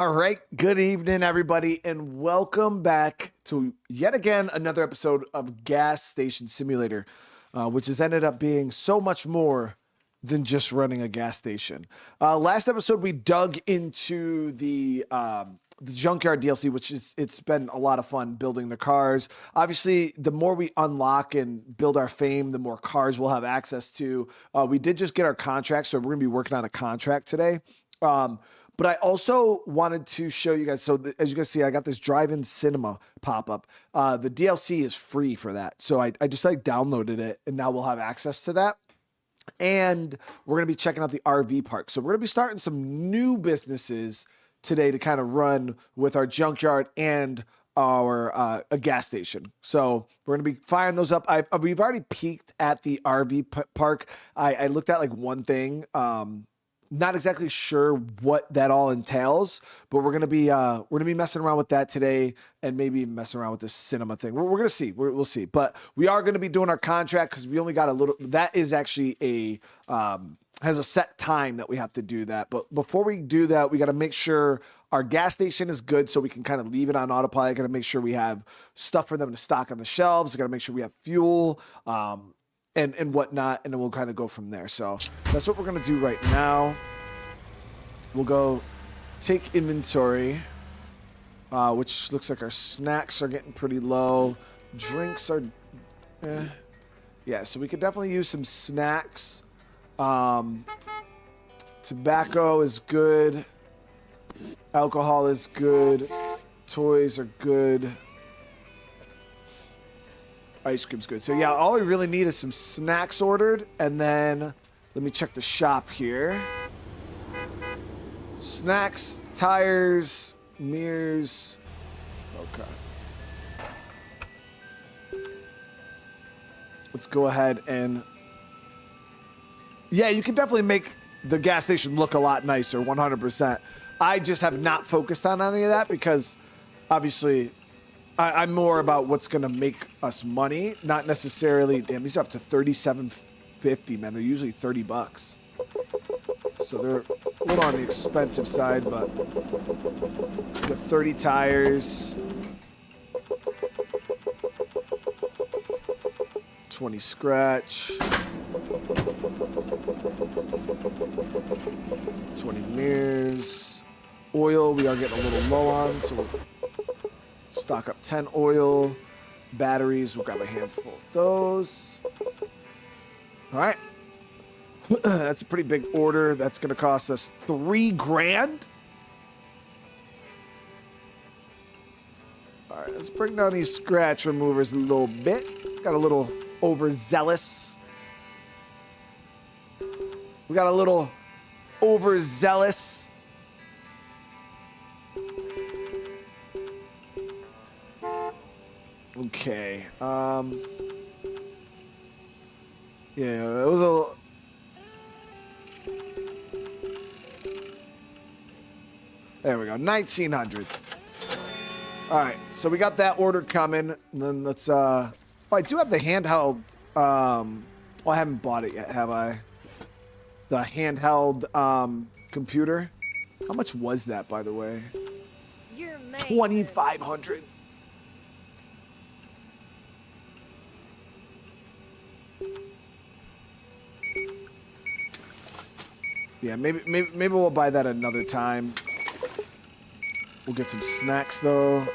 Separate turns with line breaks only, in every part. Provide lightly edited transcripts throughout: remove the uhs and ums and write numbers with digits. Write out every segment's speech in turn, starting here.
All right, good evening, everybody, and welcome back to yet again another episode of Gas Station Simulator, which has ended up being so much more than just running a gas station. Last episode, we dug into the junkyard DLC, which it's been a lot of fun building the cars. Obviously, the more we unlock and build our fame, the more cars we'll have access to. We did just get our contract, so we're going to be working on a contract today. But I also wanted to show you guys, as you guys see, I got this drive-in cinema pop-up. The DLC is free for that. So I just downloaded it, and now we'll have access to that. And we're going to be checking out the RV park. So we're going to be starting some new businesses today to kind of run with our junkyard and our a gas station. So we're going to be firing those up. We've already peeked at the RV park. I looked at one thing. Not exactly sure what that all entails, but we're gonna be messing around with that today, and maybe messing around with this cinema thing. We're gonna see. We'll see. But we are gonna be doing our contract because we only got a little. That is actually has a set time that we have to do that. But before we do that, we got to make sure our gas station is good, so we can kind of leave it on autopilot. Got to make sure we have stuff for them to stock on the shelves. Got to make sure we have fuel. And whatnot, and then we'll kind of go from there. So that's what we're gonna do right now. We'll go take inventory, which looks like our snacks are getting pretty low. Drinks are, yeah. So we could definitely use some snacks. Tobacco is good. Alcohol is good. Toys are good. Ice cream's good. So yeah, all we really need is some snacks ordered, and then let me check the shop here. Snacks, tires, mirrors. Okay. Let's go ahead and yeah, you can definitely make the gas station look a lot nicer, 100%. I just have not focused on any of that because obviously I'm more about what's going to make us money, not necessarily. Damn, these are up to $37.50, man. They're usually $30. So they're a little on the expensive side, but we got 30 tires, 20 scratch, 20 mirrors. Oil, we are getting a little low on, so we'll stock up 10 oil. Batteries, we'll grab a handful of those. All right. That's a pretty big order. That's going to cost us $3 grand. All right, let's bring down these scratch removers a little bit. Got a little overzealous. We got a little overzealous. Okay. Yeah, it was a. There we go, 1900. All right, so we got that order coming. And then let's, oh, I do have the handheld, well, I haven't bought it yet, have I? The handheld, computer. How much was that, by the way? 2,500. Yeah, maybe we'll buy that another time. We'll get some snacks, though.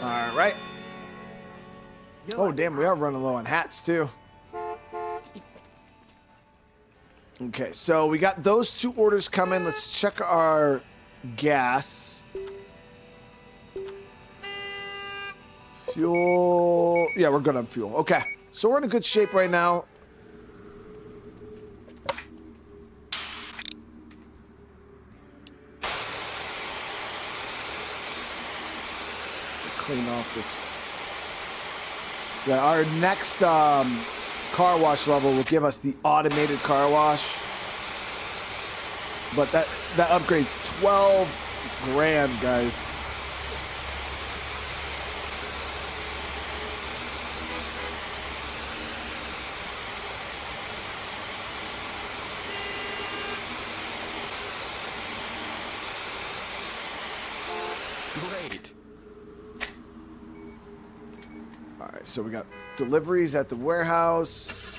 All right. Oh, damn, we are running low on hats, too. Okay, so we got those two orders coming. Let's check our gas. Fuel. Yeah, we're good on fuel. Okay. So we're in a good shape right now. Clean off this. Yeah, our next car wash level will give us the automated car wash. But that upgrade's 12 grand, guys. right, so we got deliveries at the warehouse.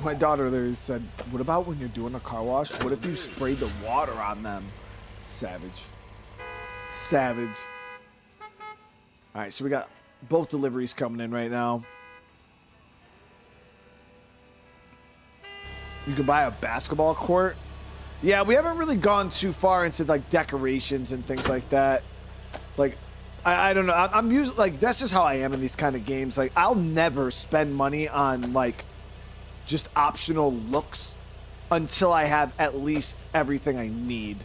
My daughter there said, what about when you're doing a car wash? What if you sprayed the water on them? Savage. Savage. All right, so we got both deliveries coming in right now. You can buy a basketball court. Yeah, we haven't really gone too far into like decorations and things like that. Like, I don't know. I'm usually like, that's just how I am in these kind of games. Like, I'll never spend money on like just optional looks until I have at least everything I need.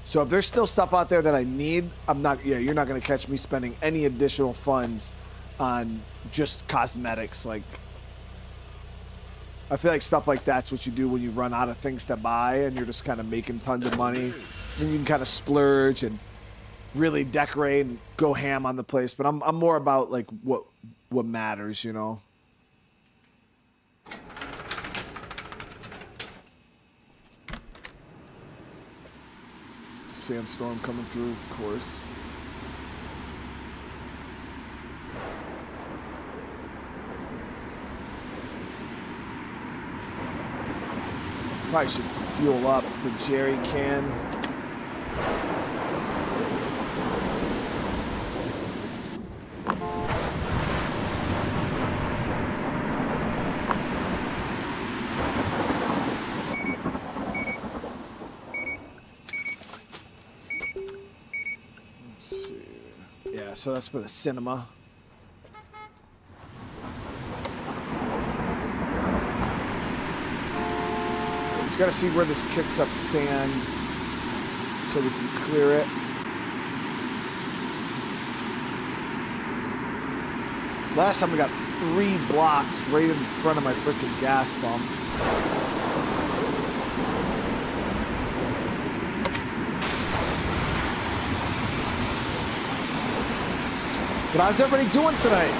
So if there's still stuff out there that I need, I'm not, yeah, you're not going to catch me spending any additional funds on just cosmetics. Like, I feel like stuff like that's what you do when you run out of things to buy and you're just kind of making tons of money. Then you can kind of splurge and really decorate and go ham on the place. But I'm more about like what matters, you know. Sandstorm coming through, of course. Probably should fuel up the jerry can. So that's for the cinema. Just got to see where this kicks up sand so we can clear it. Last time we got 3 blocks right in front of my freaking gas pumps. But how's everybody doing tonight?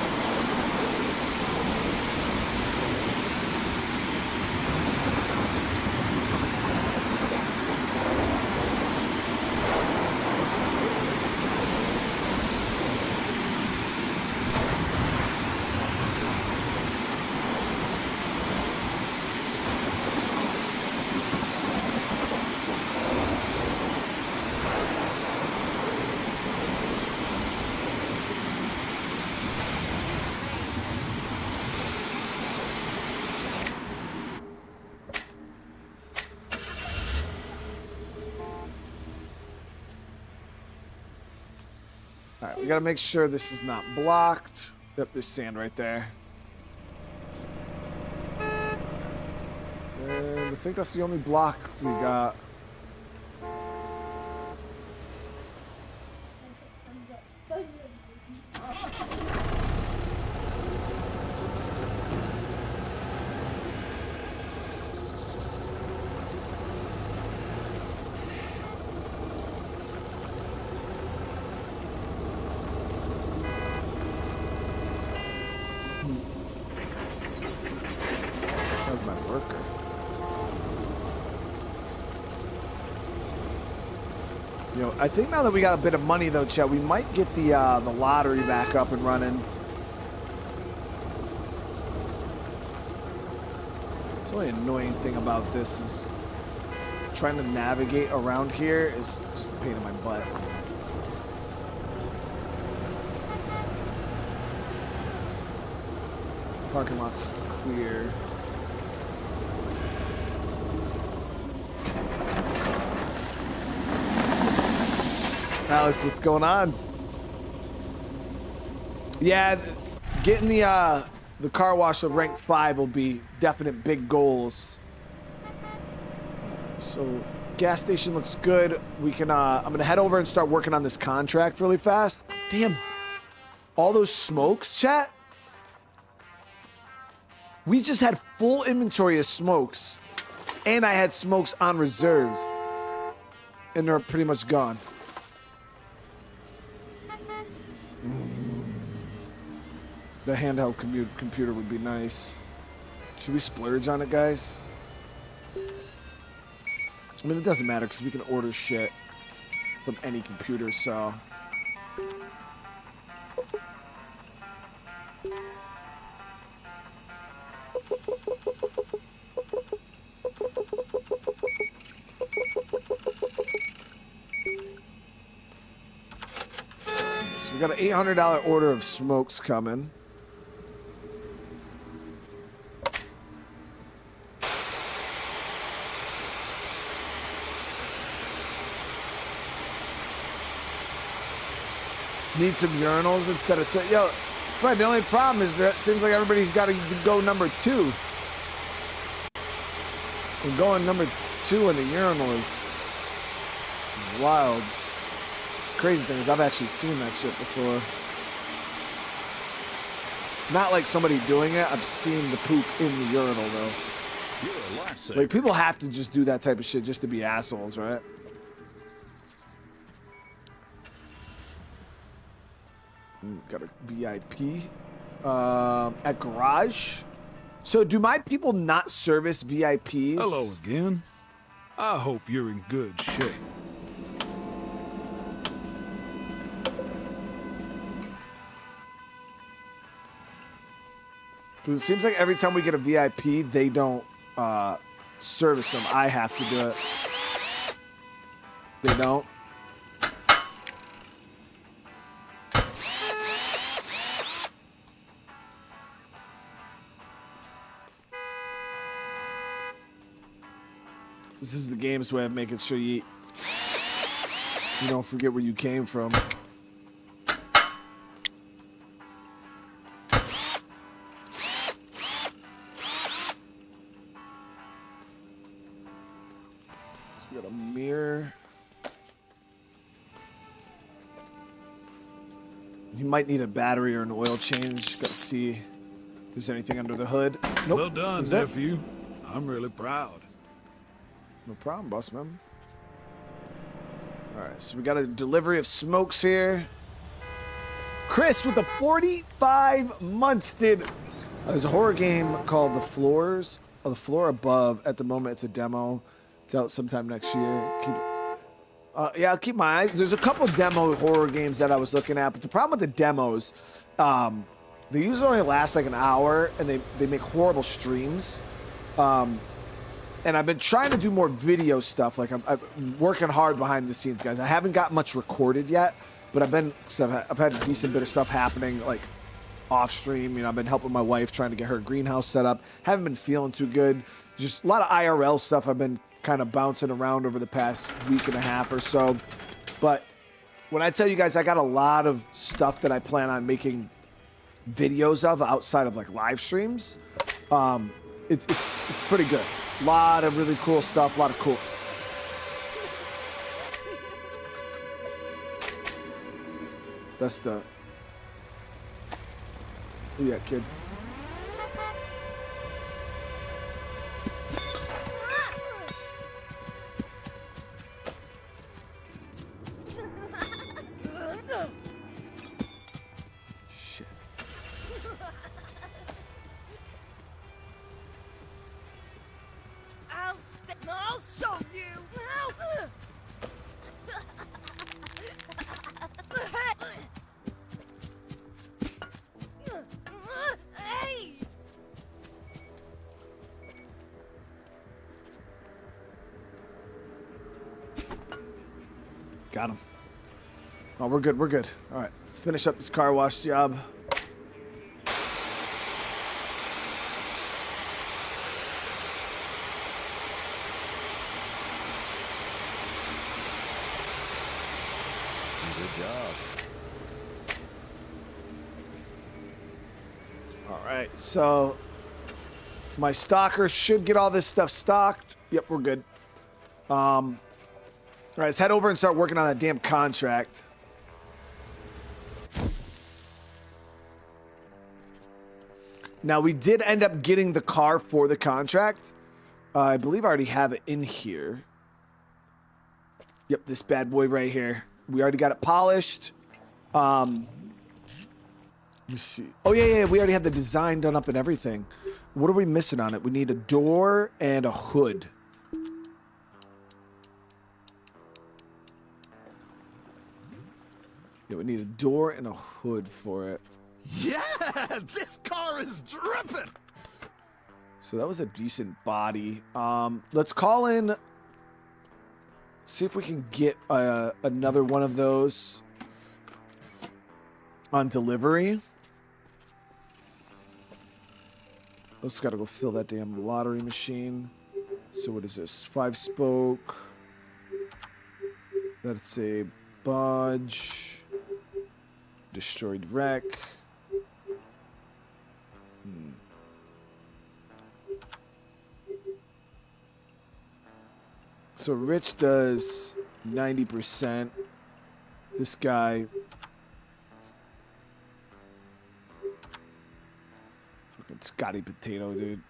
All right, we gotta make sure this is not blocked. Yep, there's sand right there. And I think that's the only block we got. I think now that we got a bit of money, though, Chet, we might get the lottery back up and running. The only annoying thing about this is trying to navigate around here is just a pain in my butt. Parking lot's clear. Alex, what's going on? Yeah, getting the car wash of rank 5 will be definite big goals. So gas station looks good. We can I'm gonna head over and start working on this contract really fast. Damn, all those smokes, chat. We just had full inventory of smokes, and I had smokes on reserves, and they're pretty much gone. The handheld computer would be nice. Should we splurge on it, guys? I mean, it doesn't matter because we can order shit from any computer, so... So we got an $800 order of smokes coming. Need some urinals instead of... Yo, Fred, the only problem is that it seems like everybody's got to go number 2. And going number 2 in the urinal is wild. Crazy thing is I've actually seen that shit before. Not like somebody doing it. I've seen the poop in the urinal, though.
You're a lifesaver.
Like, people have to just do that type of shit just to be assholes, right? Got a VIP at garage. So do my people not service VIPs?
Hello again. I hope you're in good shape.
Because it seems like every time we get a VIP, they don't service them. I have to do it. They don't. This is the game's way of making sure you don't forget where you came from. So we got a mirror. You might need a battery or an oil change. Got to see if there's anything under the hood. Nope.
Well done, nephew. I'm really proud.
No problem, boss man. All right, so we got a delivery of smokes here. Chris with the 45 months did. There's a horror game called The Floors, or The Floor Above. At the moment, it's a demo. It's out sometime next year. Yeah, I'll keep my eyes. There's a couple demo horror games that I was looking at, but the problem with the demos, they usually only last like an hour, and they make horrible streams. And I've been trying to do more video stuff. Like I'm working hard behind the scenes, guys. I haven't got much recorded yet, but I've had a decent bit of stuff happening, like off stream. You know, I've been helping my wife trying to get her greenhouse set up. Haven't been feeling too good. Just a lot of IRL stuff. I've been kind of bouncing around over the past week and a half or so. But when I tell you guys, I got a lot of stuff that I plan on making videos of outside of like live streams. It's pretty good. A lot of really cool stuff, a lot of cool. That's the... Who you at, kid? Shit.
I'll show you. Hey!
Got him. Oh, we're good. We're good. All right, let's finish up this car wash job.
Good job.
All right, so my stocker should get all this stuff stocked. Yep, we're good. All right, let's head over and start working on that damn contract. Now, we did end up getting the car for the contract. I believe I already have it in here. Yep, this bad boy right here. We already got it polished. Let me see. Oh, yeah. We already had the design done up and everything. What are we missing on it? We need a door and a hood. Yeah, we need a door and a hood for it.
Yeah, this car is dripping.
So that was a decent body. Let's call in. See if we can get another one of those on delivery. Let's gotta go fill that damn lottery machine. So what is this? 5-spoke. That's a budge. Destroyed wreck. So Rich does 90%. This guy. Fucking Scotty Potato, dude.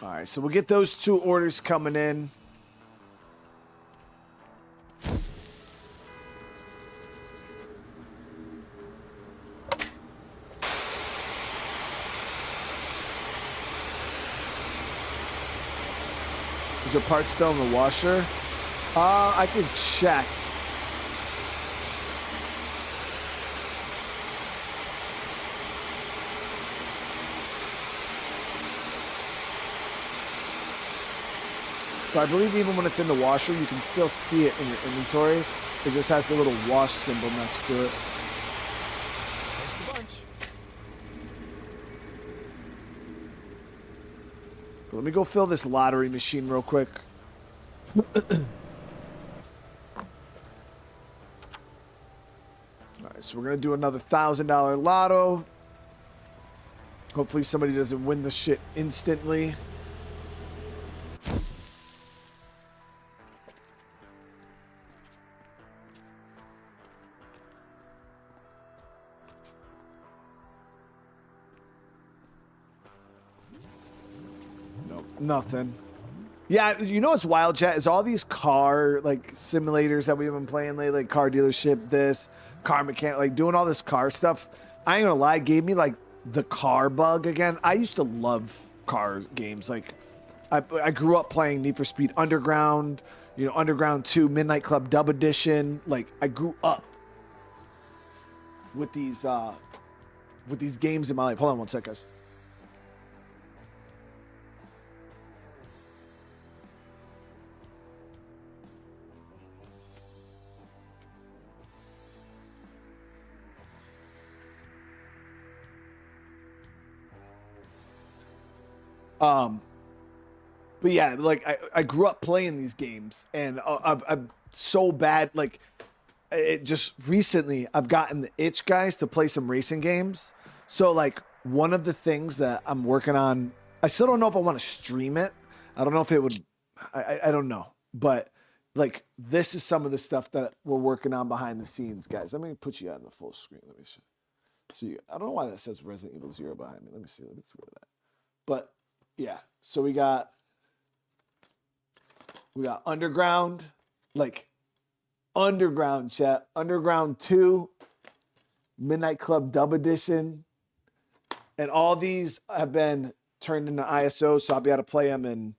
All right, so we'll get those 2 orders coming in. Is there parts still in the washer? I can check. So I believe even when it's in the washer, you can still see it in your inventory. It just has the little wash symbol next to it.
Thanks a bunch.
Let me go fill this lottery machine real quick. All right, so we're going to do another $1,000 lotto. Hopefully somebody doesn't win the shit instantly. Nothing. Yeah, you know what's wild, chat, is all these car like simulators that we've been playing lately, like car dealership, this car mechanic, like doing all this car stuff. I ain't gonna lie, gave me like the car bug again. I used to love car games. Like I grew up playing Need for Speed Underground, you know, Underground 2, Midnight Club Dub Edition. Like I grew up with these games in my life. Hold on one sec, guys. But yeah, like I grew up playing these games, and I'm so bad. Like it just recently, I've gotten the itch, guys, to play some racing games. So like one of the things that I'm working on, I still don't know if I want to stream it. I don't know if it would. I don't know, but like this is some of the stuff that we're working on behind the scenes, guys. Let me put you on the full screen. Let me see. I don't know why that says Resident Evil 0 behind me. Let me see. Let me see where that. But yeah, so we got Underground, like Underground, chat. Underground 2, Midnight Club Dub Edition. And all these have been turned into ISO, so I'll be able to play them in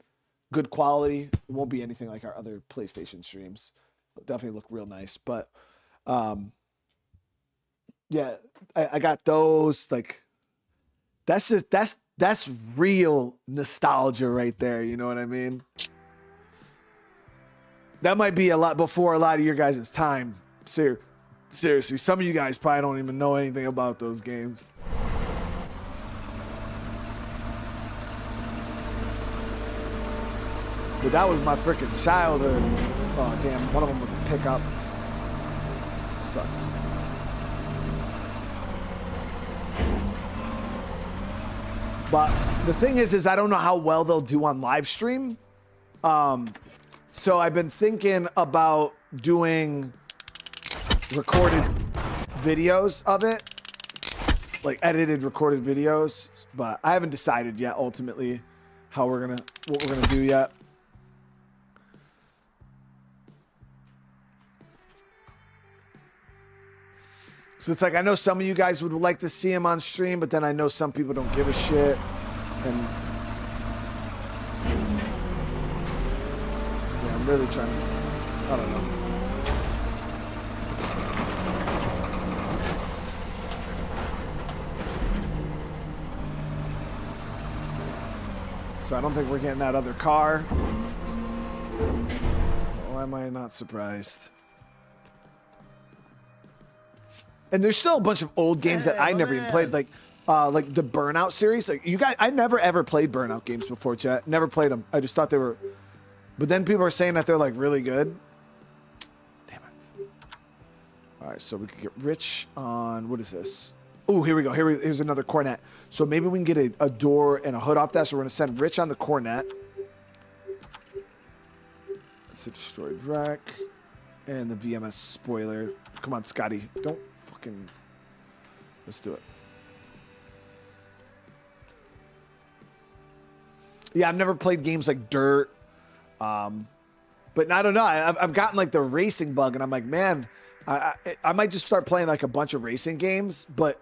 good quality. It won't be anything like our other PlayStation streams. It'll definitely look real nice. But yeah, I got those. Like that's real nostalgia right there. You know what I mean? That might be a lot before a lot of your guys' time. Seriously, some of you guys probably don't even know anything about those games. But that was my freaking childhood. Oh, damn. One of them was a pickup. It sucks. But the thing is I don't know how well they'll do on live stream. So I've been thinking about doing recorded videos of it, like edited recorded videos, but I haven't decided yet ultimately what we're gonna do yet. So it's like, I know some of you guys would like to see him on stream, but then I know some people don't give a shit. And yeah, I'm really trying to, I don't know. So I don't think we're getting that other car. Why am I not surprised? And there's still a bunch of old games that I never even played, like the Burnout series. Like you guys, I never ever played Burnout games before, chat. Never played them. I just thought they were, but then people are saying that they're like really good. Damn it! All right, so we could get rich on what is this? Oh, here we go. Here's another Cornet. So maybe we can get a door and a hood off that. So we're gonna send Rich on the Cornet. That's a destroyed wreck and the VMS spoiler. Come on, Scotty, don't fucking. Let's do it. Yeah, I've never played games like Dirt, but I don't know. I've gotten like the racing bug, and I'm like, man, I might just start playing like a bunch of racing games, but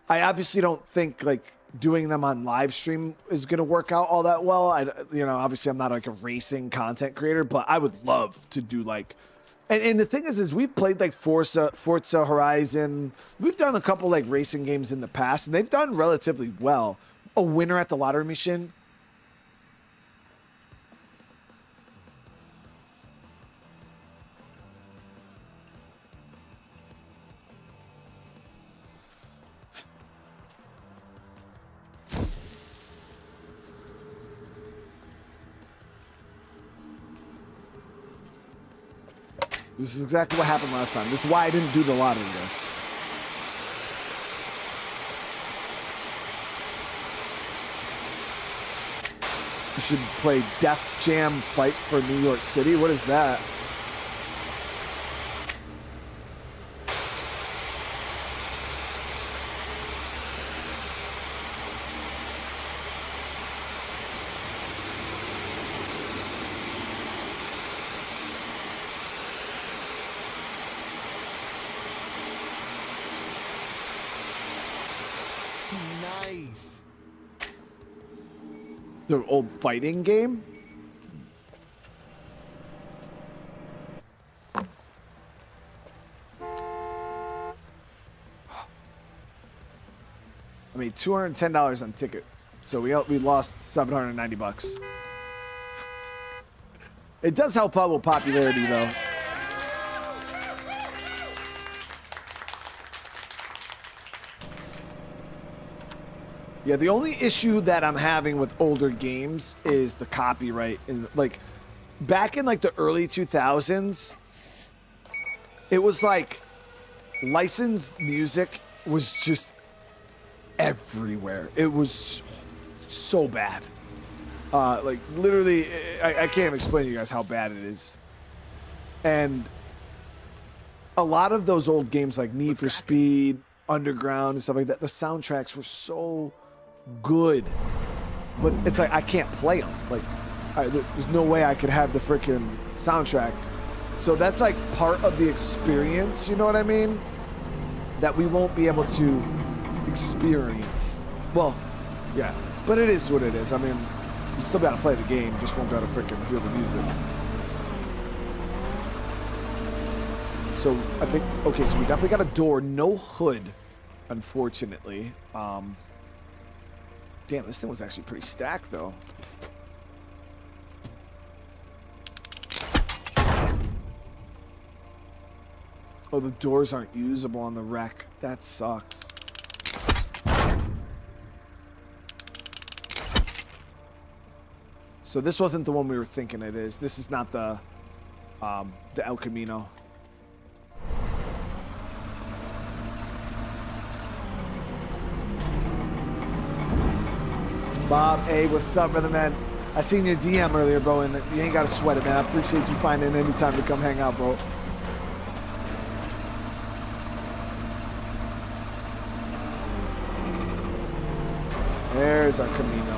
I obviously don't think like doing them on live stream is going to work out all that well. Obviously I'm not like a racing content creator, but I would love to do like, and the thing is we've played like Forza Horizon. We've done a couple like racing games in the past, and they've done relatively well. A winner at the lottery machine. This is exactly what happened last time. This is why I didn't do the lottery, guys. You should play Def Jam Fight for New York City. What is that?
Nice.
The old fighting game? I mean, $210 on ticket. So we lost $790. It does help out with popularity, though. Yeah, the only issue that I'm having with older games is the copyright. And like back in like the early 2000s, it was like licensed music was just everywhere. It was so bad. Like literally, I can't even explain to you guys how bad it is. And a lot of those old games like Need for Speed, Underground, and stuff like that, the soundtracks were so good, but it's like I can't play them. Like there's no way I could have the freaking soundtrack. So that's like part of the experience, you know what I mean, that we won't be able to experience. Well, yeah, but it is what it is. I mean, you still gotta play the game, just won't be able to freaking hear the music. So I think, okay, so we definitely got a door, no hood, unfortunately. Damn, this thing was actually pretty stacked, though. Oh, the doors aren't usable on the wreck. That sucks. So this wasn't the one we were thinking it is. This is not the El Camino. Bob, hey, what's up, brother, man? I seen your DM earlier, bro, and you ain't got to sweat it, man. I appreciate you finding any time to come hang out, bro. There's our Camino.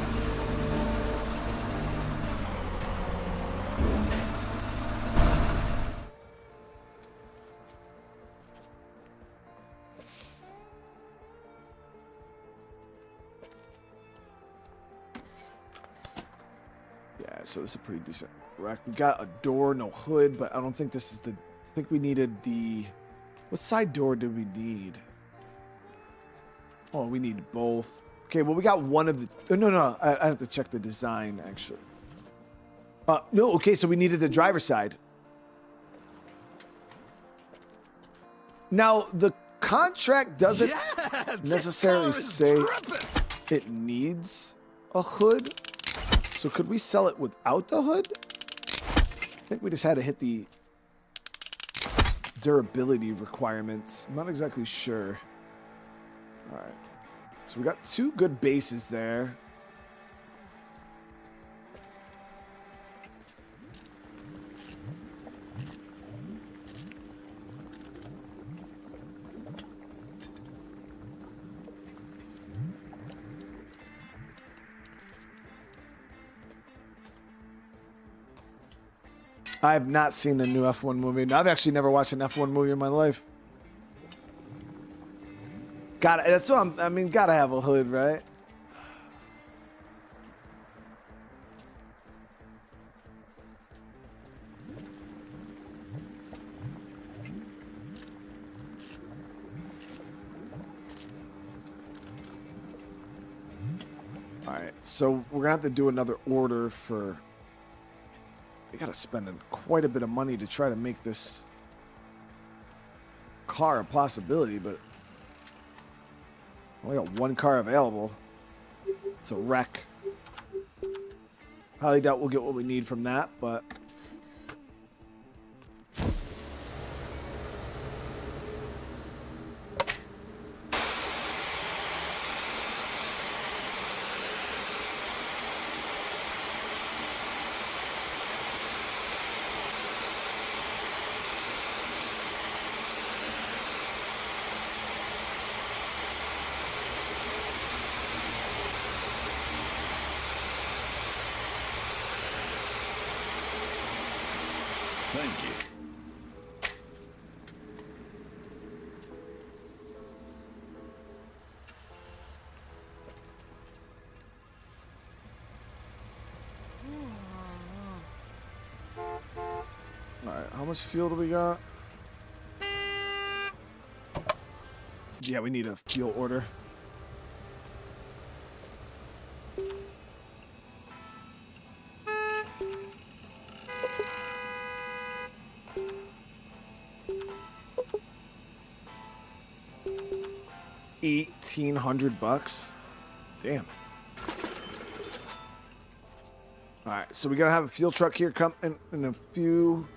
right, so this is a pretty decent rack. We got a door, no hood, but I don't think this is the... I think we needed the... What side door did we need? Oh, we need both. Okay, well, we got one of the... Oh, no. I have to check the design, actually. No, okay, so we needed the driver's side. Now, the contract doesn't necessarily say it needs a hood. So could we sell it without the hood? I think we just had to hit the durability requirements. I'm not exactly sure. All right. So we got 2 good bases there. I have not seen the new F1 movie. I've actually never watched an F1 movie in my life. That's what I mean, gotta have a hood, right? All right, so we're gonna have to do another order for... We gotta spend quite a bit of money to try to make this car a possibility, but only got 1 car available. It's a wreck. Highly doubt we'll get what we need from that, but...
Thank you.
All right, how much fuel do we got? Yeah, we need a fuel order. $1,800. Damn. All right, so we gotta have a fuel truck here come in a few.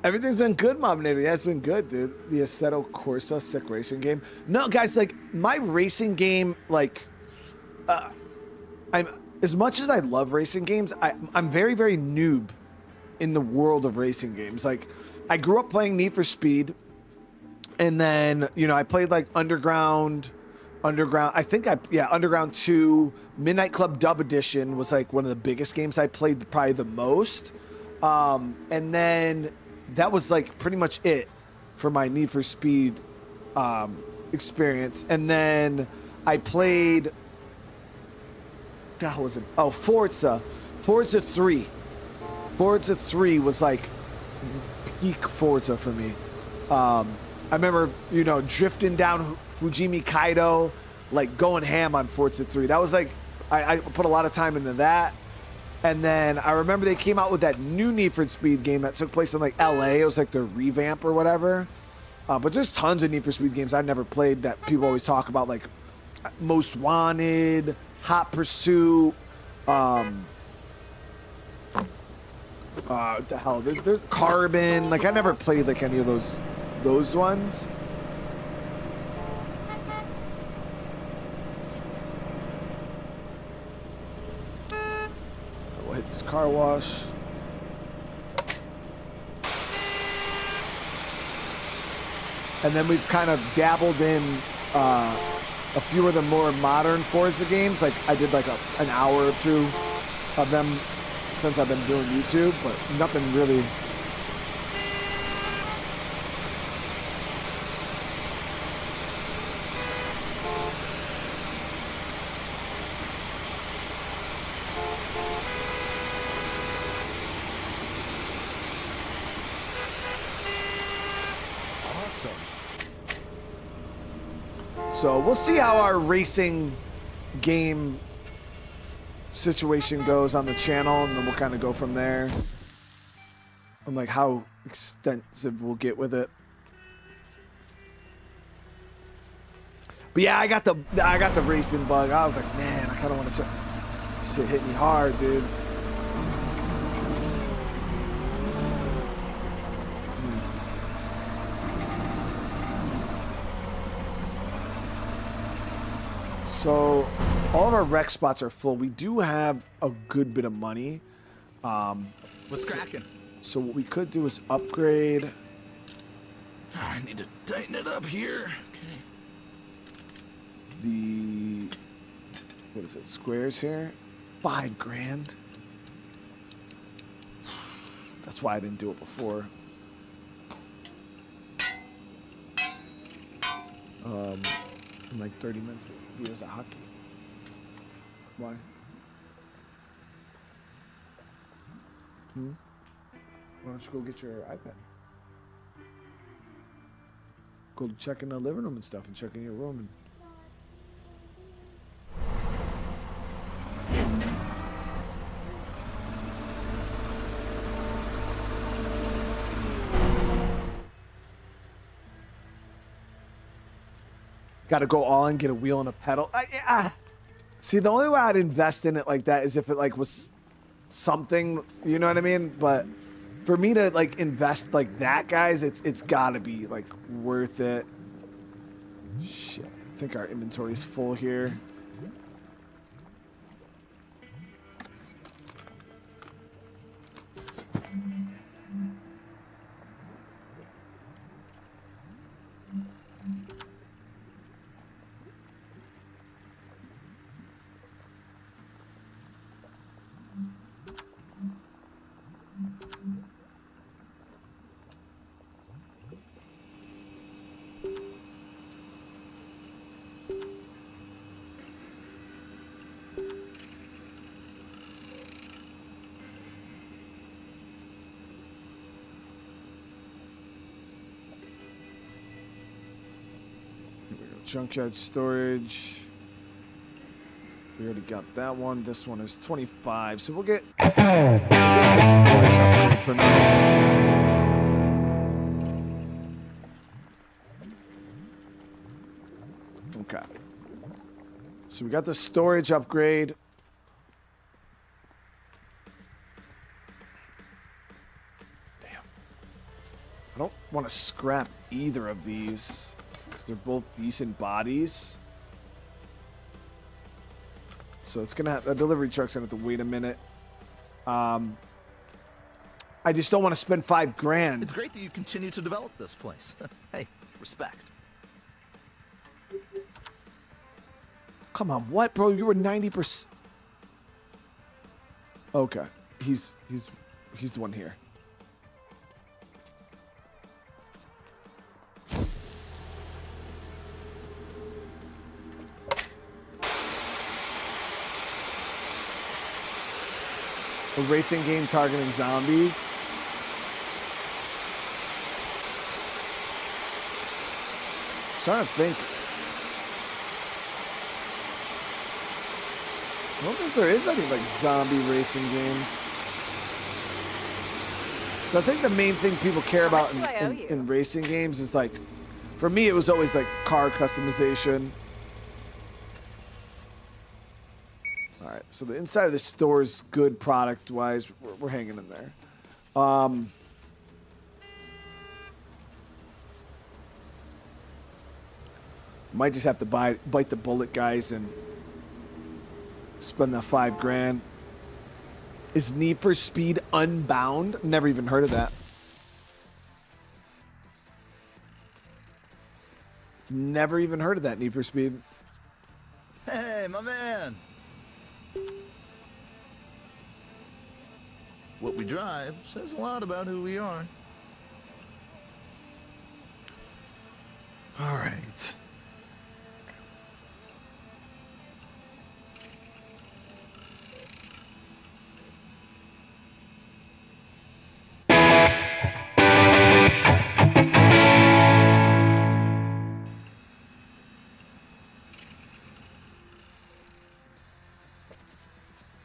Everything's been good, Mobinator. Yeah, it's been good, dude. The Assetto Corsa sick racing game. No, guys, like my racing game, like, I'm as much as I love racing games, I'm very, very noob in the world of racing games. Like, I grew up playing Need for Speed, and then I played like Underground. Underground 2, Midnight Club Dub Edition was like one of the biggest games I played, probably the most, and then. That was like pretty much it for my Need for Speed experience. And then I played, what was it? Oh, Forza 3. Forza 3 was like peak Forza for me. I remember, drifting down Fujimi Kaido, like going ham on Forza 3. That was like, I put a lot of time into that. And then I remember they came out with that new Need for Speed game that took place in like LA. It was like the revamp or whatever. But there's tons of Need for Speed games I've never played that people always talk about, like Most Wanted, Hot Pursuit. What the hell? There's Carbon. Like I never played like any of those ones. We'll hit this car wash. And then we've kind of dabbled in a few of the more modern Forza games. Like I did like an hour or two of them since I've been doing YouTube, but nothing really. So we'll see how our racing game situation goes on the channel, and then we'll kind of go from there. And like how extensive we'll get with it. But yeah, I got the racing bug. I was like, man, I kind of want to check. Shit hit me hard, dude. So all of our rec spots are full. We do have a good bit of money.
What's cracking?
So what we could do is upgrade.
I need to tighten it up here. Okay.
The, what is it, squares here? 5 grand. That's why I didn't do it before. In like 30 minutes, videos of hockey. Why? Why don't you go get your iPad? Go check in the living room and stuff, and check in your room and. Got to go all in, get a wheel and a pedal. See, the only way I'd invest in it like that is if it like was something, you know what I mean? But for me to like invest like that, guys, it's got to be like worth it. Shit, I think our inventory's full here. Junkyard storage. We already got that one. This one is 25. So we'll get the storage upgrade for now. Okay. So we got the storage upgrade. Damn. I don't want to scrap either of these. They're both decent bodies. So it's gonna have, the delivery truck's gonna have to wait a minute. I just don't want to spend 5 grand.
It's great that you continue to develop this place. Hey, respect.
Come on, what, bro? You were 90%. Okay, he's the one here. A racing game targeting zombies. I'm trying to think. I don't think there is any like zombie racing games. So I think the main thing people care about in racing games is like, for me it was always like car customization. Alright, so the inside of the store is good product-wise. We're hanging in there. Might just have to bite the bullet, guys, and spend that 5 grand. Is Need for Speed Unbound? Never even heard of that. Never even heard of that, Need for Speed.
Hey, my man. What we drive says a lot about who we are.
All right.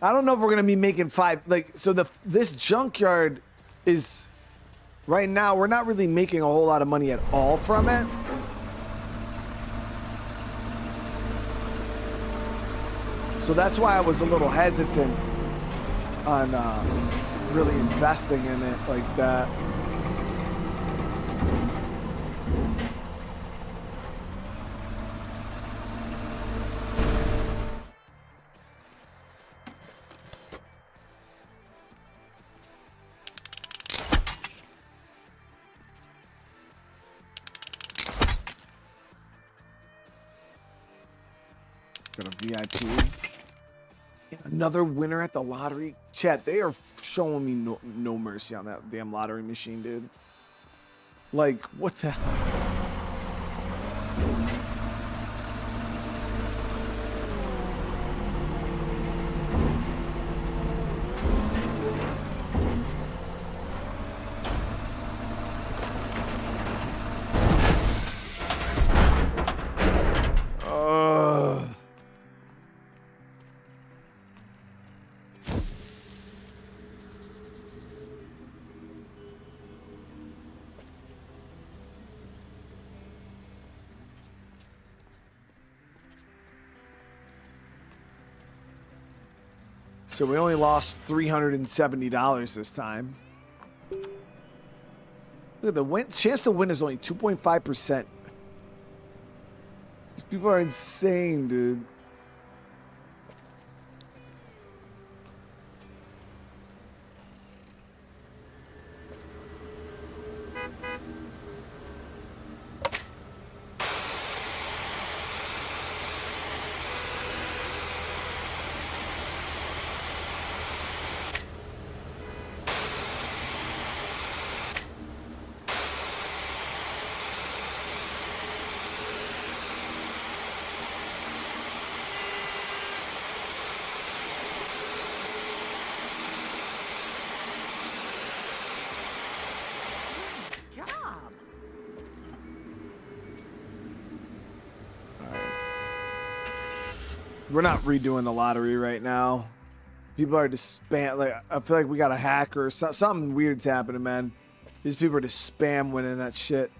I don't know if we're gonna be making five. Like, so this junkyard is right now. We're not really making a whole lot of money at all from it. So that's why I was a little hesitant on really investing in it like that. Got a VIP. Another winner at the lottery. Chat, they are showing me no mercy on that damn lottery machine, dude. Like, what the hell? So we only lost $370 this time. Look at the chance to win is only 2.5%. These people are insane, dude. We're not redoing the lottery right now. People are just spam. Like, I feel like we got a hack or something weird's happening, man. These people are just spam winning that shit.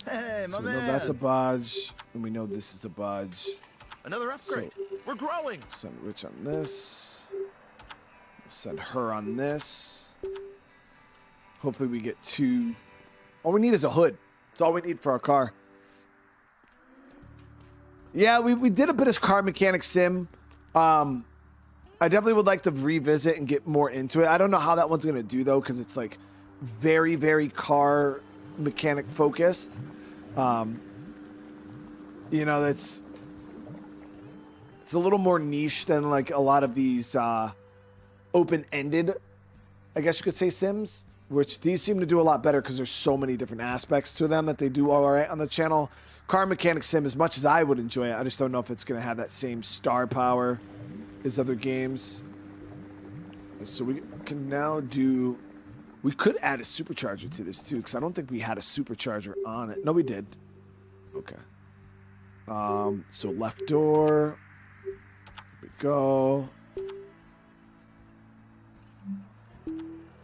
Hey,
So
my
we know
man.
that's a budge, and we know this is a budge.
Another upgrade. We're growing.
Send Rich on this. Send her on this. Hopefully we get two. All we need is a hood. That's all we need for our car. Yeah, we did a bit of car mechanic sim. I definitely would like to revisit and get more into it. I don't know how that one's going to do, though, because it's like very, very car mechanic focused. You know, it's a little more niche than like a lot of these open-ended, I guess you could say, sims, which these seem to do a lot better because there's so many different aspects to them that they do all right on the channel. Car mechanic sim, as much as I would enjoy it, I just don't know if it's going to have that same star power as other games. So we can now do... We could add a supercharger to this too, because I don't think we had a supercharger on it. No, we did. Okay. So left door. Here we go.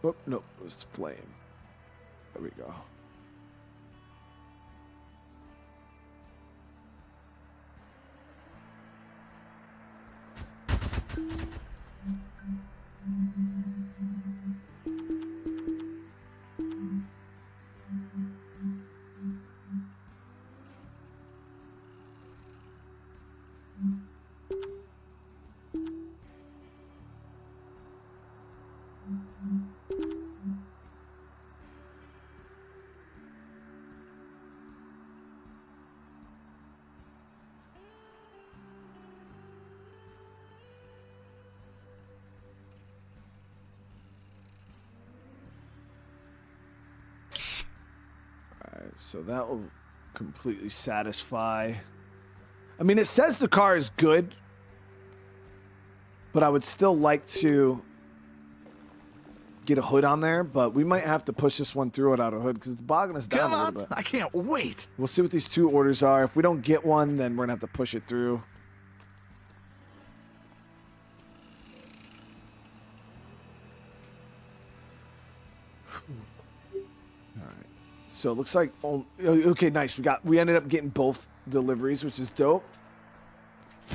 Oh, no, it was flame. There we go. So that will completely satisfy. I mean, it says the car is good, but I would still like to get a hood on there, but we might have to push this one through without a hood because it's bogging us down
Come
a
on,
little bit.
I can't wait.
We'll see what these 2 orders are. If we don't get one, then we're gonna have to push it through. All right. So it looks like okay, nice. We ended up getting both deliveries, which is dope.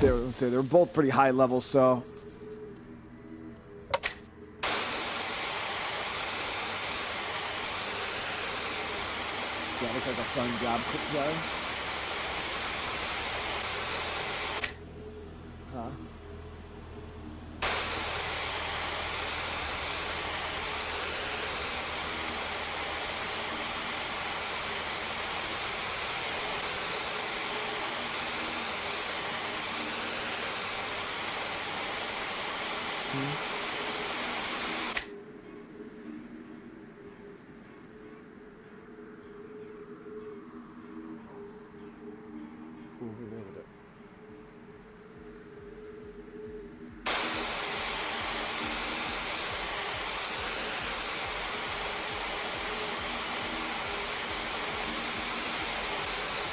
Let's say they're both pretty high level, so. That looks like a fun job put together. Huh?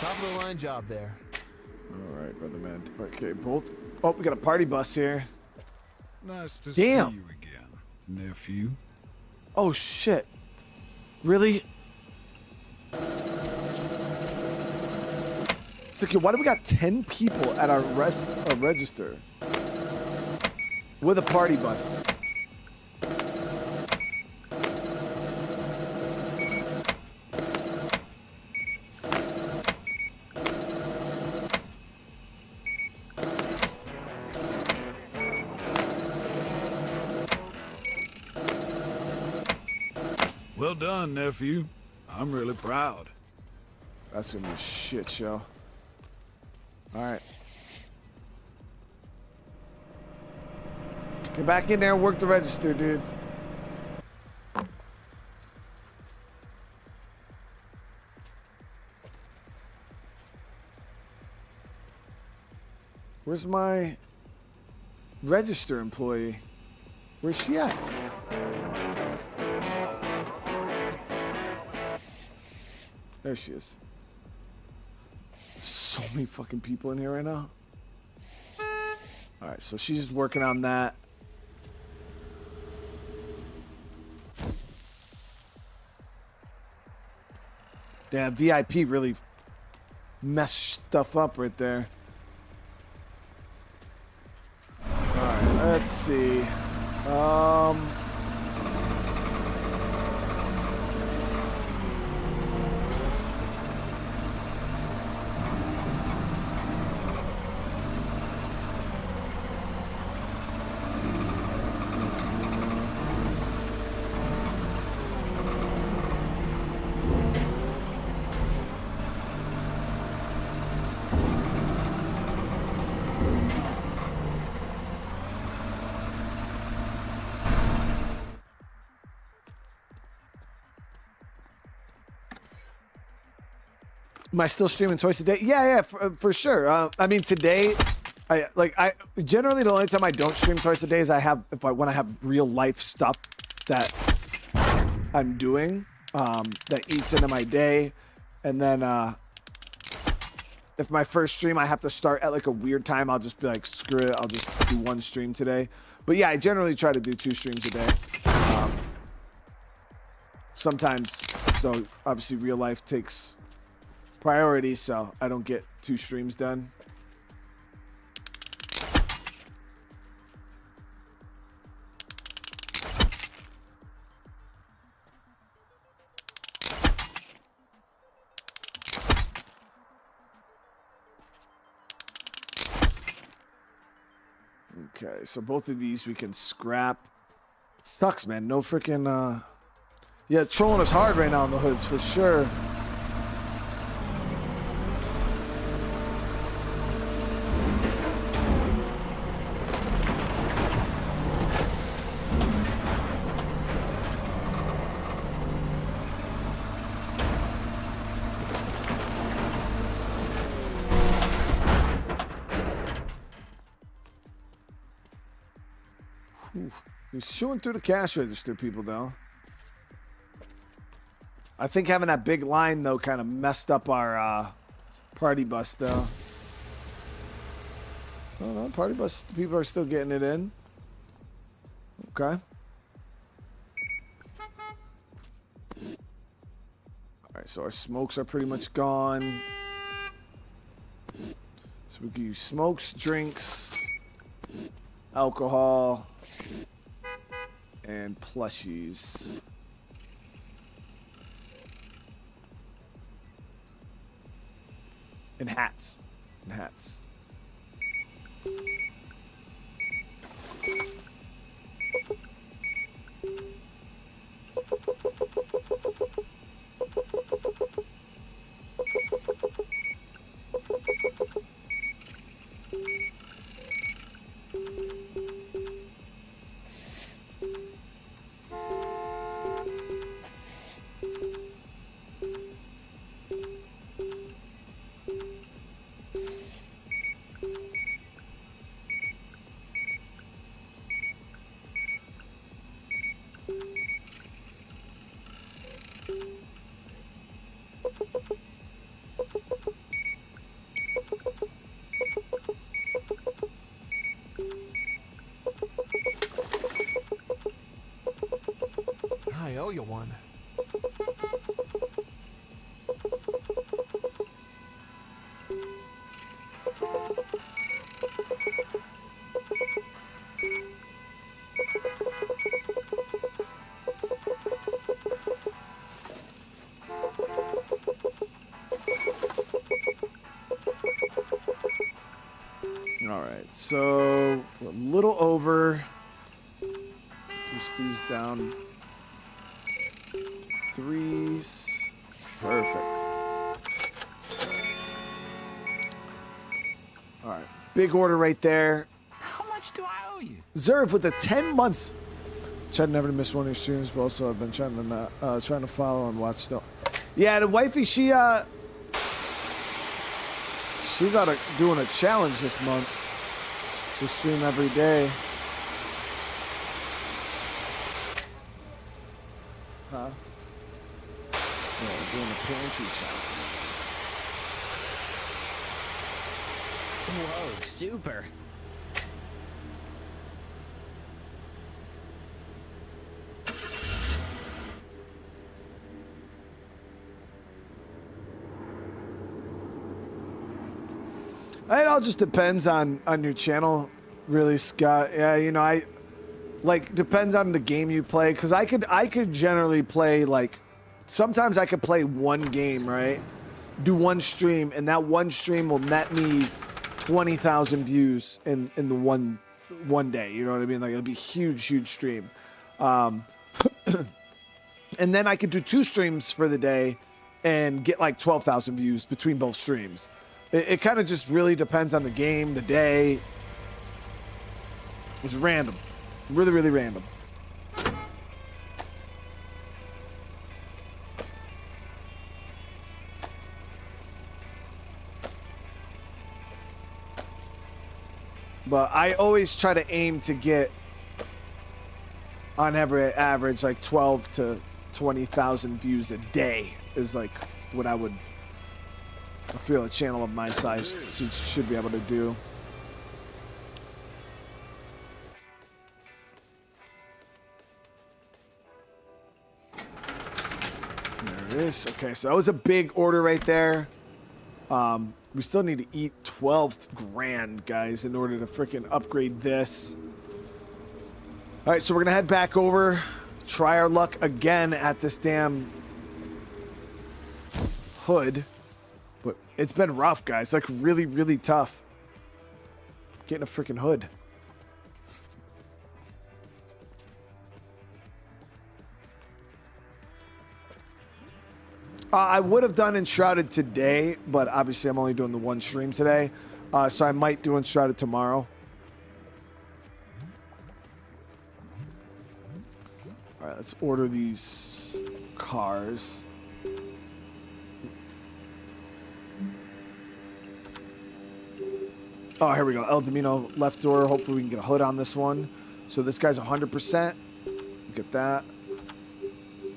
Top of the line job there.
All right, brother man. Okay, both. Oh, we got a party bus here.
Nice to
Damn.
see you again, nephew.
Oh shit! Really? It's like, why do we got 10 people at our register with a party bus?
Well done, nephew. I'm really proud.
That's gonna be a shit show. All right. Get back in there and work the register, dude. Where's my register employee? Where's she at? There she is. So many fucking people in here right now. All right, so she's working on that. Damn, VIP really messed stuff up right there. All right, let's see. Am I still streaming twice a day? Yeah, for sure. I mean, today, I generally the only time I don't stream twice a day is when I have real life stuff that I'm doing that eats into my day, and then if my first stream I have to start at like a weird time, I'll just be like, screw it, I'll just do one stream today. But yeah, I generally try to do 2 streams a day. Sometimes, though, obviously real life takes priority, so I don't get 2 streams done. Okay, so both of these we can scrap. It sucks, man. No freaking yeah, it's trolling us hard right now on the hoods for sure. He's chewing through the cash register, people, though. I think having that big line, though, kind of messed up our party bus, though. Oh, no, party bus people are still getting it in. Okay. Alright, so our smokes are pretty much gone. So we can use smokes, drinks, alcohol, and plushies. And hats. And hats.
I owe you one.
All right, so we're a little over. Push these down. Threes. Perfect. All right, big order right there.
How much do I owe you?
Zerv with the 10 months. Tried never to miss one of your streams, but also I've been trying to follow and watch still. Yeah, the wifey, she's out of doing a challenge this month to stream every day. Huh? Yeah, we're doing a pantry challenge.
Whoa, super.
It all just depends on your channel, really, Scott. Yeah, you know, I like depends on the game you play, because I could generally play like sometimes I could play one game, right? Do one stream, and that one stream will net me 20,000 views in the one day. You know what I mean? Like it'll be huge stream. And then I could do 2 streams for the day and get like 12,000 views between both streams. It kind of just really depends on the game, the day. It's random. Really random. But I always try to aim to get on every average like 12 to 20,000 views a day is like what I feel a channel of my size should be able to do. There it is. Okay, so that was a big order right there. We still need to eat 12 grand, guys, in order to freaking upgrade this. All right, so we're going to head back over, try our luck again at this damn hood. But it's been rough, guys. Like, really tough. Getting a freaking hood. I would have done Enshrouded today, but obviously I'm only doing the one stream today. So I might do Enshrouded tomorrow. All right, let's order these cars. Oh, here we go. El Domino left door. Hopefully we can get a hood on this one. So this guy's 100%. Look at that.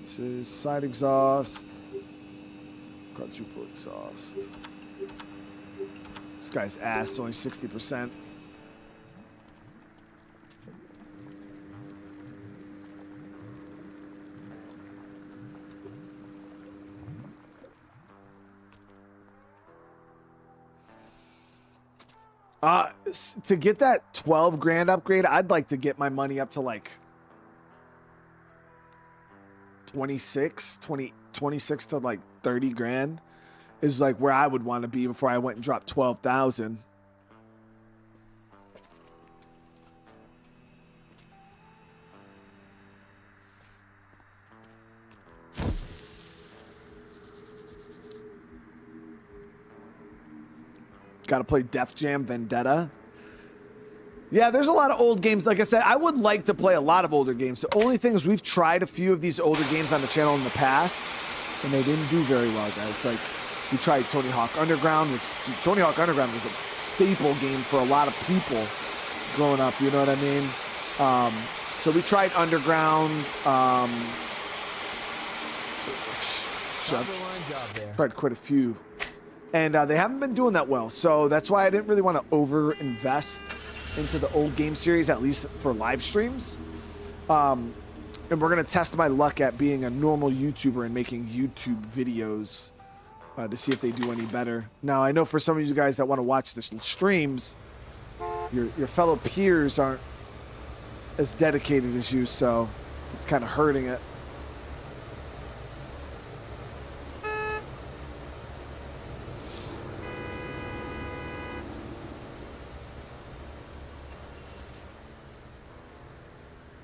This is side exhaust. Quadruple exhaust. This guy's ass is only 60%. To get that 12 grand upgrade, I'd like to get my money up to like 26 to like 30 grand is like where I would want to be before I went and dropped 12,000. Got to play Def Jam Vendetta. Yeah, there's a lot of old games. Like I said, I would like to play a lot of older games. The only thing is we've tried a few of these older games on the channel in the past, and they didn't do very well, guys. Like, we tried Tony Hawk Underground, which Tony Hawk Underground was a staple game for a lot of people growing up, you know what I mean? So we tried Underground. Tried quite a few. And they haven't been doing that well. So that's why I didn't really want to over-invest into the old game series, at least for live streams. And we're going to test my luck at being a normal YouTuber and making YouTube videos to see if they do any better. Now, I know for some of you guys that want to watch the streams, your fellow peers aren't as dedicated as you, so it's kind of hurting it.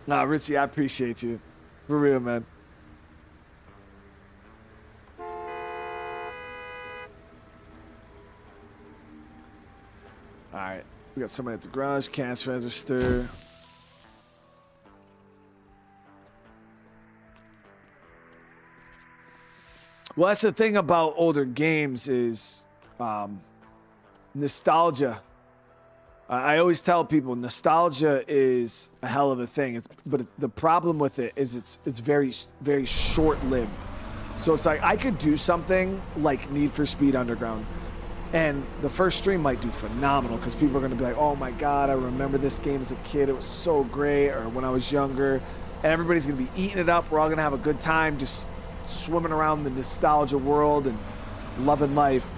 Nah, Richie, I appreciate you. For real, man. All right. We got somebody at the garage, cash register. Well, that's the thing about older games is nostalgia. I always tell people nostalgia is a hell of a thing. But the problem with it is it's very, very short-lived. So it's like I could do something like Need for Speed Underground, and the first stream might do phenomenal because people are going to be like, oh my God, I remember this game as a kid. It was so great, or when I was younger. And everybody's going to be eating it up. We're all going to have a good time just swimming around the nostalgia world and loving life.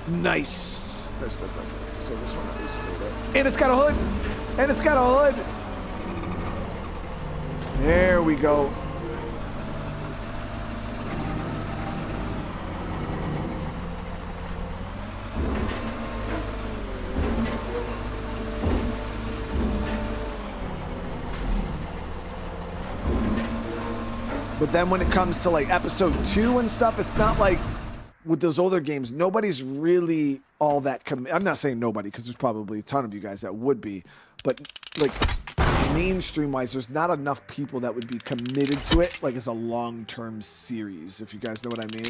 Nice. Nice. So this one at least made it. And it's got a hood. There we go. But then when it comes to like episode 2 and stuff, it's not like with those older games, nobody's really all that I'm not saying nobody, because there's probably a ton of you guys that would be, but like mainstream wise, there's not enough people that would be committed to it like as a long-term series, if you guys know what I mean.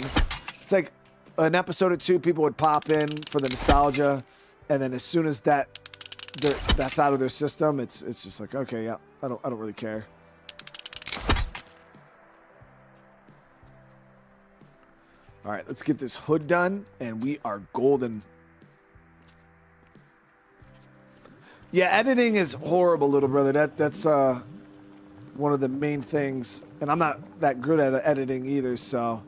It's like an episode or 2, people would pop in for the nostalgia, and then as soon as that's out of their system, it's just like, okay, yeah, I don't really care. All right, let's get this hood done, and we are golden. Yeah, editing is horrible, little brother. That's one of the main things, and I'm not that good at editing either, so.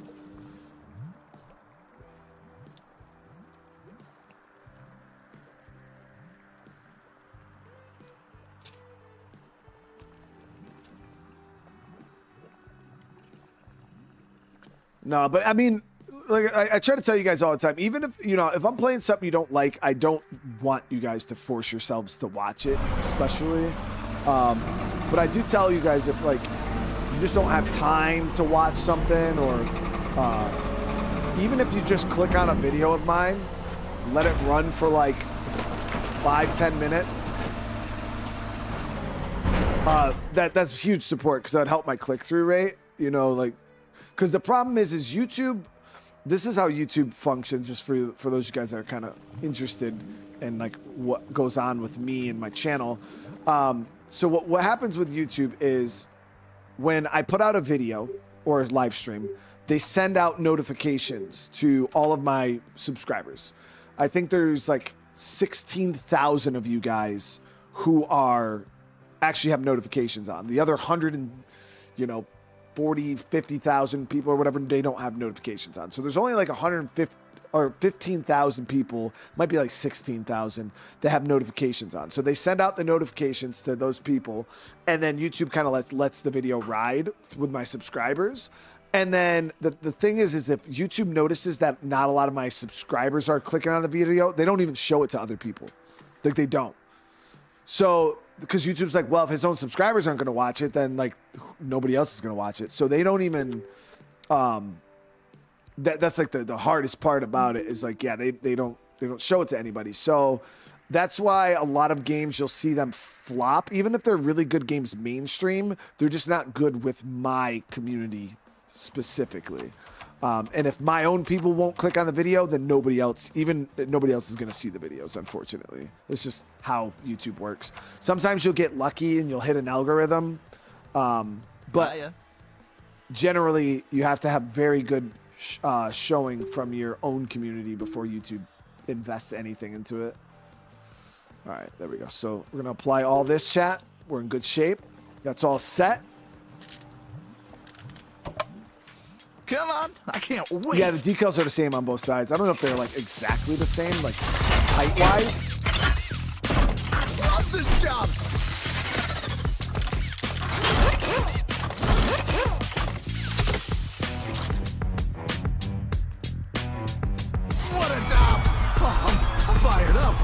No, but I mean, like I try to tell you guys all the time, even if I'm playing something you don't like, I don't want you guys to force yourselves to watch it, especially. But I do tell you guys, if like you just don't have time to watch something, or even if you just click on a video of mine, let it run for like 5-10 minutes. That's huge support, because that would help my click-through rate. Because the problem is YouTube. This is how YouTube functions, just for those of you guys that are kind of interested in like what goes on with me and my channel. So what happens with YouTube is when I put out a video or a live stream, they send out notifications to all of my subscribers. I think there's like 16,000 of you guys who are actually have notifications on. The other 50,000 people or whatever, they don't have notifications on. So there's only like 150 or 15,000 people, might be like 16,000 that have notifications on. So they send out the notifications to those people, and then YouTube kind of lets the video ride with my subscribers. And then the thing is if YouTube notices that not a lot of my subscribers are clicking on the video, they don't even show it to other people. Like they don't. So because YouTube's like, well, if his own subscribers aren't going to watch it, then like nobody else is going to watch it. So they don't even, that's like the hardest part about it is like, yeah, they don't show it to anybody. So that's why a lot of games you'll see them flop, even if they're really good games mainstream, they're just not good with my community specifically. And if my own people won't click on the video, then nobody else is going to see the videos, unfortunately. It's just how YouTube works. Sometimes you'll get lucky and you'll hit an algorithm. But generally, you have to have very good showing from your own community before YouTube invests anything into it. All right, there we go. So we're going to apply all this, chat. We're in good shape. That's all set.
Come on, I can't wait.
Yeah, the decals are the same on both sides. I don't know if they're like exactly the same, like height-wise.
I love this job. What a job. Oh, I'm fired up.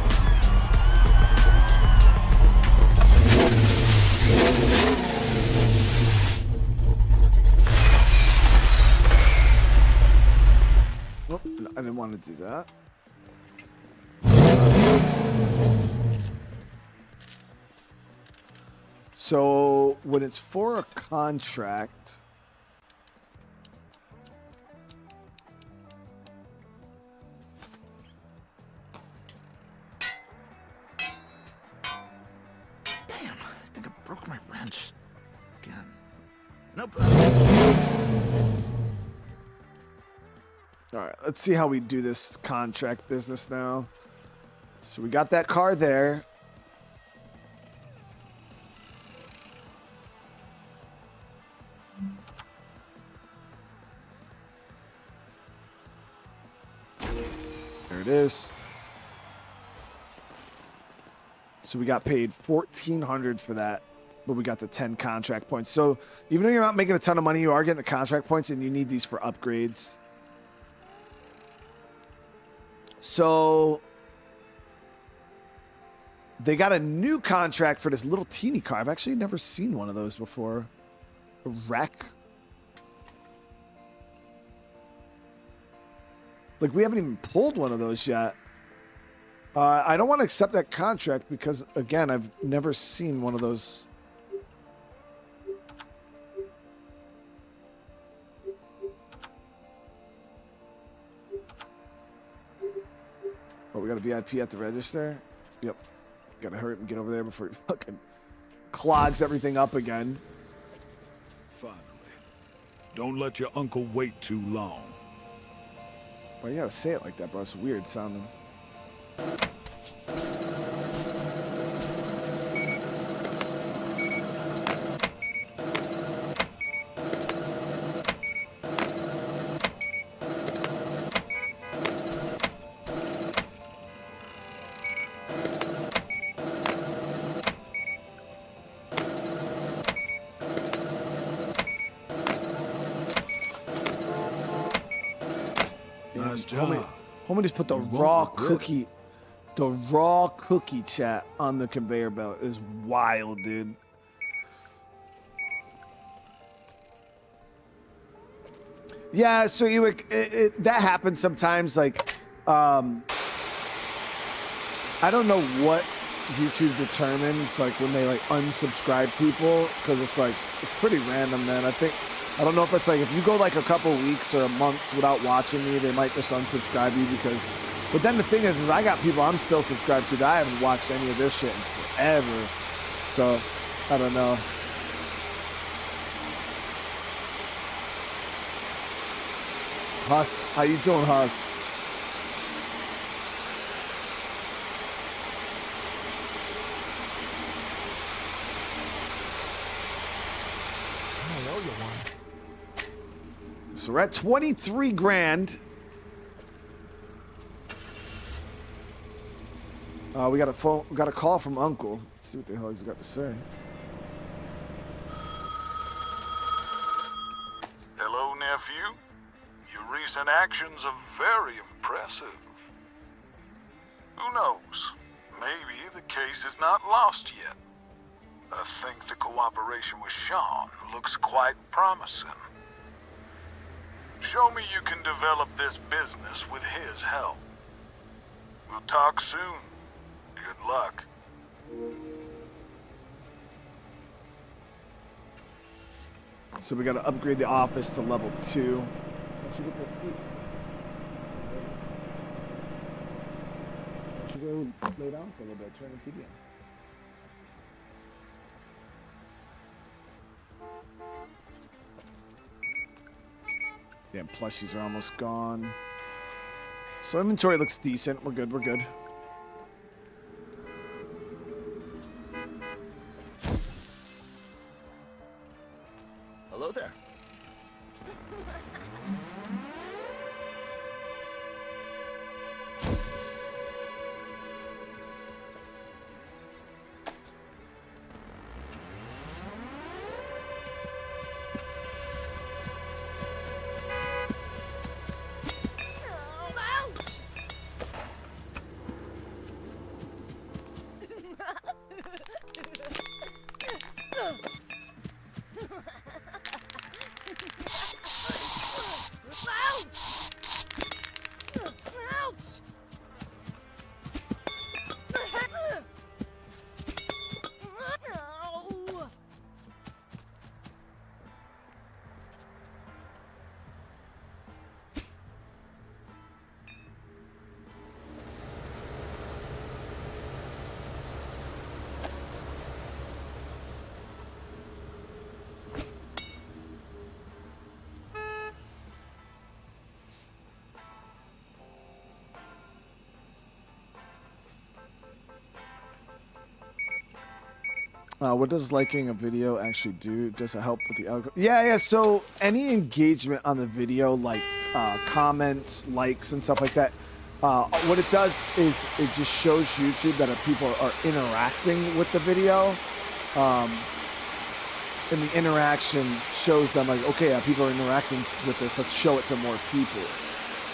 Oh, I didn't want to do that. So when it's for a contract,
Damn, I think I broke my wrench. Again. Nope.
all right, let's see how we do this contract business now. So we got that car there. There it is. So we got paid $1,400 for that, but we got the 10 contract points. So even though you're not making a ton of money, you are getting the contract points, and you need these for upgrades. So they got a new contract for this little teeny car. I've actually never seen one of those before. A wreck. Like, we haven't even pulled one of those yet. I don't want to accept that contract because, again, I've never seen one of those. Oh, we got a VIP at the register? Yep. Gotta hurry and get over there before he fucking clogs everything up again.
Finally. Don't let your uncle wait too long.
Why you gotta say it like that, bro? It's weird sounding.
Nice job.
Homie just put the raw cookie, chat on the conveyor belt. Is wild, dude. Yeah, so that happens sometimes. Like, I don't know what YouTube determines, like when they like unsubscribe people, because it's pretty random, man. I don't know if it's like if you go like a couple weeks or a month without watching me, they might just unsubscribe you because. But then the thing is I got people I'm still subscribed to that I haven't watched any of this shit in forever. So I don't know. Huss, how you doing, Huss? So we're at 23 grand. We got a phone. We got a call from Uncle. Let's see what the hell he's got to say.
Hello, nephew. Your recent actions are very impressive. Who knows? Maybe the case is not lost yet. I think the cooperation with Sean looks quite promising. Show me you can develop this business with his help. We'll talk soon. Good luck.
So we got to upgrade the office to level 2. Why don't you get the seat? Why don't you go lay down for a little bit, turn the TV on. Yeah, plushies are almost gone. So inventory looks decent. We're good, we're good.
Hello there.
Ouch! Ouch! Ow!
What does liking a video actually do? Does it help with the algorithm? Yeah. So any engagement on the video, like comments, likes, and stuff like that, what it does is it just shows YouTube that people are interacting with the video. And the interaction shows them like, okay, people are interacting with this. Let's show it to more people.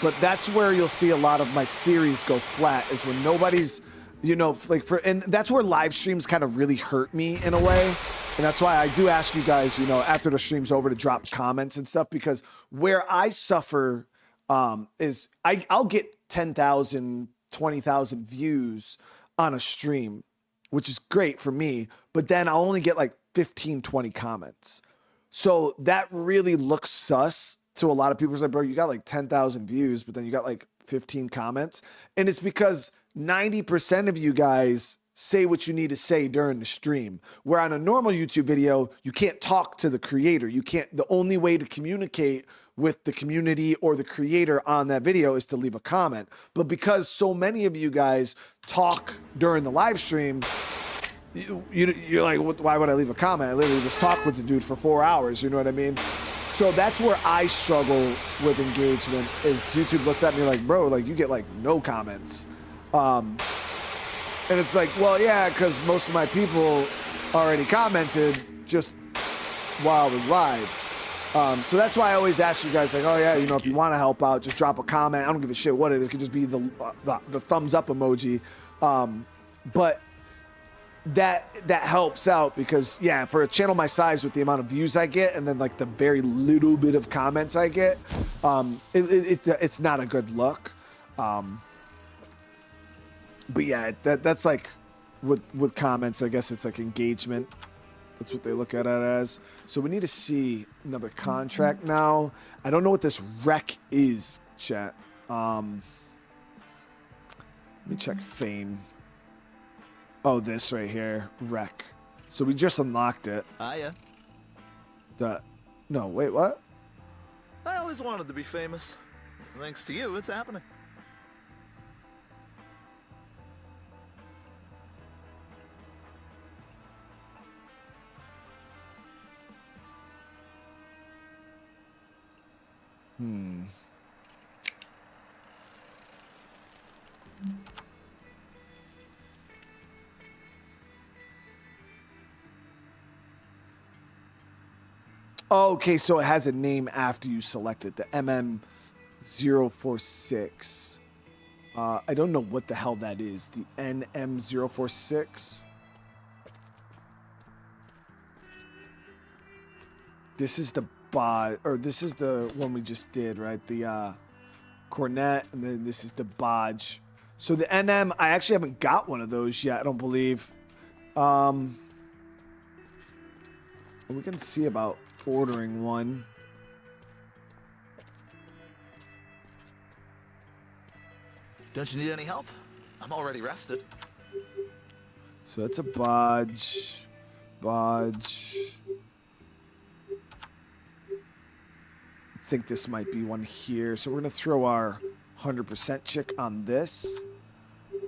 But that's where you'll see a lot of my series go flat, is when nobody's, you know, like and that's where live streams kind of really hurt me in a way. And that's why I do ask you guys, you know, after the stream's over to drop comments and stuff, because where I suffer is I'll get 10,000, 20,000 views on a stream, which is great for me, but then I'll only get like 15, 20 comments. So that really looks sus to a lot of people. It's like, bro, you got like 10,000 views, but then you got like 15 comments. And it's because 90% of you guys say what you need to say during the stream, where on a normal YouTube video, you can't talk to the creator. You can't, the only way to communicate with the community or the creator on that video is to leave a comment. But because so many of you guys talk during the live stream, you're like, why would I leave a comment? I literally just talk with the dude for 4 hours. You know what I mean? So that's where I struggle with engagement, is YouTube looks at me like, bro, like you get like no comments. And it's like, well, yeah, because most of my people already commented just while I was live. So that's why I always ask you guys, like, oh yeah, you know, if you want to help out, just drop a comment. I don't give a shit what it is. It could just be the thumbs up emoji. But that helps out, because yeah, for a channel my size, with the amount of views I get and then like the very little bit of comments I get, it's not a good look. But yeah, that's like with comments, I guess it's like engagement. That's what they look at it as. So we need to see another contract now. I don't know what this rec is, chat. Let me check fame. Oh, this right here, rec. So we just unlocked it.
Hiya.
No, wait, what?
I always wanted to be famous. Thanks to you, it's happening.
Okay, so it has a name after you select it, the MM046. I don't know what the hell that is. The NM046. This is the this is the one we just did, right? The cornet, and then this is the bodge. So the NM, I actually haven't got one of those yet, I don't believe. We can see about ordering one.
Don't you need any help? I'm already rested.
So that's a bodge. Bodge. I think this might be one here. So we're going to throw our 100% chick on this.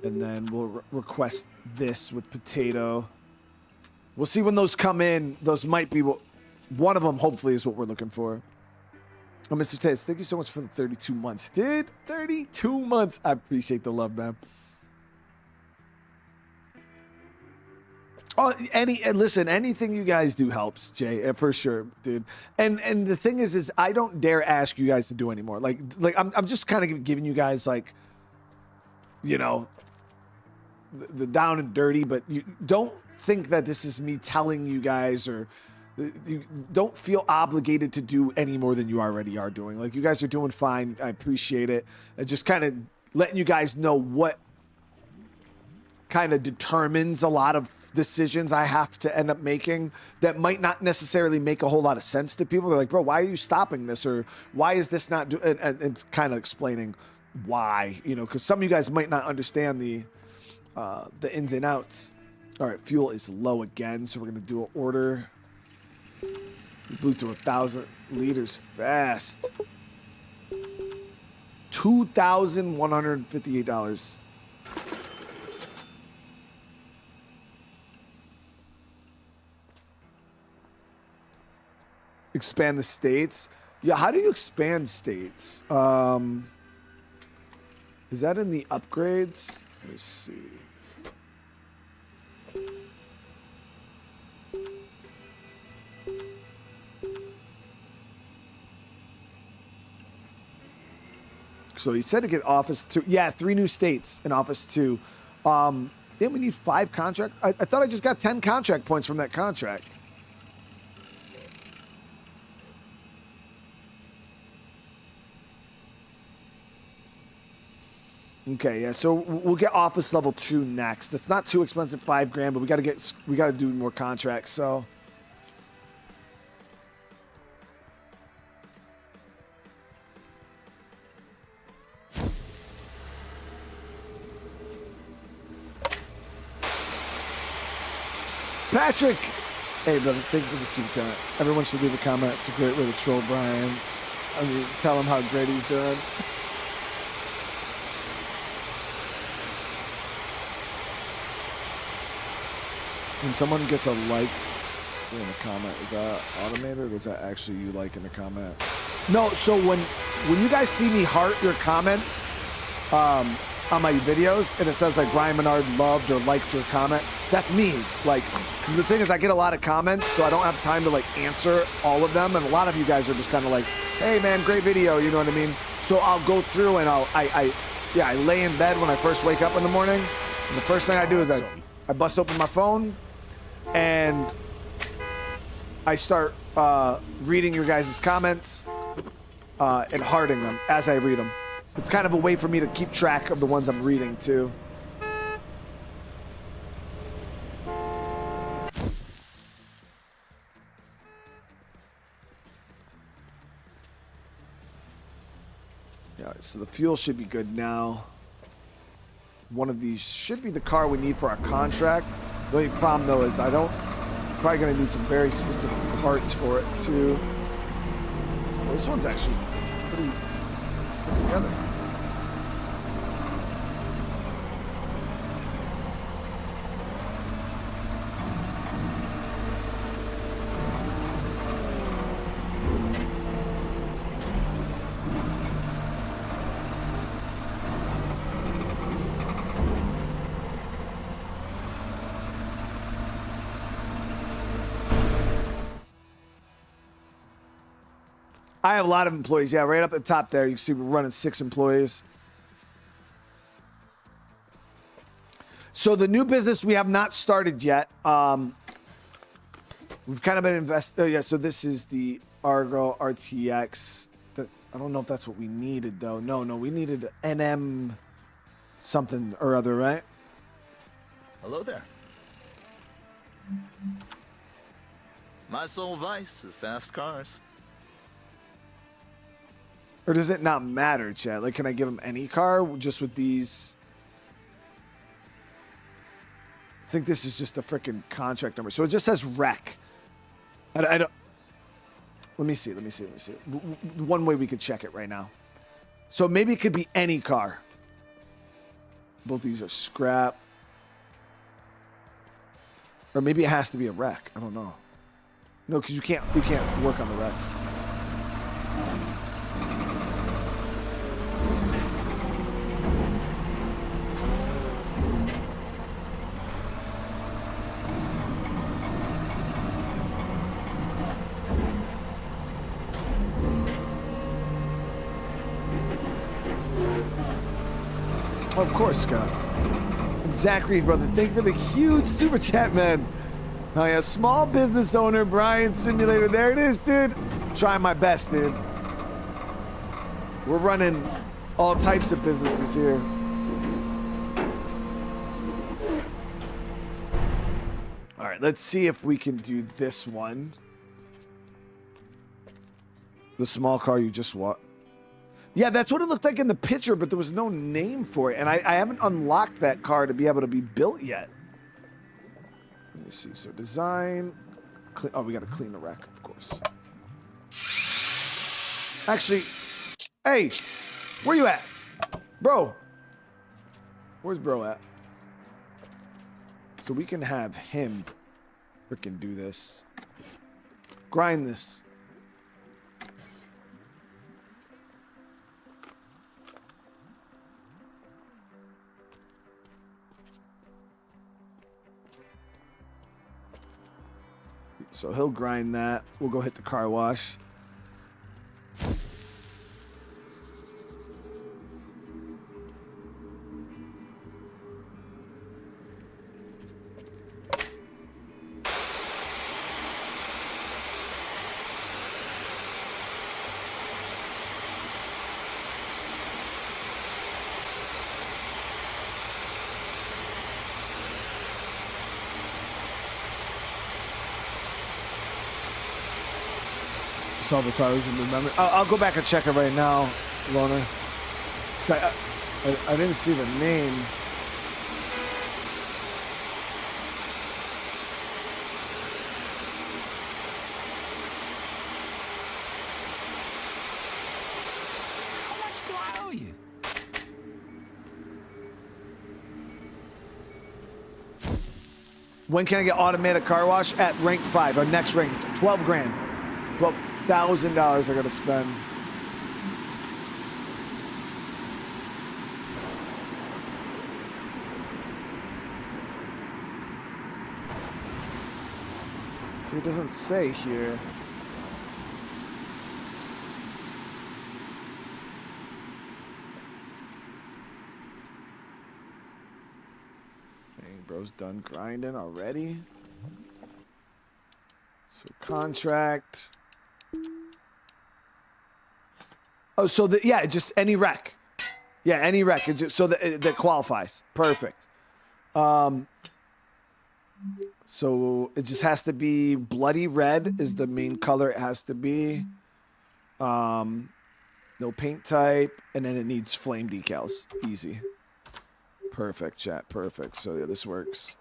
And then we'll request this with potato. We'll see when those come in. Those might be what... One of them, hopefully, is what we're looking for. Oh, Mr. Tez, thank you so much for the 32 months. Dude, 32 months. I appreciate the love, man. Oh, listen, anything you guys do helps, Jay, for sure, dude. And the thing is I don't dare ask you guys to do anymore. Like I'm just kind of giving you guys, like, you know, the down and dirty, but you don't think that this is me telling you guys, or you don't feel obligated to do any more than you already are doing. Like, you guys are doing fine. I appreciate it. And just kind of letting you guys know what kind of determines a lot of decisions I have to end up making that might not necessarily make a whole lot of sense to people. They're like, bro, why are you stopping this? Or why is this not doing? And it's kind of explaining why, you know, because some of you guys might not understand the ins and outs. All right, fuel is low again, so we're going to do an order. We blew through 1,000 liters fast. $2,158. Expand the states. Yeah, how do you expand states? Is that in the upgrades? Let me see. So he said to get Office 2. Yeah, 3 new states in Office 2. Then we need 5 contract. I thought I just got 10 contract points from that contract. Okay, yeah. So we'll get Office level 2 next. That's not too expensive, $5,000, but we got to do more contracts. So. Patrick! Hey, brother, thank you for the super chat. Everyone should leave a comment. It's a great way to troll Brian. I mean, tell him how great he's doing. When someone gets a like in a comment, is that automated, or is that actually you liking the comment? No, so when you guys see me heart your comments on my videos, and it says like Brian Menard loved or liked your comment, that's me. Like, because the thing is, I get a lot of comments, so I don't have time to like answer all of them, and a lot of you guys are just kind of like, hey man, great video, you know what I mean? So I'll go through and I lay in bed when I first wake up in the morning, and the first thing I do is I bust open my phone and I start reading your guys' comments and hearting them as I read them. It's kind of a way for me to keep track of the ones I'm reading too. Yeah, so the fuel should be good now. One of these should be the car we need for our contract. The only problem though is I don't Probably gonna need some very specific parts for it too. Well, this one's actually pretty put together. I have a lot of employees. Yeah, right up at the top there, you can see we're running 6 employees. So the new business we have not started yet. We've kind of been investing. Oh, yeah, so this is the Argo RTX. I don't know if that's what we needed, though. No, we needed NM something or other, right?
Hello there. My sole vice is fast cars.
Or does it not matter, chat? Like, can I give him any car just with these? I think this is just a freaking contract number. So it just says rec. I don't. Let me see. One way we could check it right now. So maybe it could be any car. Both these are scrap. Or maybe it has to be a wreck. I don't know. No, because we can't work on the wrecks. Of course, Scott. And Zachary, brother, thank you for the huge super chat, man. Oh, yeah, small business owner, Brian Simulator. There it is, dude. Trying my best, dude. We're running all types of businesses here. All right, let's see if we can do this one. The small car you just walked. Yeah, that's what it looked like in the picture, but there was no name for it. And I haven't unlocked that car to be able to be built yet. Let me see. So design. Oh, we got to clean the wreck, of course. Actually, hey, where you at? Bro. Where's bro at? So we can have him freaking do this. Grind this. So he'll grind that. We'll go hit the car wash. All the tires and remember. I'll go back and check it right now, Lorna. Cause I didn't see the name.
How much do I owe you?
When can I get automatic car wash? At rank 5. Our next rank is 12 grand. $12,000 I gotta spend. See, it doesn't say here. Dang, bro's done grinding already. So contract. Oh, so yeah, just any wreck. Yeah, any wreck. It just, so that qualifies. Perfect. So it just has to be bloody red is the main color. It has to be. No paint type, and then it needs flame decals. Easy. Perfect, chat. Perfect. So yeah, this works.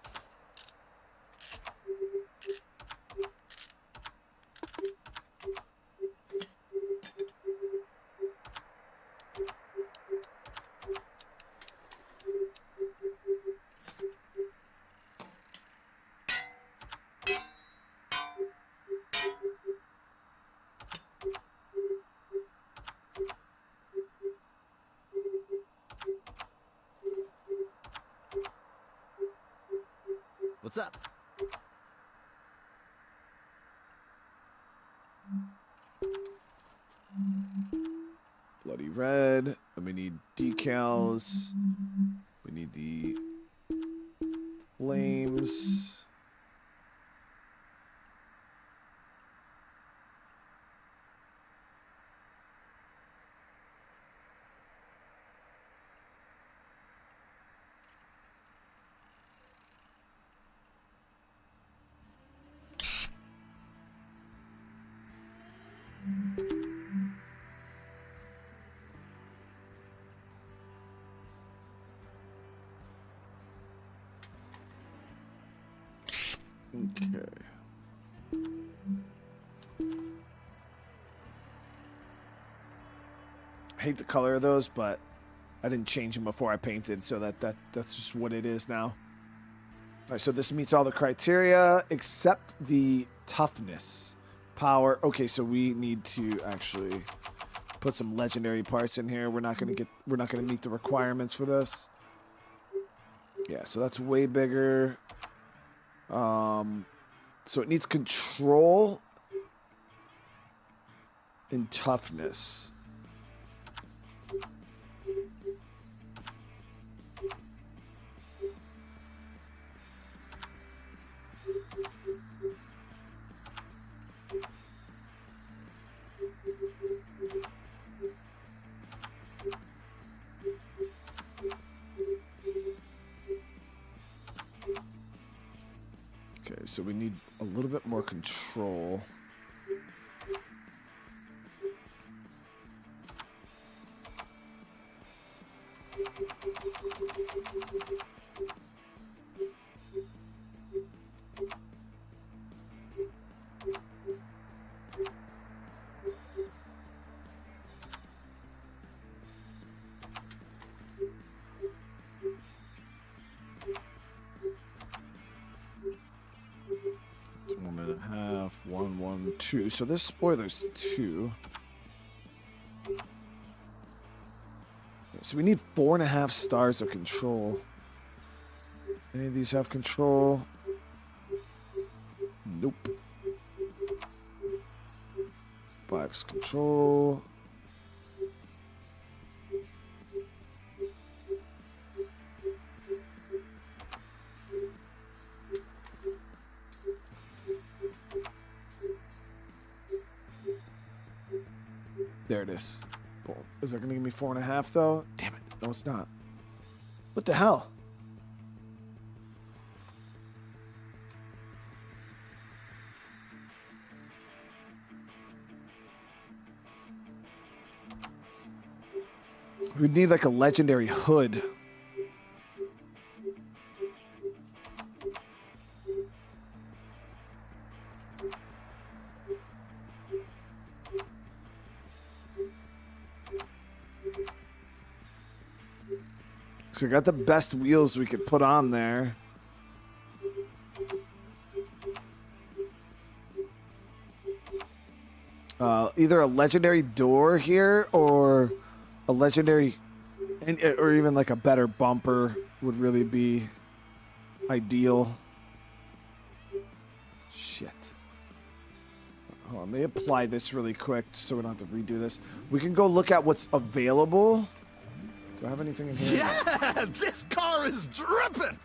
What's up?
Bloody red. And we need decals. We need the flames. Okay. I hate the color of those, but I didn't change them before I painted, so that's just what it is now. All right, so this meets all the criteria except the toughness, power. Okay, so we need to actually put some legendary parts in here. We're not gonna meet the requirements for this. Yeah, so that's way bigger. So it needs control and toughness. Okay, so we need a little bit more control. It's 1.5, 1, 1, 2. So this spoiler's 2. So we need 4.5 stars of control. Any of these have control? Nope. 5's control. There it is. Boom. Is that going to give me 4.5 though? Damn it. No, it's not. What the hell? We'd need like a legendary hood. So we got the best wheels we could put on there. Either a legendary door here or a legendary, or even like a better bumper would really be ideal. Shit. Hold on, let me apply this really quick so we don't have to redo this. We can go look at what's available. Do I have anything in here?
Yeah, this car is dripping.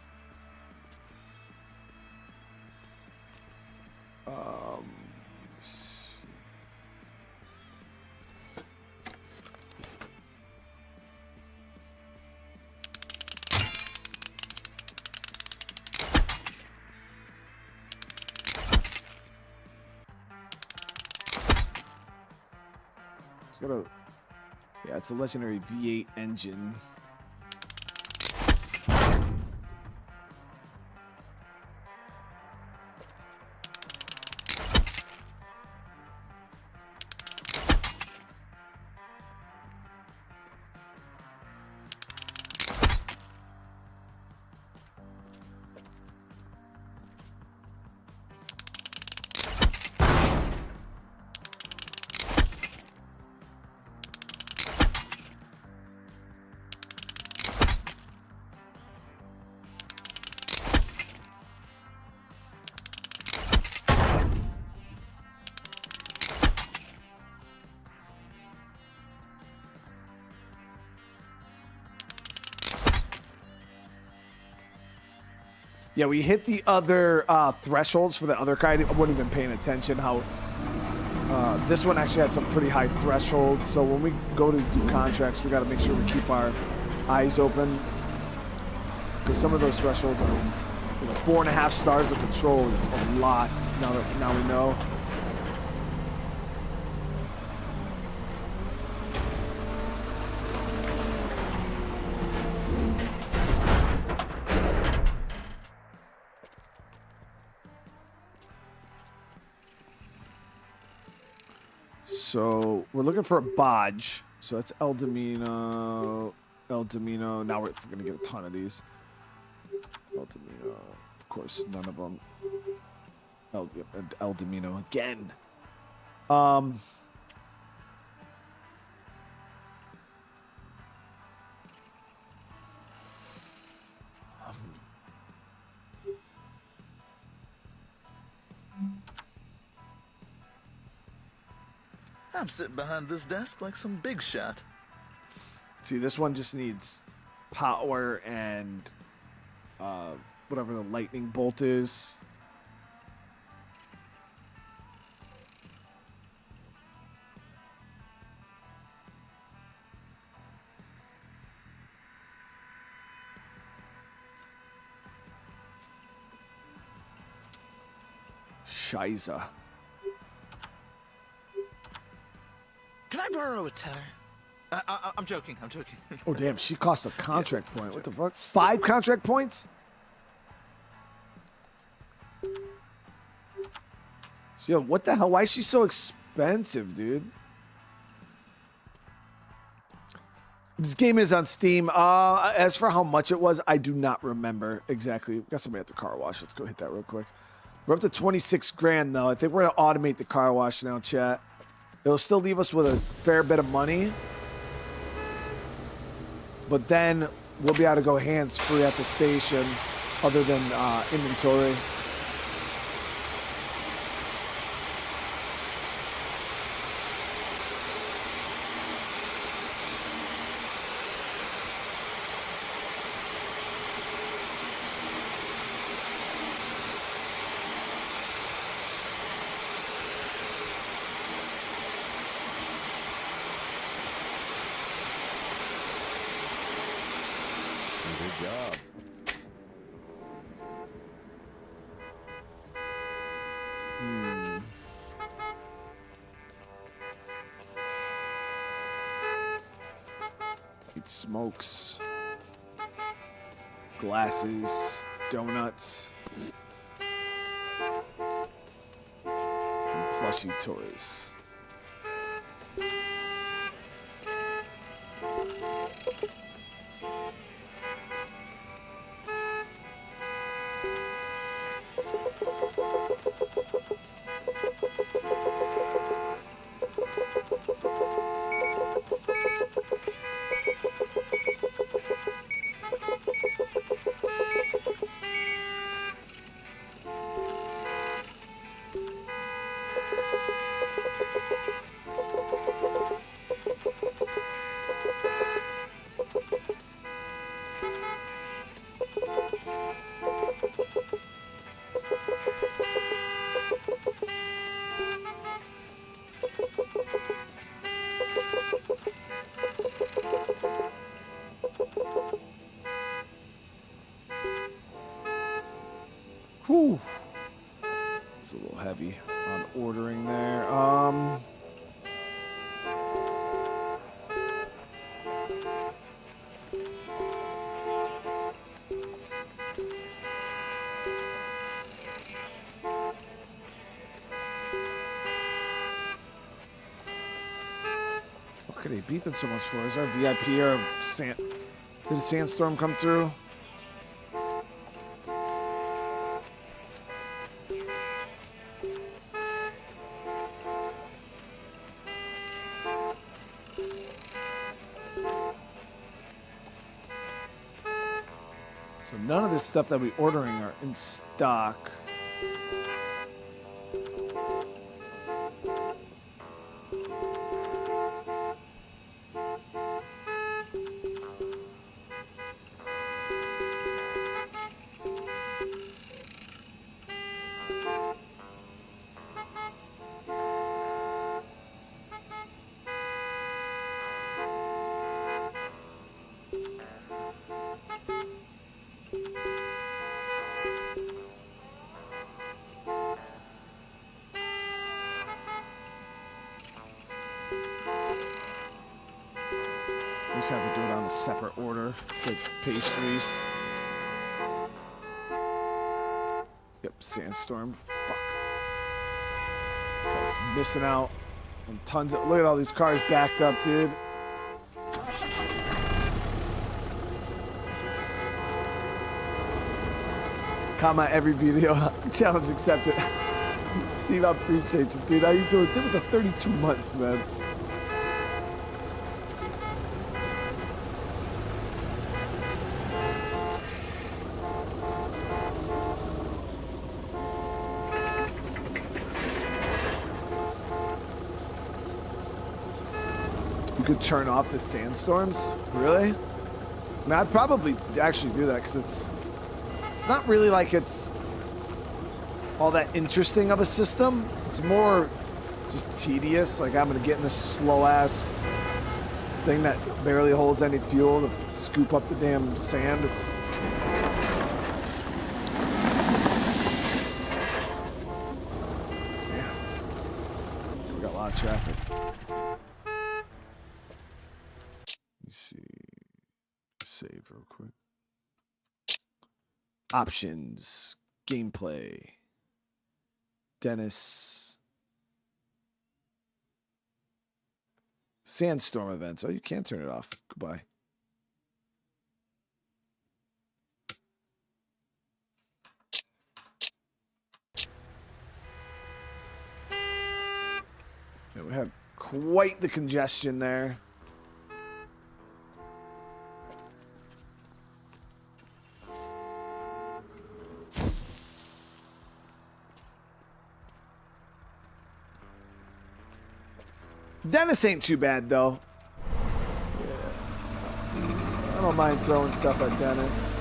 Yeah, it's a legendary V8 engine. Yeah, we hit the other thresholds for the other kind. I wasn't even paying attention how this one actually had some pretty high thresholds. So when we go to do contracts, we got to make sure we keep our eyes open, because some of those thresholds are, 4.5 stars of control is a lot. Now we know. So we're looking for a Bodge. So that's El Domino. Now we're going to get a ton of these. El Domino. Of course, none of them. El Domino again.
I'm sitting behind this desk like some big shot.
See, this one just needs power and whatever the lightning bolt is. Shiza.
Can I borrow a tenner? I'm joking. I'm joking.
Oh, damn. She costs a contract point. What the fuck? 5 contract points? Yo, what the hell? Why is she so expensive, dude? This game is on Steam. As for how much it was, I do not remember exactly. We got somebody at the car wash. Let's go hit that real quick. We're up to 26 grand, though. I think we're going to automate the car wash now, chat. It'll still leave us with a fair bit of money. But then we'll be able to go hands-free at the station other than inventory.
Good job.
Eat smokes, glasses, donuts, and plushie toys. Whew. It's a little heavy on ordering there. What are they beeping so much for? Is our VIP or did a sandstorm come through? So none of this stuff that we're ordering are in stock. just have to do it on a separate order. The pastries. Yep, sandstorm. Fuck. Guys, missing out on tons of. Look at all these cars backed up, dude. Comment every video. Challenge accepted. Steve, I appreciate you, dude. How you doing? Dude, with the 32 months, man. You could turn off the sandstorms? Really? I mean, I'd probably actually do that because it's not really like it's all that interesting of a system. It's more just tedious. Like I'm gonna get in this slow ass thing that barely holds any fuel to scoop up the damn sand. It's we got a lot of traffic. Let me see. Save real quick. Options. Gameplay. Dennis. Sandstorm events. Oh, you can't turn it off. Goodbye. Yeah, we had quite the congestion there. Dennis ain't too bad, though. Yeah. I don't mind throwing stuff at Dennis.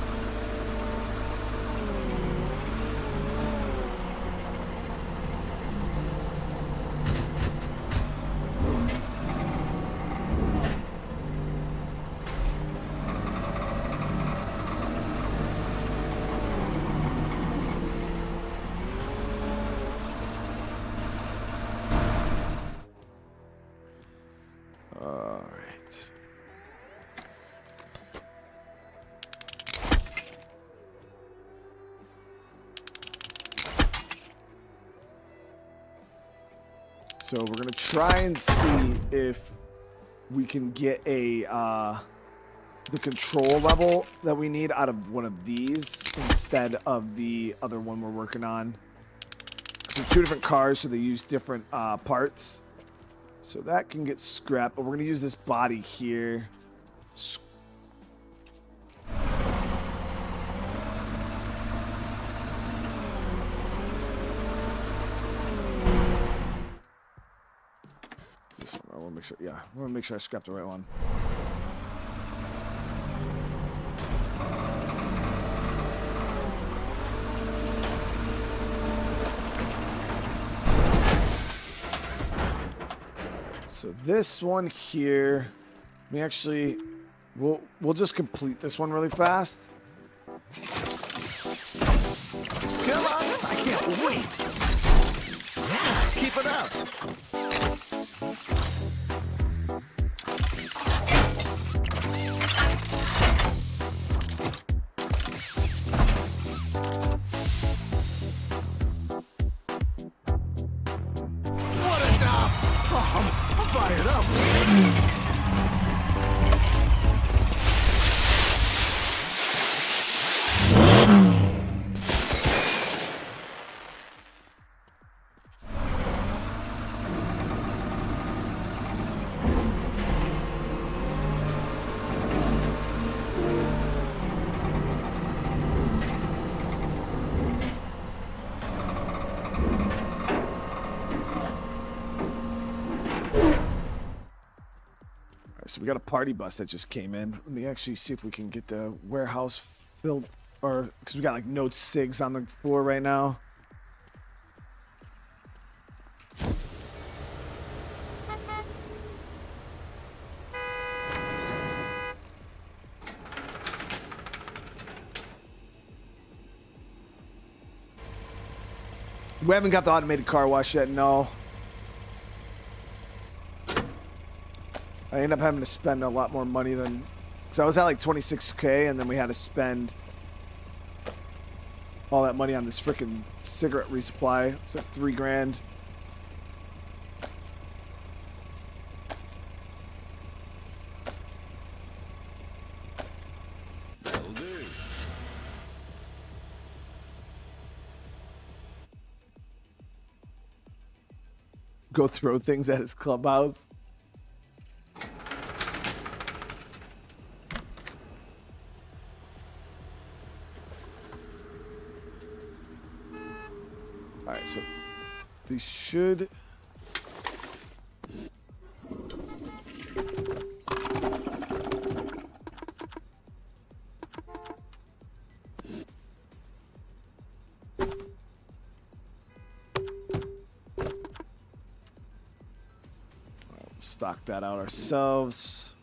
So we're gonna try and see if we can get a the control level that we need out of one of these instead of the other one we're working on. They're two different cars, so they use different parts. So that can get scrapped, but we're gonna use this body here. This one, I want to make sure. Yeah, I want to make sure I scrap the right one. So this one here, we actually, we'll just complete this one really fast.
Come on, I can't wait. Keep it up. What a job! Oh, I'm fired up.
So we got a party bus that just came in. Let me actually see if we can get the warehouse filled, or because we got like no SIGs on the floor right now. We haven't got the automated car wash yet, no. I ended up having to spend a lot more money than, because I was at like 26K, and then we had to spend all that money on this freaking cigarette resupply. It's like $3 grand. Go throw things at his clubhouse. All right, so they should. Stock that out ourselves.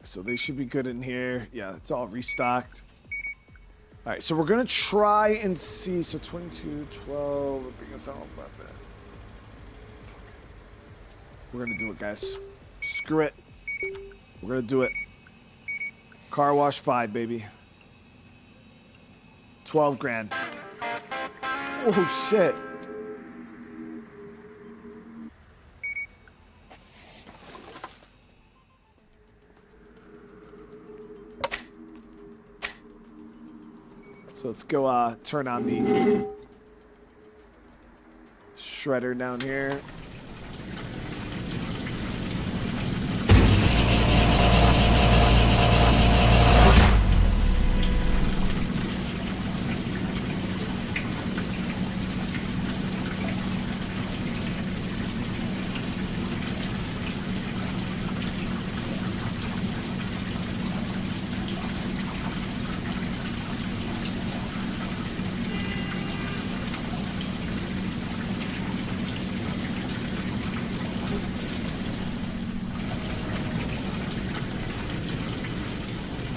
So they should be good in here. Yeah, it's all restocked. All right, so we're going to try and see. So 22, 12. Bring us out about that. We're going to do it, guys. Screw it. We're going to do it. Car wash 5, baby. 12 grand. Oh, shit. So let's go turn on the shredder down here.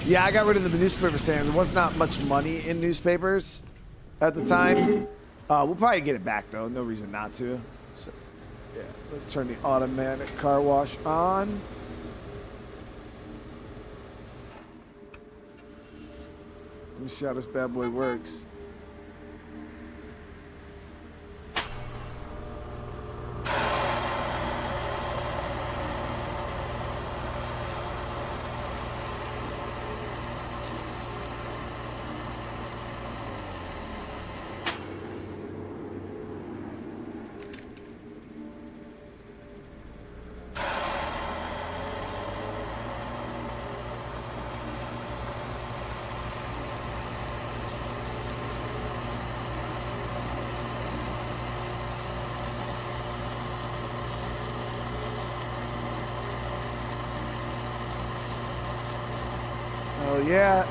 Yeah, I got rid of the newspaper stand. There was not much money in newspapers at the time. We'll probably get it back, though. No reason not to. So, yeah, let's turn the automatic car wash on. Let me see how this bad boy works. Oh, yeah.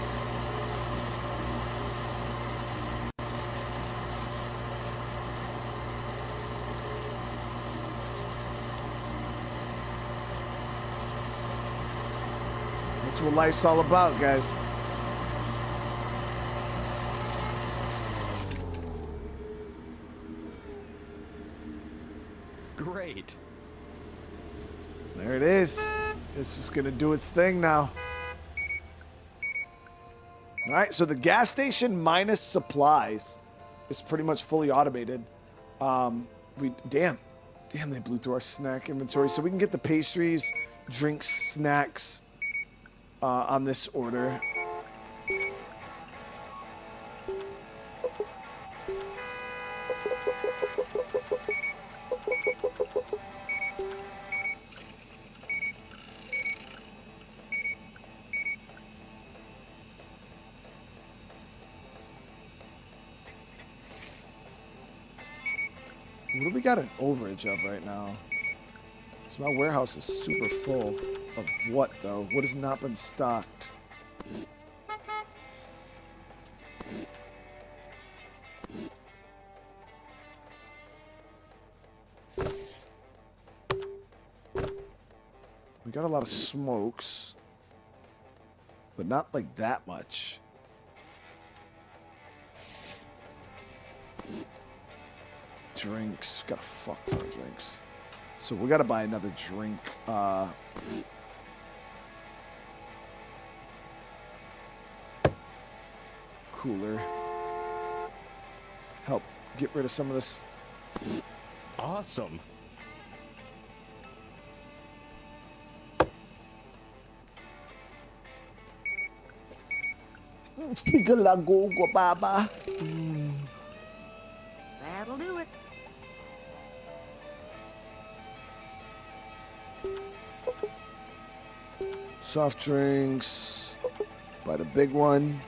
That's what life's all about, guys.
Great.
There it is. It's just going to do its thing now. All right, so the gas station minus supplies is pretty much fully automated. Damn, they blew through our snack inventory. So we can get the pastries, drinks, snacks, on this order. What do we got an overage of right now? So my warehouse is super full. Of what, though? What has not been stocked? We got a lot of smokes. But not like that much. Drinks. Got a fuck ton of drinks. So we gotta buy another drink. Cooler. Help get rid of some of this.
Awesome.
That'll do it.
Soft drinks. Buy the big one.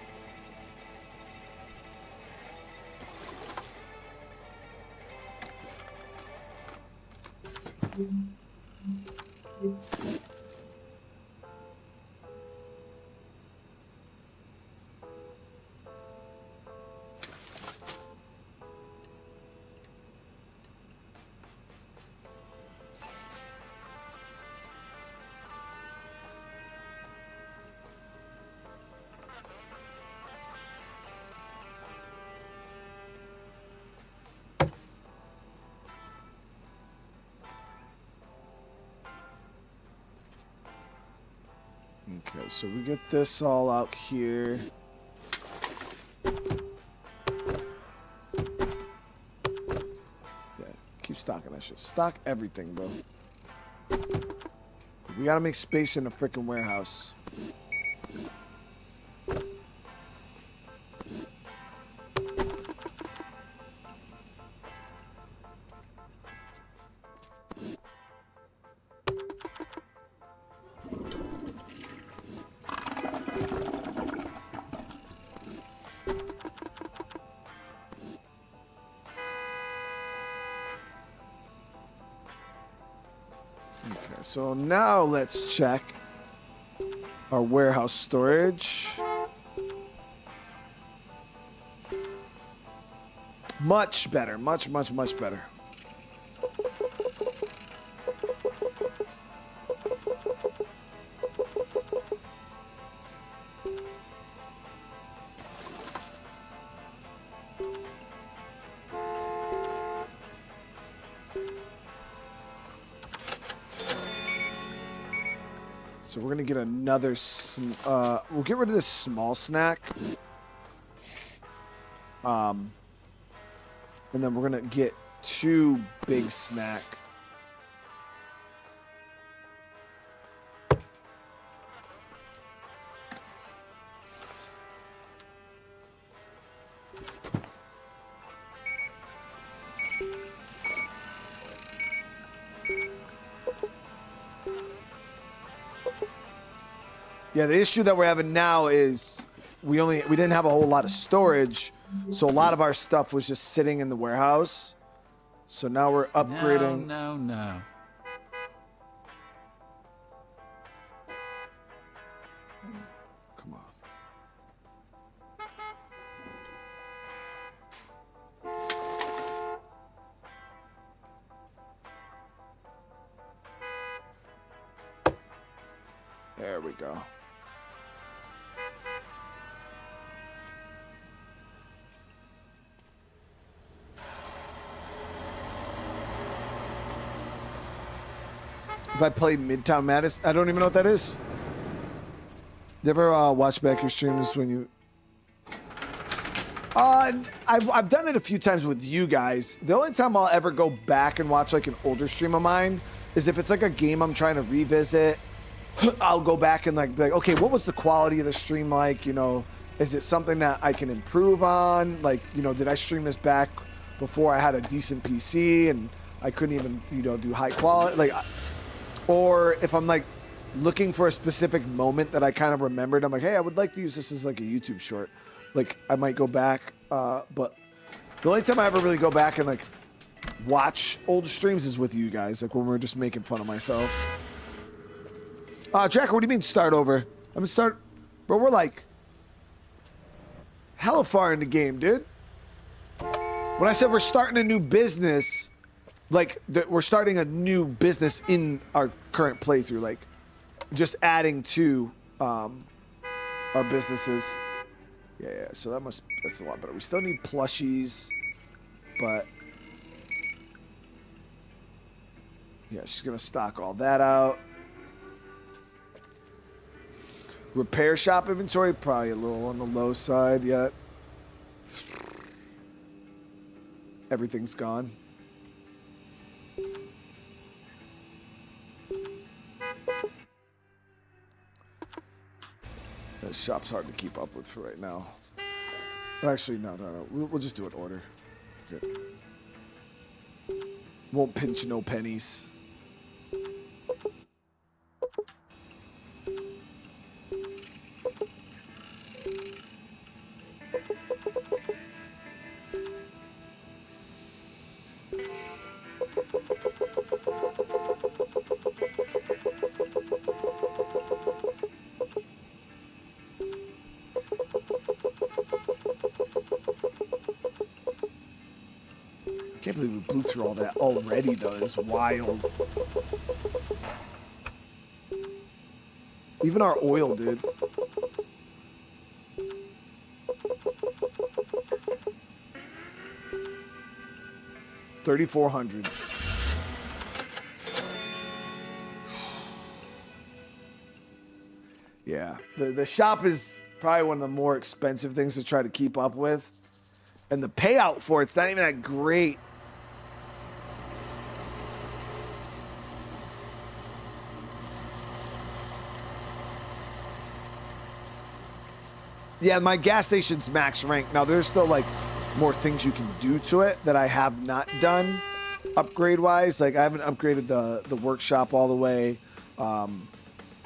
Okay, so we get this all out here. Yeah, keep stocking that shit. Stock everything, bro. We gotta make space in the freaking warehouse. So now let's check our warehouse storage. Much better. Much better. So we're gonna get another. We'll get rid of this small snack. And then we're gonna get 2 big snack. Yeah, the issue that we're having now is we didn't have a whole lot of storage, so a lot of our stuff was just sitting in the warehouse. So now we're upgrading.
No.
Come on. There we go. If I play Midtown Madness, I don't even know what that is. You ever watch back your streams when you? I've done it a few times with you guys. The only time I'll ever go back and watch like an older stream of mine is if it's like a game I'm trying to revisit, I'll go back and like be like, okay, what was the quality of the stream like? You know, is it something that I can improve on? Like, you know, did I stream this back before I had a decent PC and I couldn't even, you know, do high quality? Like, or if I'm like looking for a specific moment that I kind of remembered, I'm like, hey, I would like to use this as like a YouTube short. Like, I might go back, but the only time I ever really go back and like watch old streams is with you guys, like when we're just making fun of myself. Jack, what do you mean start over? I mean start, bro. We're like hella far in the game, dude. When I said we're starting a new business, like we're starting a new business in our current playthrough, like just adding to our businesses. Yeah. So that's a lot better. We still need plushies, but yeah, she's gonna stock all that out. Repair shop inventory, probably a little on the low side yet. Everything's gone. The shop's hard to keep up with for right now. Actually, no. We'll just do it order. Good. Won't pinch no pennies. Can't believe we blew through all that already, though. It's wild. Even our oil did. $3,400. Yeah, the shop is probably one of the more expensive things to try to keep up with, and the payout for it's not even that great. Yeah, my gas station's max rank. Now, there's still, like, more things you can do to it that I have not done upgrade-wise. Like, I haven't upgraded the workshop all the way.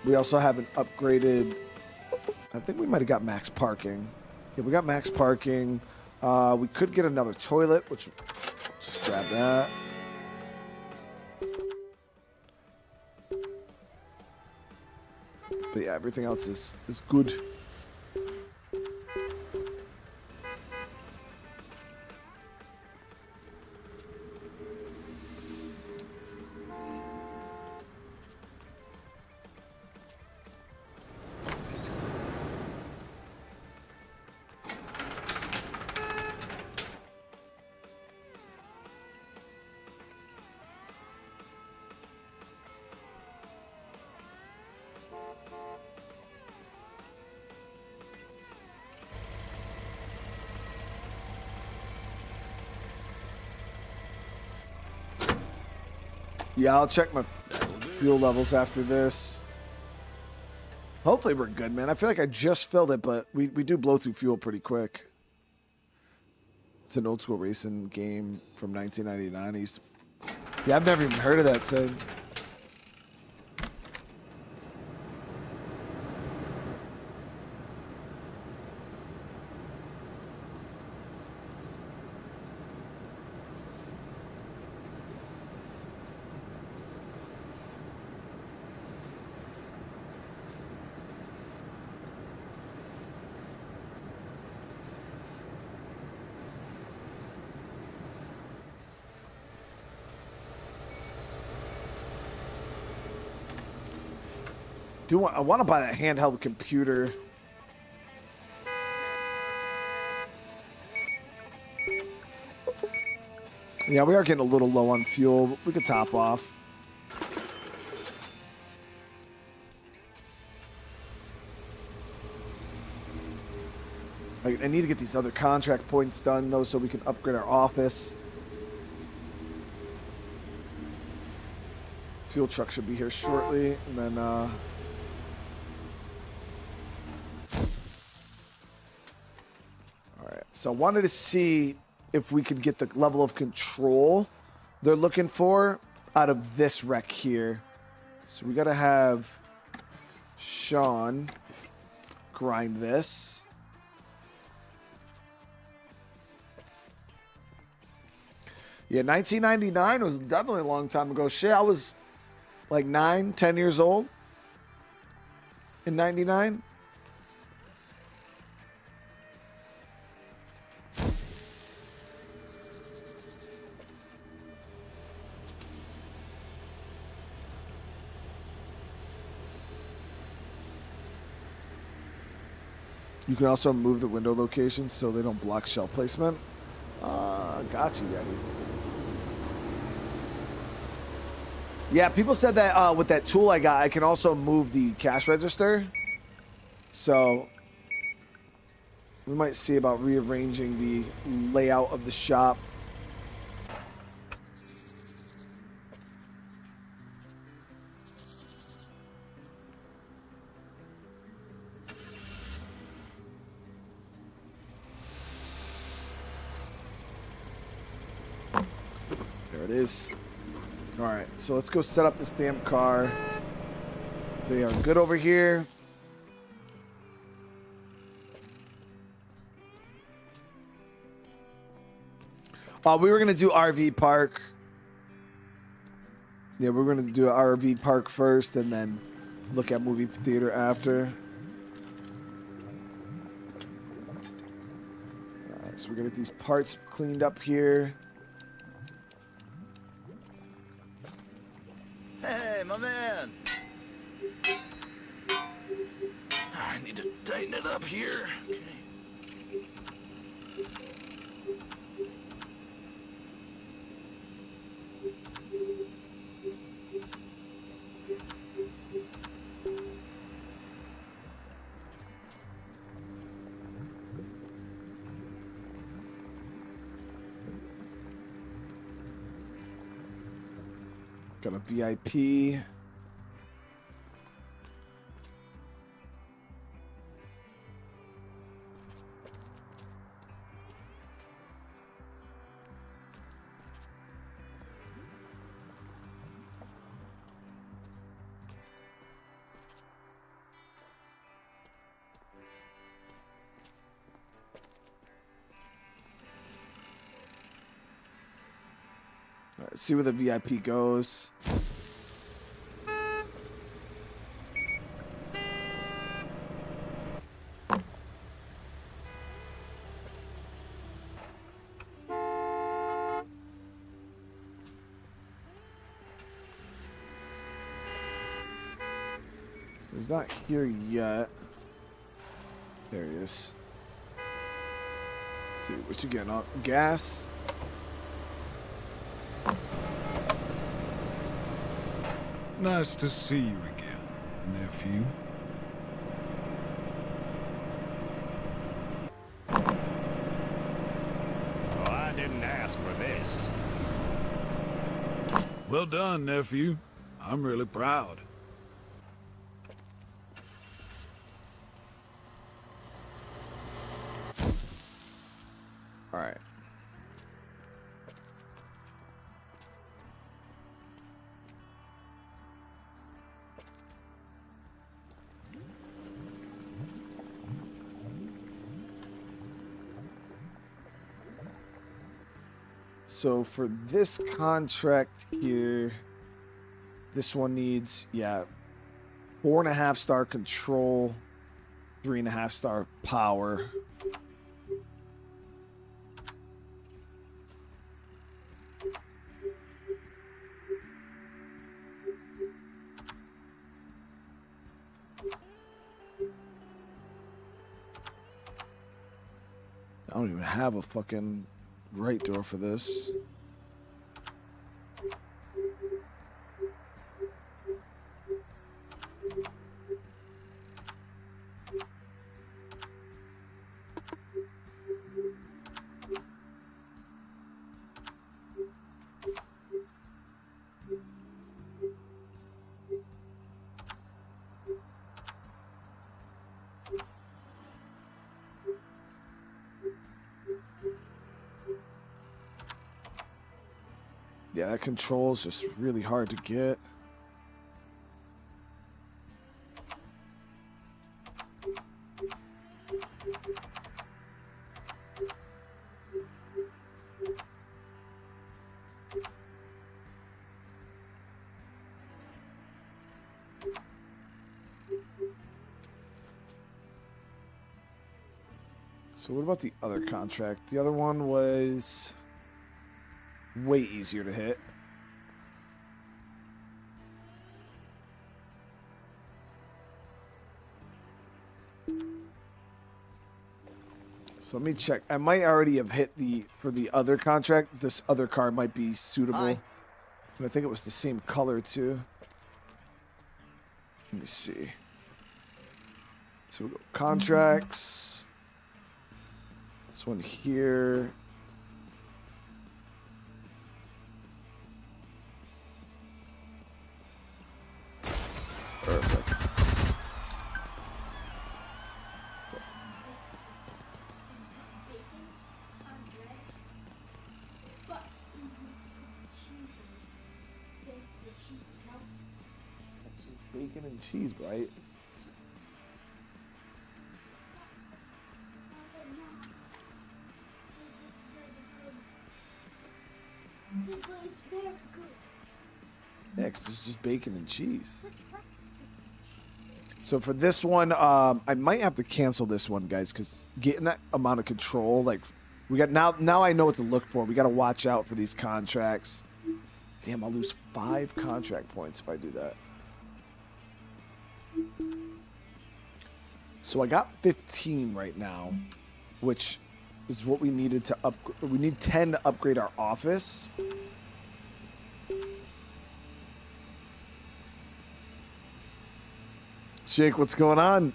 We also haven't upgraded... I think we might have got max parking. Yeah, we got max parking. We could get another toilet, which... Just grab that. But yeah, everything else is good. Yeah, I'll check my fuel levels after this. Hopefully we're good, man. I feel like I just filled it, but we do blow through fuel pretty quick. It's an old school racing game from 1999. Yeah, I've never even heard of that, Sid. I want to buy that handheld computer. Yeah, we are getting a little low on fuel, but we could top off. I need to get these other contract points done, though, so we can upgrade our office. Fuel truck should be here shortly, and then So I wanted to see if we could get the level of control they're looking for out of this wreck here. So we got to have Sean grind this. Yeah, 1999 was definitely a long time ago. Shit, I was like 9, 10 years old in 99. You can also move the window locations so they don't block shell placement. Got you, Yeti. Yeah, people said that with that tool I got, I can also move the cash register. So we might see about rearranging the layout of the shop. There it is. All right, so let's go set up this damn car. They are good over here. We were going to do RV park. Yeah, we're going to do RV park first and then look at movie theater after. So we're going to get these parts cleaned up here.
Hey, my man. I need to tighten it up here. Okay.
Got a VIP. All right, see where the VIP goes. He's not here yet. There he is. Let's see what you getting. Gas.
Nice to see you again, nephew.
Oh, I didn't ask for this.
Well done, nephew. I'm really proud.
All right. So for this contract here, this one needs, 4.5 star control, 3.5 star power. I don't even have a fucking right door for this. Yeah, that control is just really hard to get. So what about the other contract? The other one was way easier to hit. So let me check. I might already have hit for the other contract. This other car might be suitable.
Hi.
And I think it was the same color too. Let me see. So we go contracts. This one here. Perfect. Bacon and cheese, right?
It's very good.
Yeah, 'cause it's just bacon and cheese. So for this one, I might have to cancel this one, guys, because getting that amount of control, like, we got now I know what to look for. We got to watch out for these contracts. Damn, I'll lose 5 contract points if I do that. So I got 15 right now, which is what we needed to upgrade. We need 10 to upgrade our office. Jake, what's going on?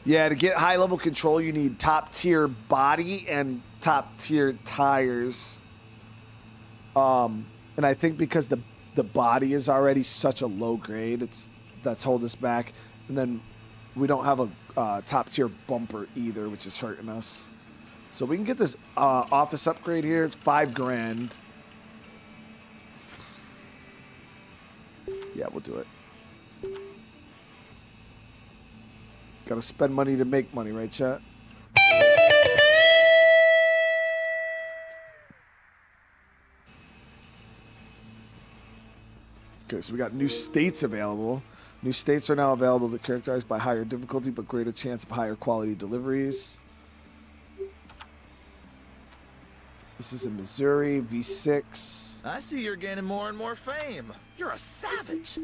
Yeah, to get high level control, you need top tier body and top tier tires. And I think because the body is already such a low grade, that's holding us back. And then we don't have a top tier bumper either, which is hurting us. So we can get this office upgrade here. It's $5,000. Yeah, we'll do it. Gotta spend money to make money, right, chat? Okay, so we got new states available. New states are now available that are characterized by higher difficulty but greater chance of higher quality deliveries. This is in Missouri, V6.
I see you're gaining more and more fame. You're a savage.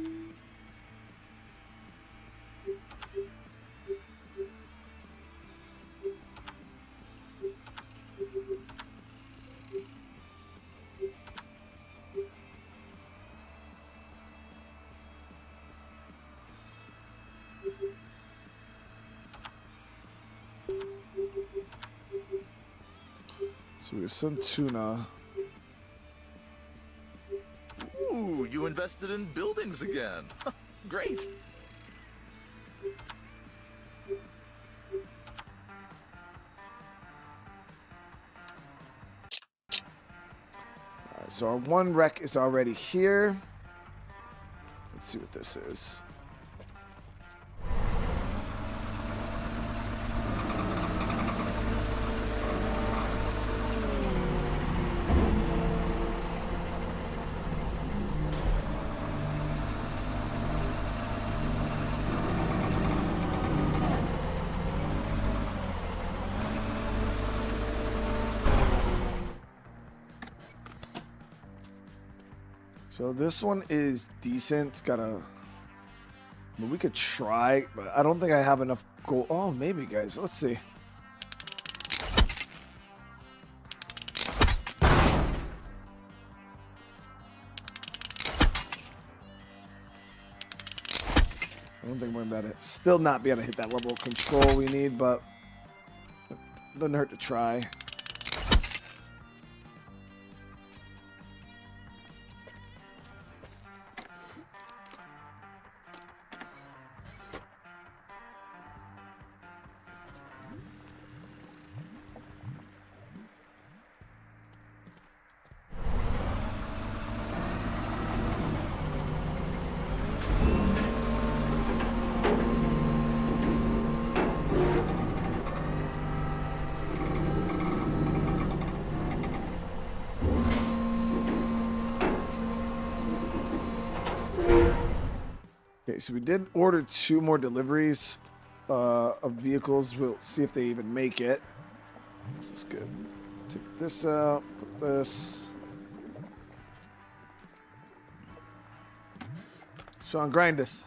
So we send tuna.
Ooh, you invested in buildings again. Great.
Alright, so our one wreck is already here. Let's see what this is. So this one is decent. It's got a... I mean, we could try, but I don't think I have enough gold. Oh, maybe, guys. Let's see. I don't think we're about to... Still not be able to hit that level of control we need, but... It doesn't hurt to try. Okay, so we did order 2 more deliveries of vehicles. We'll see if they even make it. This is good. Take this out. Put this. Sean, grind this.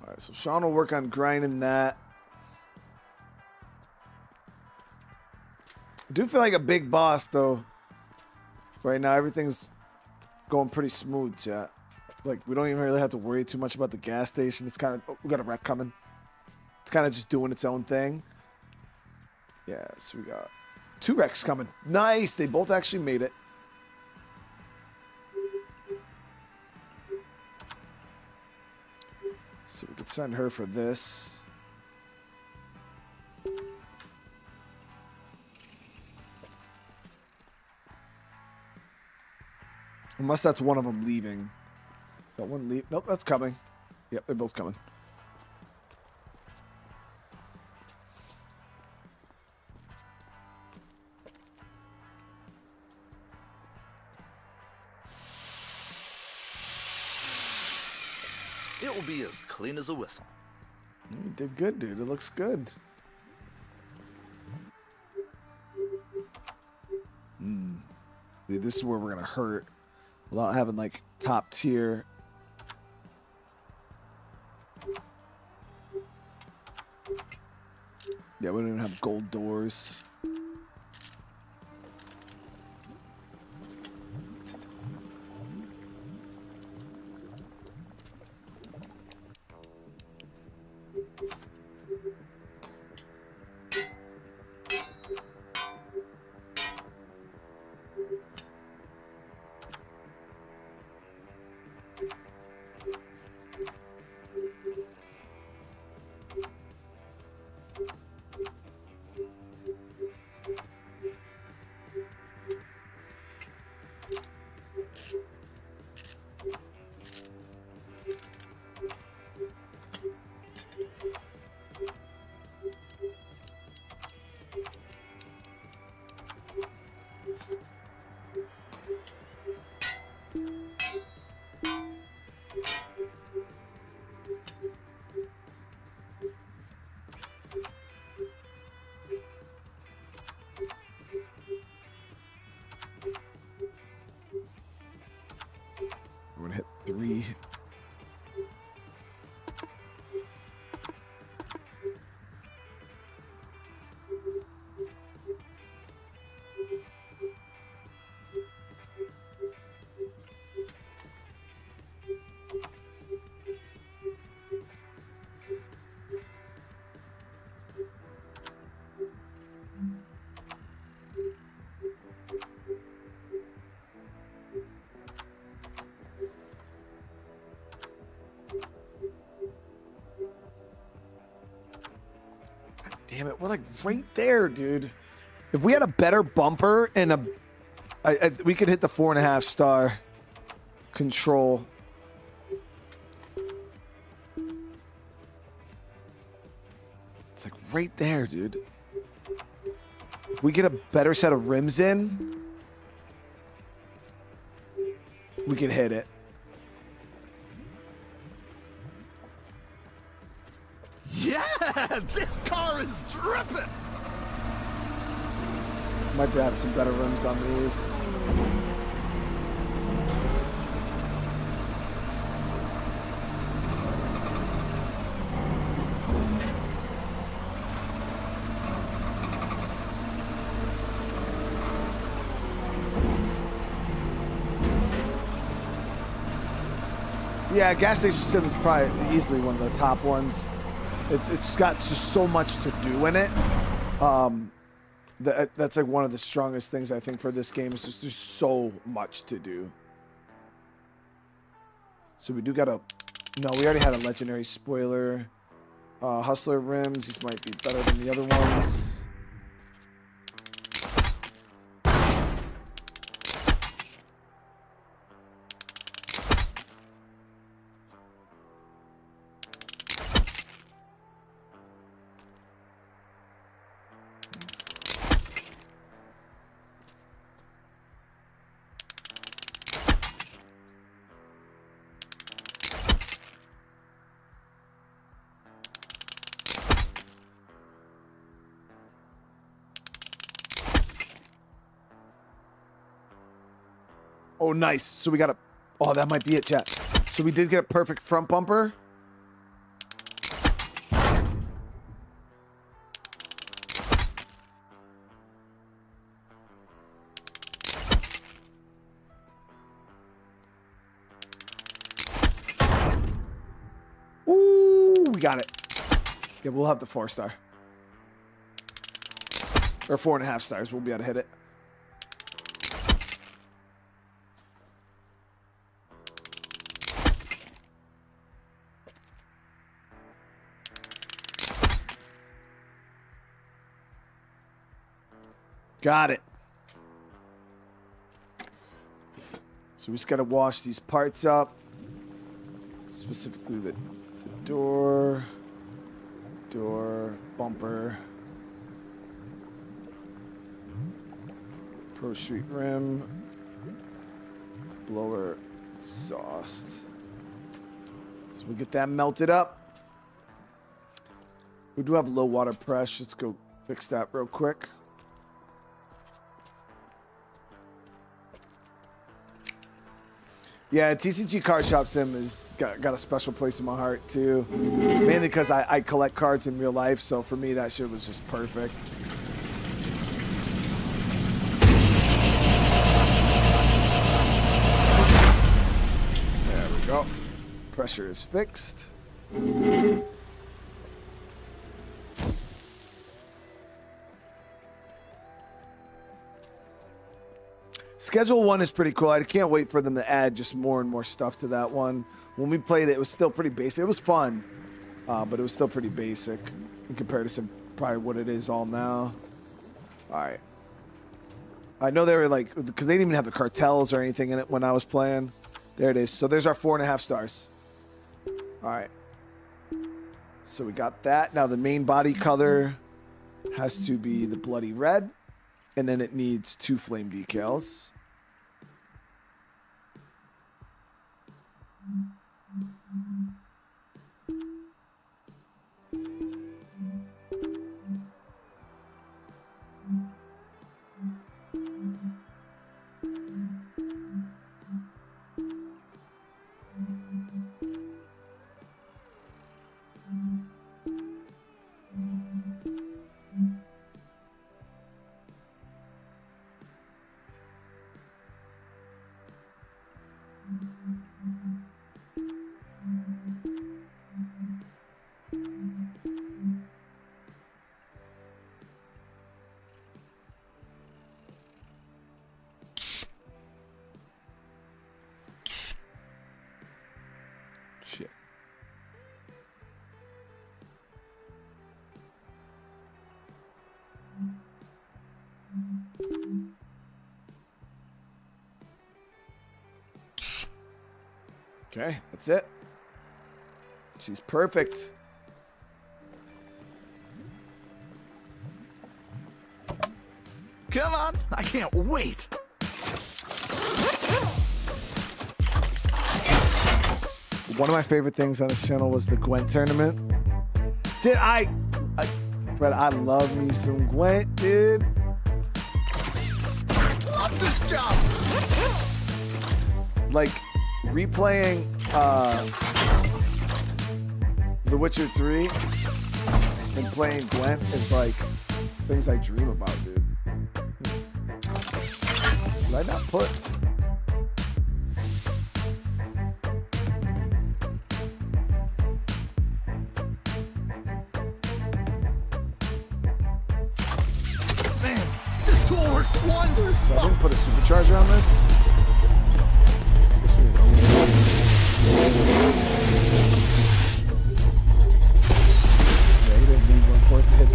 All right, so Sean will work on grinding that. I do feel like a big boss, though. Right now, everything's going pretty smooth, chat. Like, we don't even really have to worry too much about the gas station. It's kind of... Oh, we got a wreck coming. It's kind of just doing its own thing. Yeah, so we got 2 wrecks coming. Nice! They both actually made it. So we could send her for this. Unless that's one of them leaving. Is that one leave? Nope, that's coming. Yep, they're both coming.
It will be as clean as a whistle.
You did good, dude. It looks good. Dude, this is where we're going to hurt. Without having, like, top tier. Yeah, we don't even have gold doors. We're gonna hit 3. Damn it, we're like right there, dude. If we had a better bumper and we could hit the 4.5 star control. It's like right there, dude. If we get a better set of rims in, we can hit it.
Yeah, this car is dripping.
Might have some better rims on these. Yeah, gas station sim is probably easily one of the top ones. It's got just so much to do in it. That's like one of the strongest things I think for this game is just there's so much to do. So we do got a... No, we already had a legendary spoiler. Hustler rims, these might be better than the other ones. Oh, nice. So we got a... Oh, that might be it, chat. So we did get a perfect front bumper. Ooh, we got it. Yeah, we'll have the 4-star. Or 4.5 stars. We'll be able to hit it. Got it. So we just got to wash these parts up. Specifically the door, bumper, Pro Street rim, blower, exhaust. So we get that melted up. We do have low water pressure. Let's go fix that real quick. Yeah, TCG Card Shop Sim has got a special place in my heart, too. Mainly because I collect cards in real life, so for me, that shit was just perfect. There we go. Pressure is fixed. Schedule 1 is pretty cool. I can't wait for them to add just more and more stuff to that one. When we played it, it was still pretty basic. It was fun, but it was still pretty basic in comparison probably what it is all now. All right. I know they were like, because they didn't even have the cartels or anything in it when I was playing. There it is. So there's our 4.5 stars. All right. So we got that. Now the main body color has to be the bloody red. And then it needs 2 flame decals. Shit. Okay, that's it. She's perfect.
Come on, I can't wait.
One of my favorite things on this channel was the Gwent tournament. Fred, I love me some Gwent, dude.
Love this job.
Like, replaying The Witcher 3 and playing Gwent is like things I dream about, dude. Did I not put...
Man, this tool works wonders.
So I didn't put a supercharger on this. Guess we yeah, he didn't need one for it to hit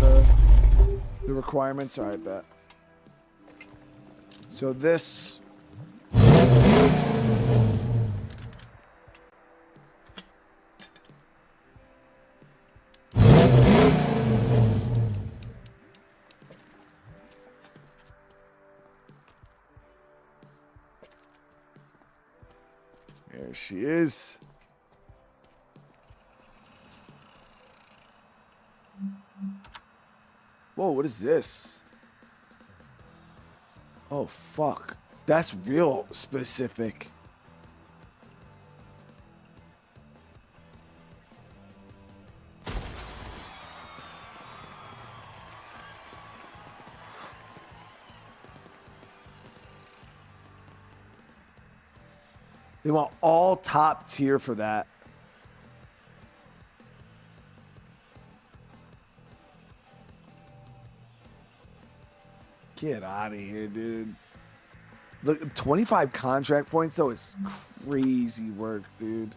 the requirements. All right, bet. So this. There she is. Whoa, what is this? Oh, fuck. That's real specific. They want all top tier for that. Get out of here, dude. Look, 25 contract points, though, is crazy work, dude.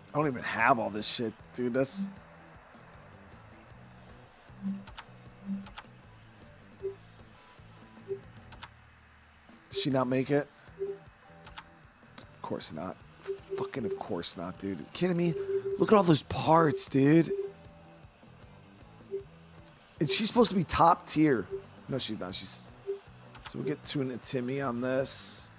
I don't even have all this shit, dude. That's... Did she not make it? Of course not. Fucking of course not, dude. Are you kidding me? Look at all those parts, dude. And she's supposed to be top tier. No, she's not. She's... So we'll get Tuna Timmy on this.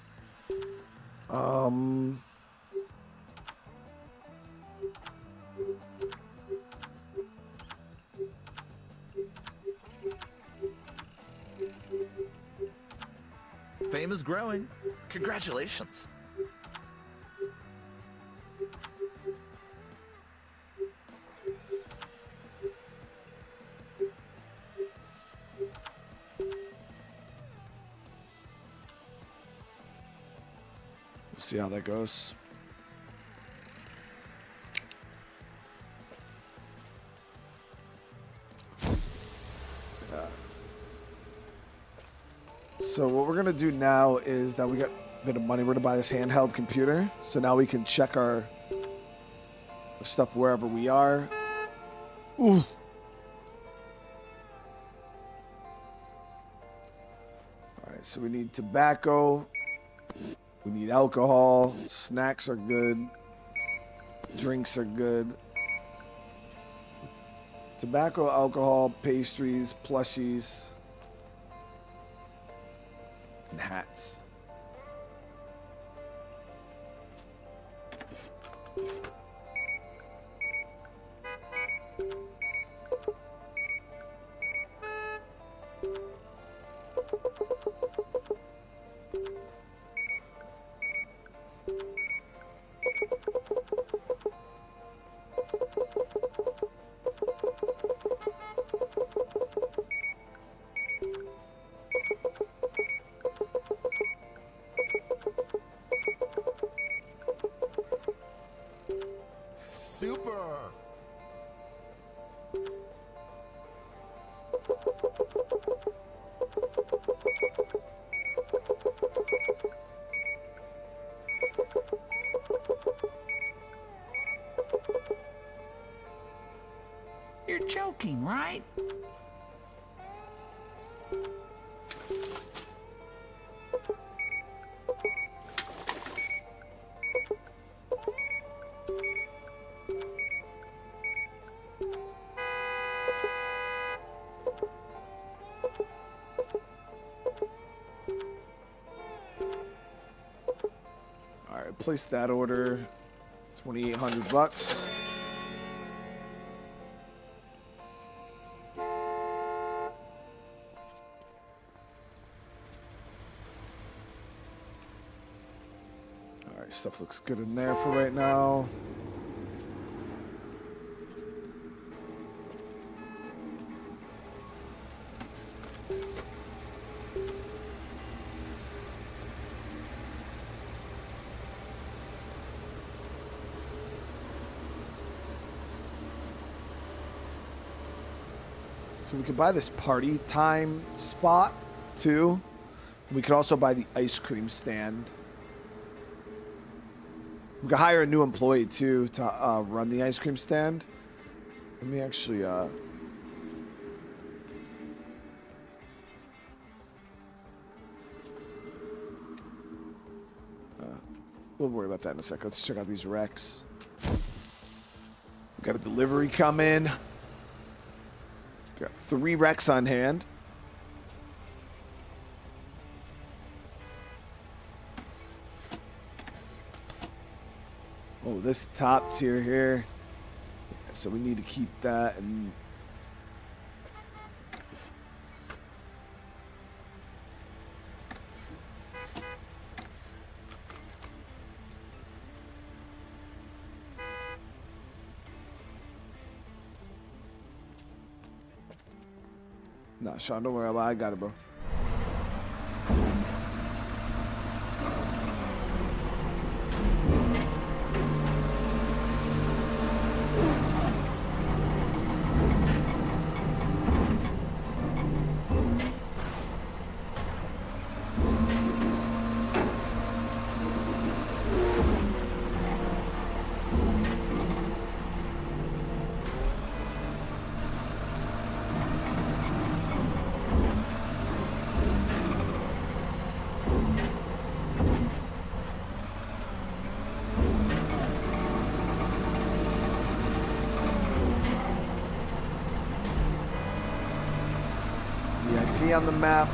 Fame is growing. Congratulations.
We'll see how that goes. So what we're gonna do now is that we got a bit of money. We're gonna buy this handheld computer. So now we can check our stuff wherever we are. Ooh. Alright, so we need tobacco. We need alcohol. Snacks are good. Drinks are good. Tobacco, alcohol, pastries, plushies. And hats.
Super!
You're joking, right?
All right, place that order. 2,800 bucks. All right, stuff looks good in there for right now. So we could buy this party time spot too. We could also buy the ice cream stand. We could hire a new employee too to run the ice cream stand. Let me actually we'll worry about that in a sec. Let's check out these recs. We got a delivery coming. Got 3 recs on hand. Oh, this top tier here. So we need to keep that and. Nah, Sean, don't worry about it. I got it, bro. VIP on the map.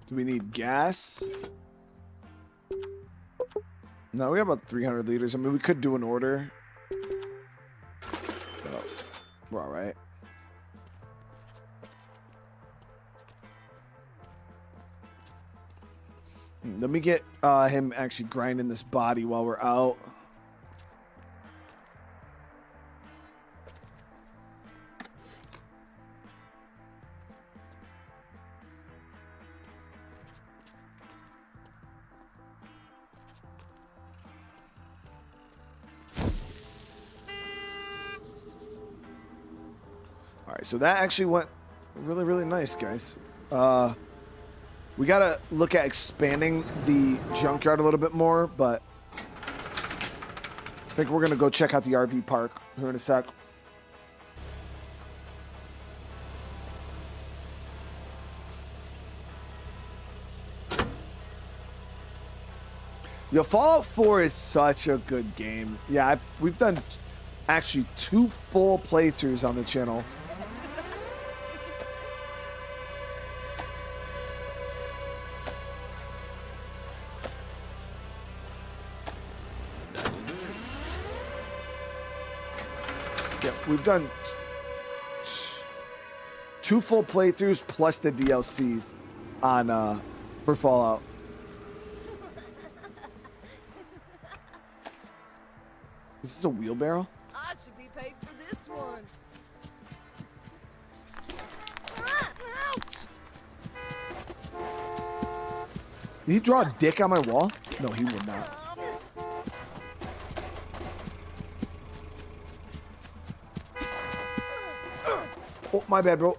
Do we need gas? No, we have about 300 liters. I mean, we could do an order. Oh, we're all right. Let me get him actually grinding this body while we're out. All right, so that actually went really, really nice, guys. We got to look at expanding the junkyard a little bit more, but I think we're going to go check out the RV park here in a sec. Yo, Fallout 4 is such a good game. Yeah, we've done actually 2 full playthroughs on the channel. We've done 2 full playthroughs plus the DLCs on for Fallout. This is a wheelbarrow?
I should be paid for this one. Ouch!
Did he draw a dick on my wall? No, he would not. Oh, my bad, bro.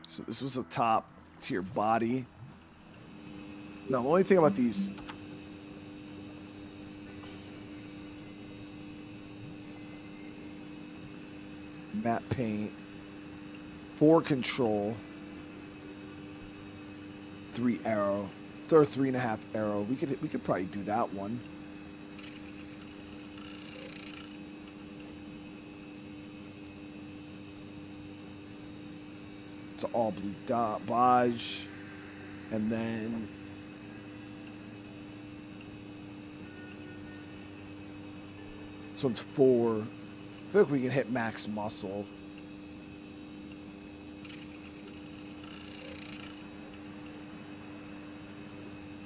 So this was the top tier body. No, the only thing about these matte paint, 4 control, 3 arrow, or 3.5 arrow. We could probably do that one. It's all blue dot badge, and then this one's 4. I feel like we can hit max muscle.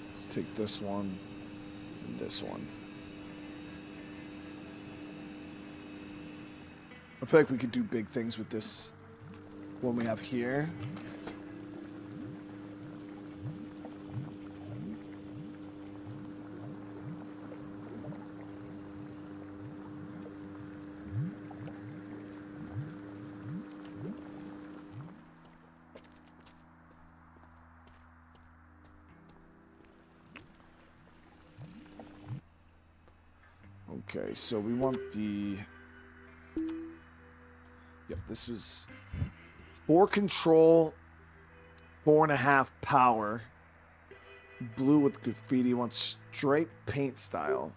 Let's take this one and this one. I feel like we could do big things with this one we have here. Okay, so we want the... Yep, this was 4 control, 4.5 power. Blue with graffiti. Wants straight paint style.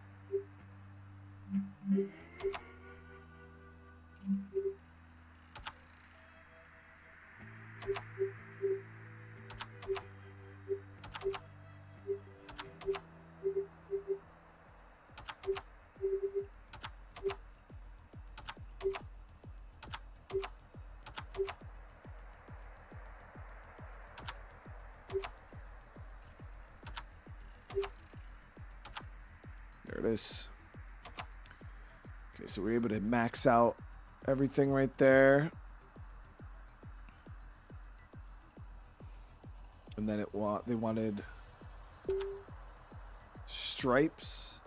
There it is. Okay, so we're able to max out everything right there. And then they wanted stripes,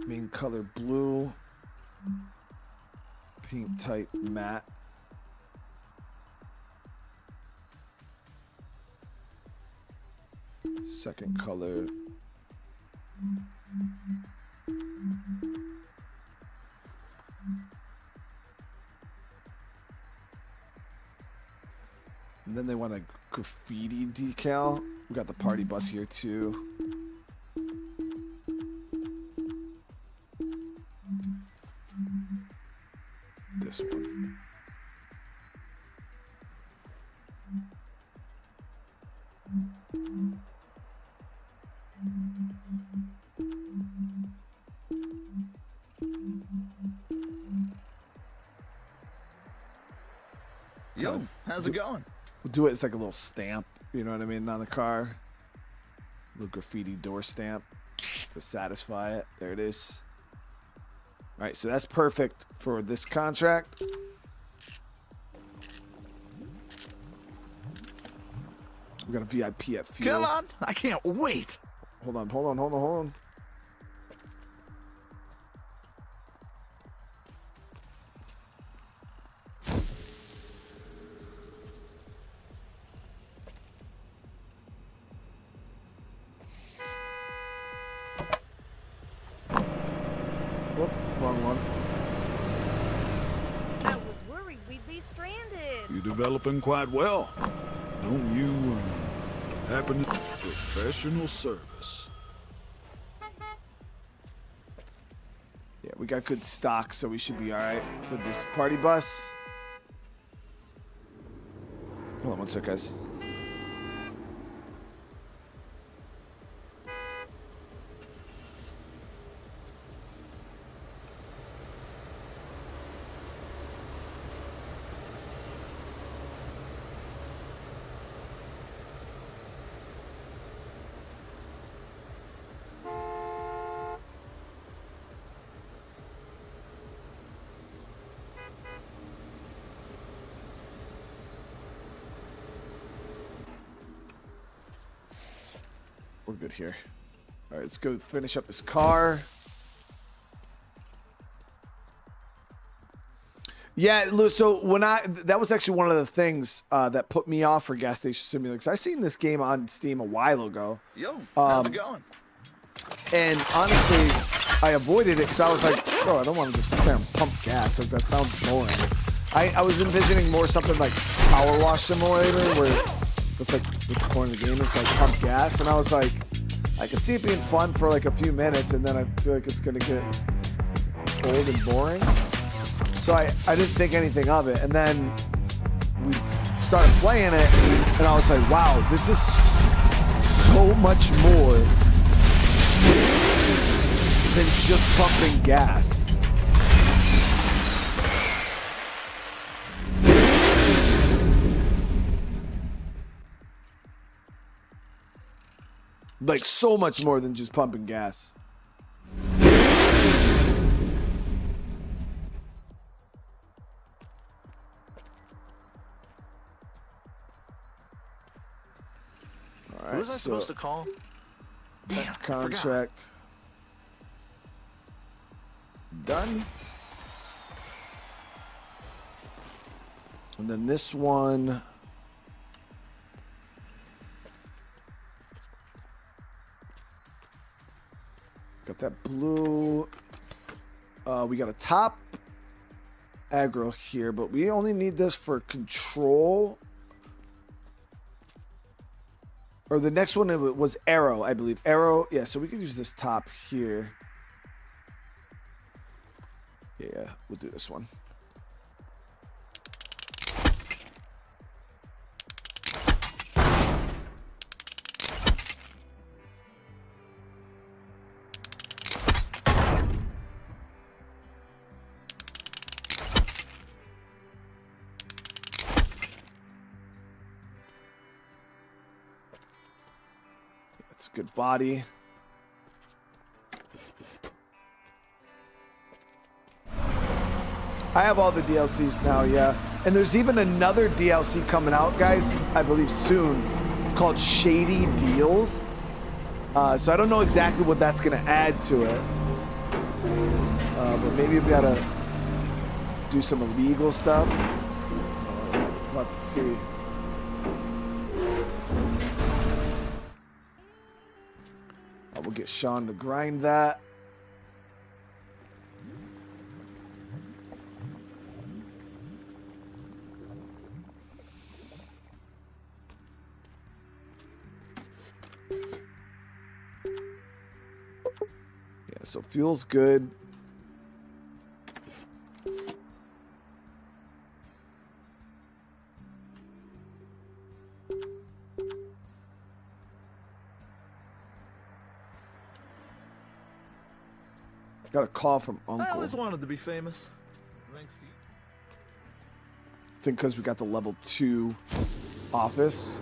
main color blue, paint type matte. Second color and then they want a graffiti decal. We got the party bus here too. This one.
Yo, how's it going?
We'll do it as like a little stamp, you know what I mean, on the car. Little graffiti door stamp to satisfy it. There it is. All right, so that's perfect for this contract. We got a VIP at fuel.
Come on, I can't wait.
Hold on. Whoop, wrong one.
I was worried we'd be stranded.
You're developing quite well. Don't you happen to professional service?
Yeah, we got good stock, so we should be all right for this party bus. Hold on one sec, guys. We're good here. All right, let's go finish up this car. Yeah, Lou, so when that was actually one of the things that put me off for Gas Station Simulator, because I seen this game on Steam a while ago.
Yo, how's it going?
And honestly, I avoided it because I was like, bro, I don't want to just sit there and pump gas. Like, that sounds boring. I was envisioning more something like Power Wash Simulator, where That's like what the point of the game is, like pump gas. And I was like, I could see it being fun for like a few minutes, and then I feel like it's gonna get old and boring. So I didn't think anything of it. And then we started playing it, and I was like, wow, this is so much more than just pumping gas. Like, so much more than just pumping gas. All right,
Who was I supposed to call? Damn,
contract done. And then this one, got that blue. We got a top aggro here, but we only need this for control. Or the next one was arrow, I believe. Arrow, yeah, so we could use this top here. Yeah, we'll do this one. That's a good body. I have all the DLCs now, yeah. And there's even another DLC coming out, guys, I believe soon. It's called Shady Deals. So I don't know exactly what that's going to add to it. But maybe we got to do some illegal stuff. We'll have to see. We'll get Sean to grind that. Yeah, so fuel's good. Got a call from Uncle.
I always wanted to be famous. Thanks to you.
I think because we got the level 2 office.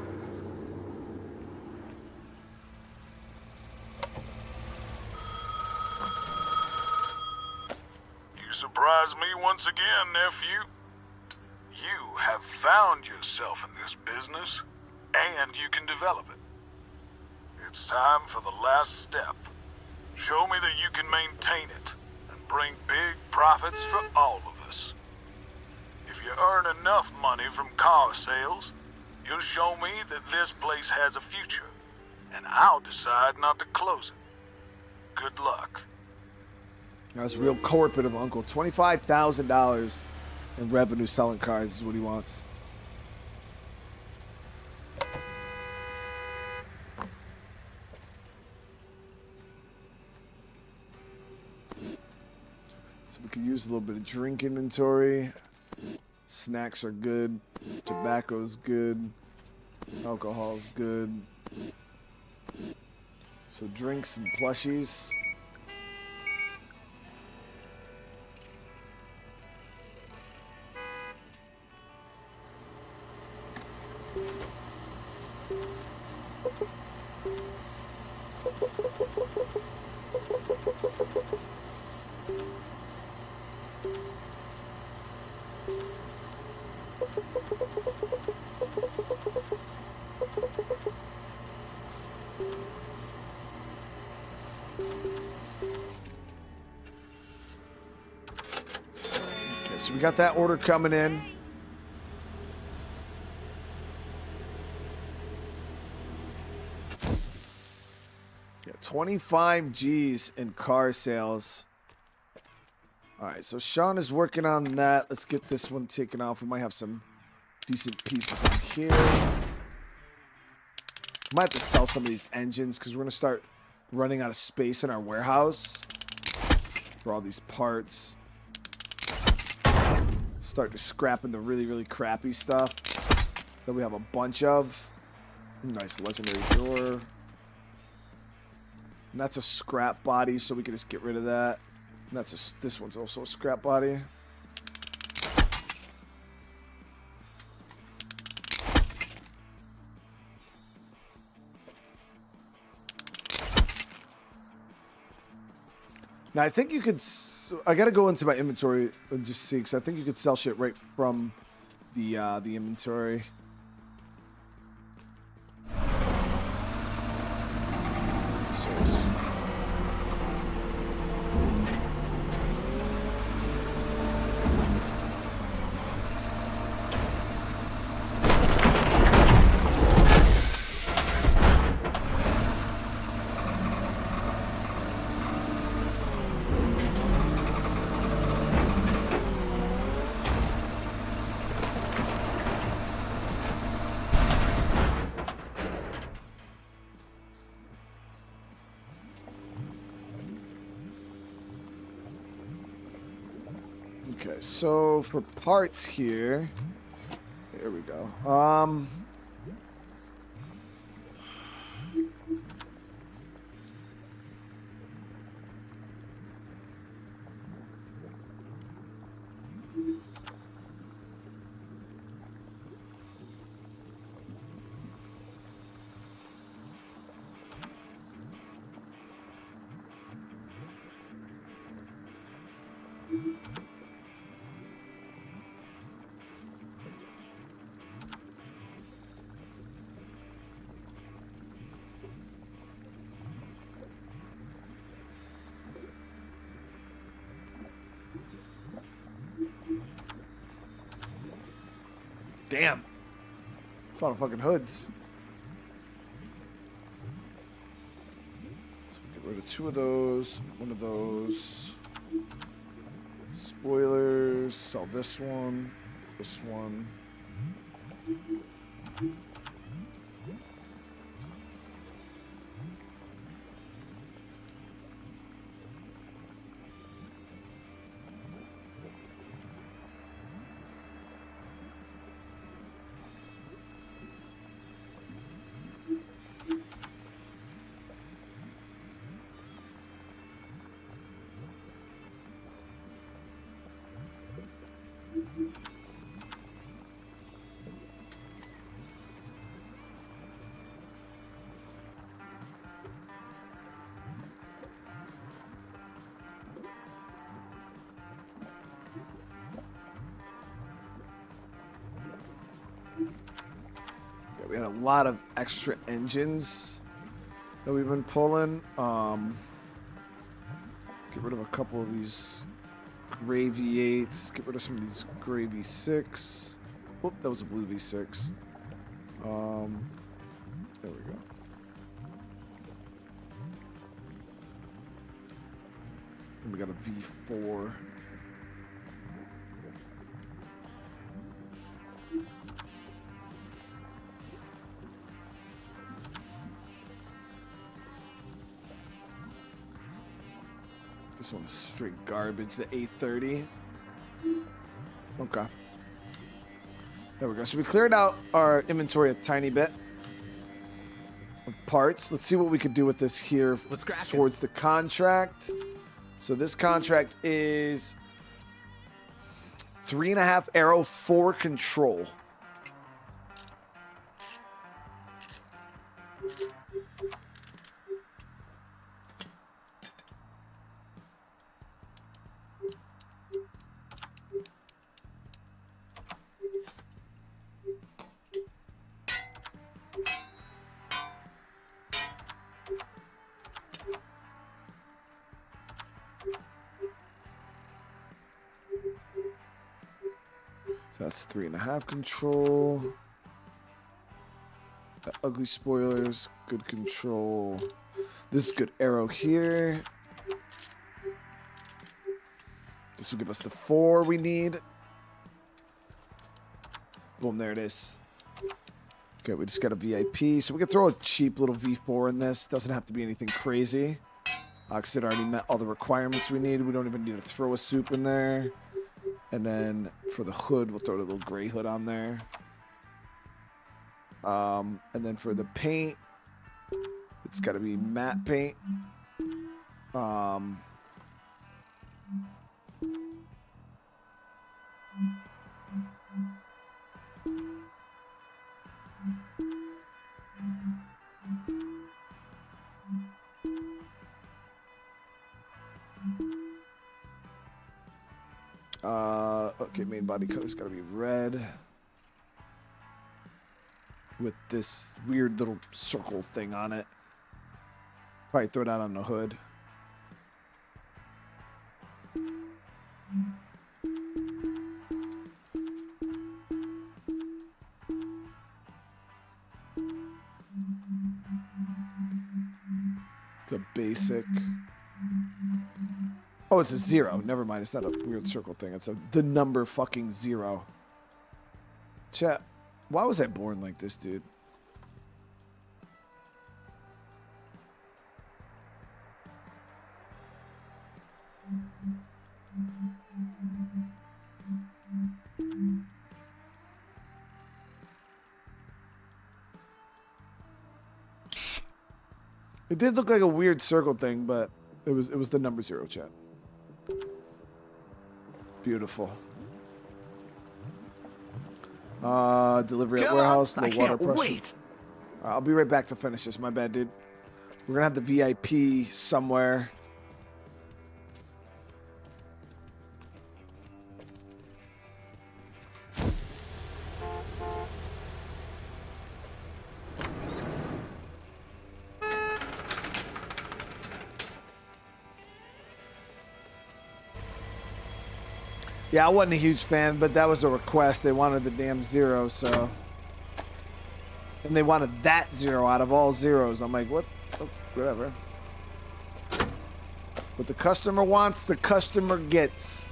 You surprise me once again, nephew. You have found yourself in this business, and you can develop it. It's time for the last step. Show me that you can maintain it and bring big profits for all of us. If you earn enough money from car sales, you'll show me that this place has a future, and I'll decide not to close it. Good luck.
That's real corporate of Uncle. $25,000 in revenue selling cars is what he wants. So we could use a little bit of drink inventory. Snacks are good. Tobacco's good. Alcohol's good. So drinks and plushies. So we got that order coming in. Yeah, 25 G's in car sales. All right, so Sean is working on that. Let's get this one taken off. We might have some decent pieces in here. Might have to sell some of these engines because we're going to start running out of space in our warehouse for all these parts. Start to scrapping the really, really crappy stuff that we have a bunch of. Nice legendary door. And that's a scrap body, so we can just get rid of that. And that's this one's also a scrap body. Now I think you could. I gotta go into my inventory and just see, because I think you could sell shit right from the inventory. Let's see, source. Okay, so for parts here, there we go. Damn. It's a lot of fucking hoods. So we get rid of 2 of those, 1 of those. Spoilers, sell this one, this one. We had a lot of extra engines that we've been pulling. Get rid of a couple of these gray V8s. Get rid of some of these gray V6. Whoop, that was a blue V6. There we go. And we got a V4. This one's straight garbage, the 830. Okay. There we go. So we cleared out our inventory a tiny bit of parts. Let's see what we could do with this here towards the contract. So this contract is 3.5 arrow, 4 control. So that's 3.5 control. That ugly spoilers, good control. This is good arrow here. This will give us the 4 we need. Boom, there it is. Okay, we just got a VIP. So we can throw a cheap little V4 in this. Doesn't have to be anything crazy. Because it already met all the requirements we need. We don't even need to throw a soup in there. And then for the hood, we'll throw the little gray hood on there. And then for the paint, it's got to be matte paint. Okay, main body color's got to be red. With this weird little circle thing on it. Probably throw that on the hood. It's a basic. Oh, it's a 0. Never mind. It's not a weird circle thing. It's the number fucking 0. Chat. Why was I born like this, dude? It did look like a weird circle thing, but it was the number 0, chat. Beautiful. Delivery at warehouse, no water pressure.
Wait.
I'll be right back to finish this. My bad, dude. We're gonna have the VIP somewhere. Yeah, I wasn't a huge fan, but that was a request. They wanted the damn 0, so. And they wanted that 0 out of all zeros. I'm like, what? Oh, whatever. What the customer wants, the customer gets.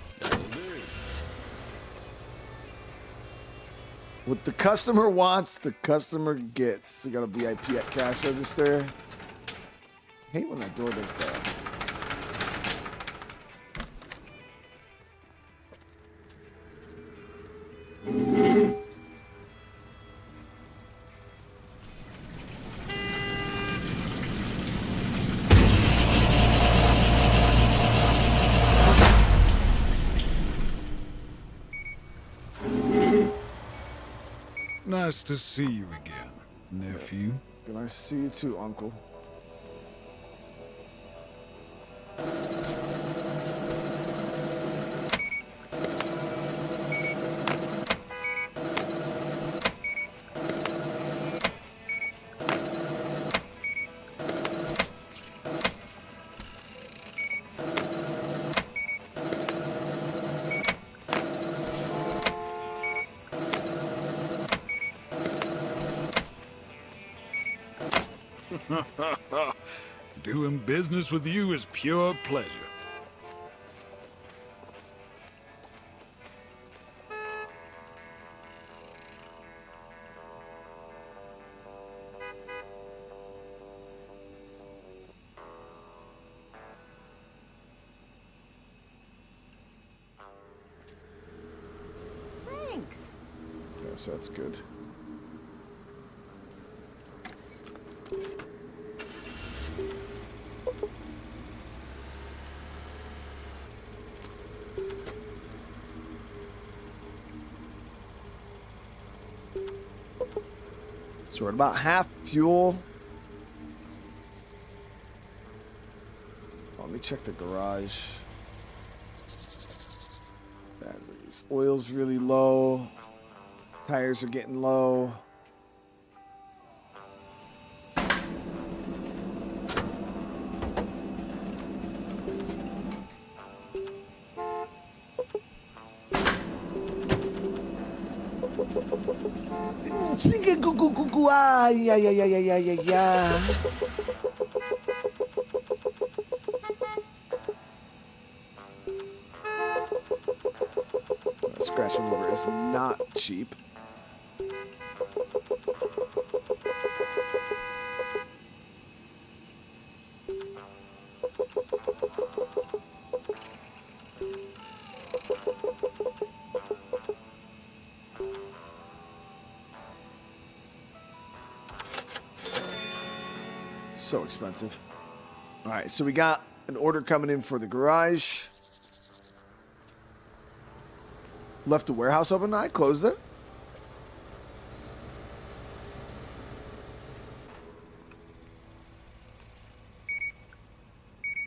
What the customer wants, the customer gets. We got a VIP at cash register. I hate when that door does that.
Nice to see you again, nephew.
Nice to see you too, uncle.
Doing business with you is pure pleasure.
Thanks.
Yeah, so that's good. So we're at about half fuel. Let me check the garage. Batteries. Oil's really low. Tires are getting low. Yeah. Scratch remover is not cheap. So expensive. All right, so we got an order coming in for the garage. Left the warehouse open. I closed it.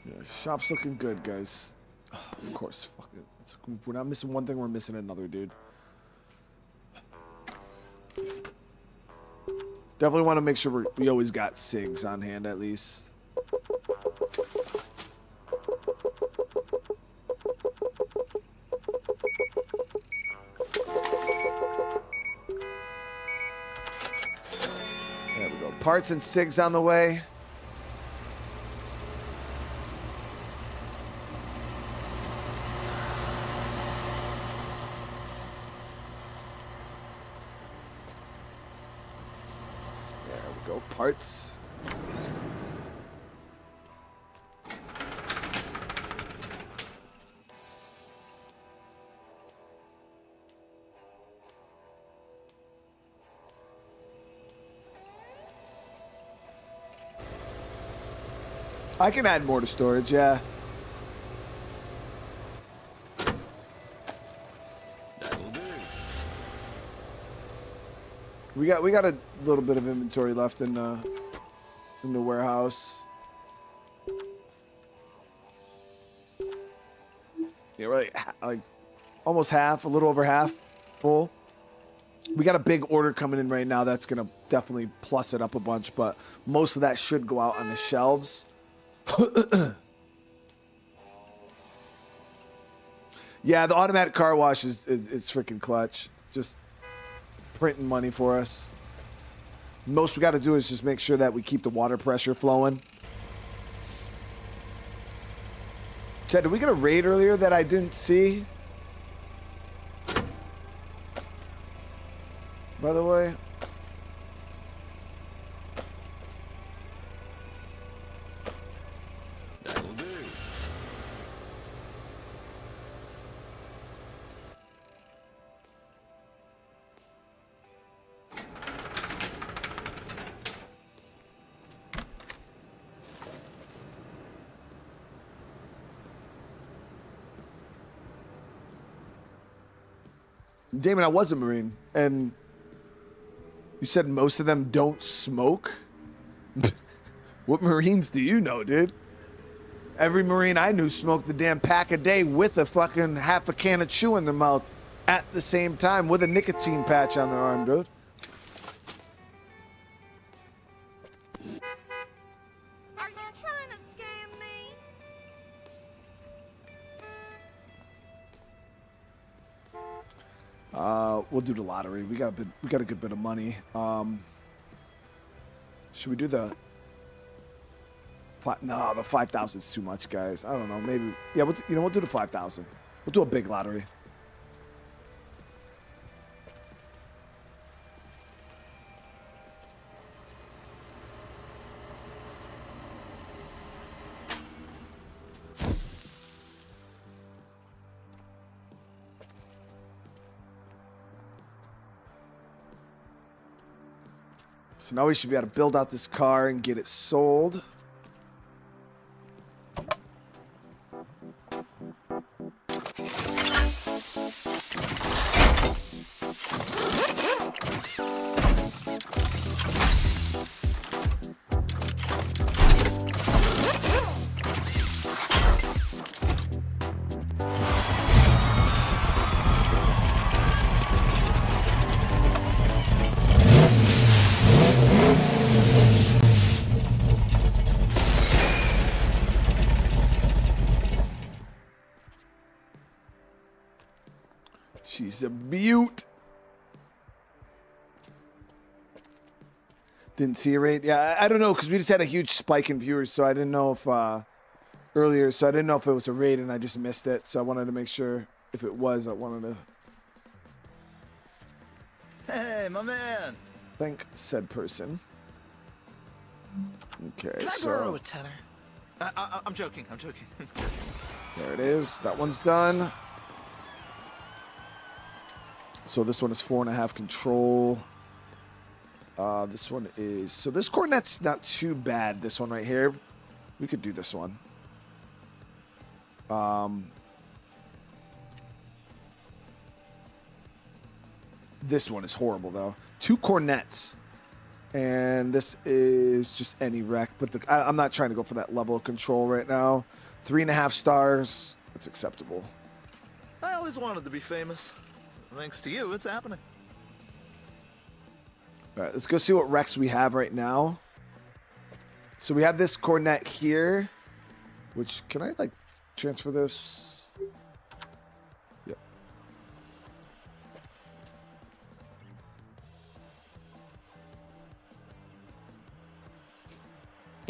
Yeah, shop's looking good, guys. Oh, of course, fuck it. We're not missing one thing. We're missing another, dude. Definitely want to make sure we always got SIGs on hand at least. There we go. Parts and SIGs on the way. Parts. I can add more to storage, yeah.
That'll do.
We got a little bit of inventory left in the warehouse. Yeah, we're like almost half, a little over half full. We got a big order coming in right now that's gonna definitely plus it up a bunch, but most of that should go out on the shelves. Yeah, the automatic car wash is freaking clutch. Just printing money for us. Most we got to do is just make sure that we keep the water pressure flowing. Chad, did we get a raid earlier that I didn't see? By the way.
That'll do.
Damon, I was a Marine, and you said most of them don't smoke? What Marines do you know, dude? Every Marine I knew smoked the damn pack a day with a fucking half a can of chew in their mouth at the same time with a nicotine patch on their arm, dude.
Are you trying to scam me?
We'll do the lottery. We got a good bit of money. Should we do the? No, the 5,000 is too much, guys. I don't know. Maybe. Yeah, we'll do the 5,000. We'll do a big lottery. So now we should be able to build out this car and get it sold. She's a beaut. Didn't see a rate. Yeah, I don't know, because we just had a huge spike in viewers, so I didn't know if earlier, so I didn't know if it was a raid and I just missed it. So I wanted to make sure if it was, I wanted to
Hey, my man.
thank said person. Okay,
Can I
so
borrow a tenner? I'm joking. I'm joking.
there it is. That one's done. So this one is 4.5 control. This one is, so this cornet's not too bad. This one right here, we could do this one. This one is horrible though. 2 cornets, and this is just any wreck. But I'm not trying to go for that level of control right now. 3.5 stars. That's acceptable.
I always wanted to be famous. Thanks to you, it's happening.
All right, let's go see what wrecks we have right now. So we have this cornet here, which, can I like transfer this? Yep.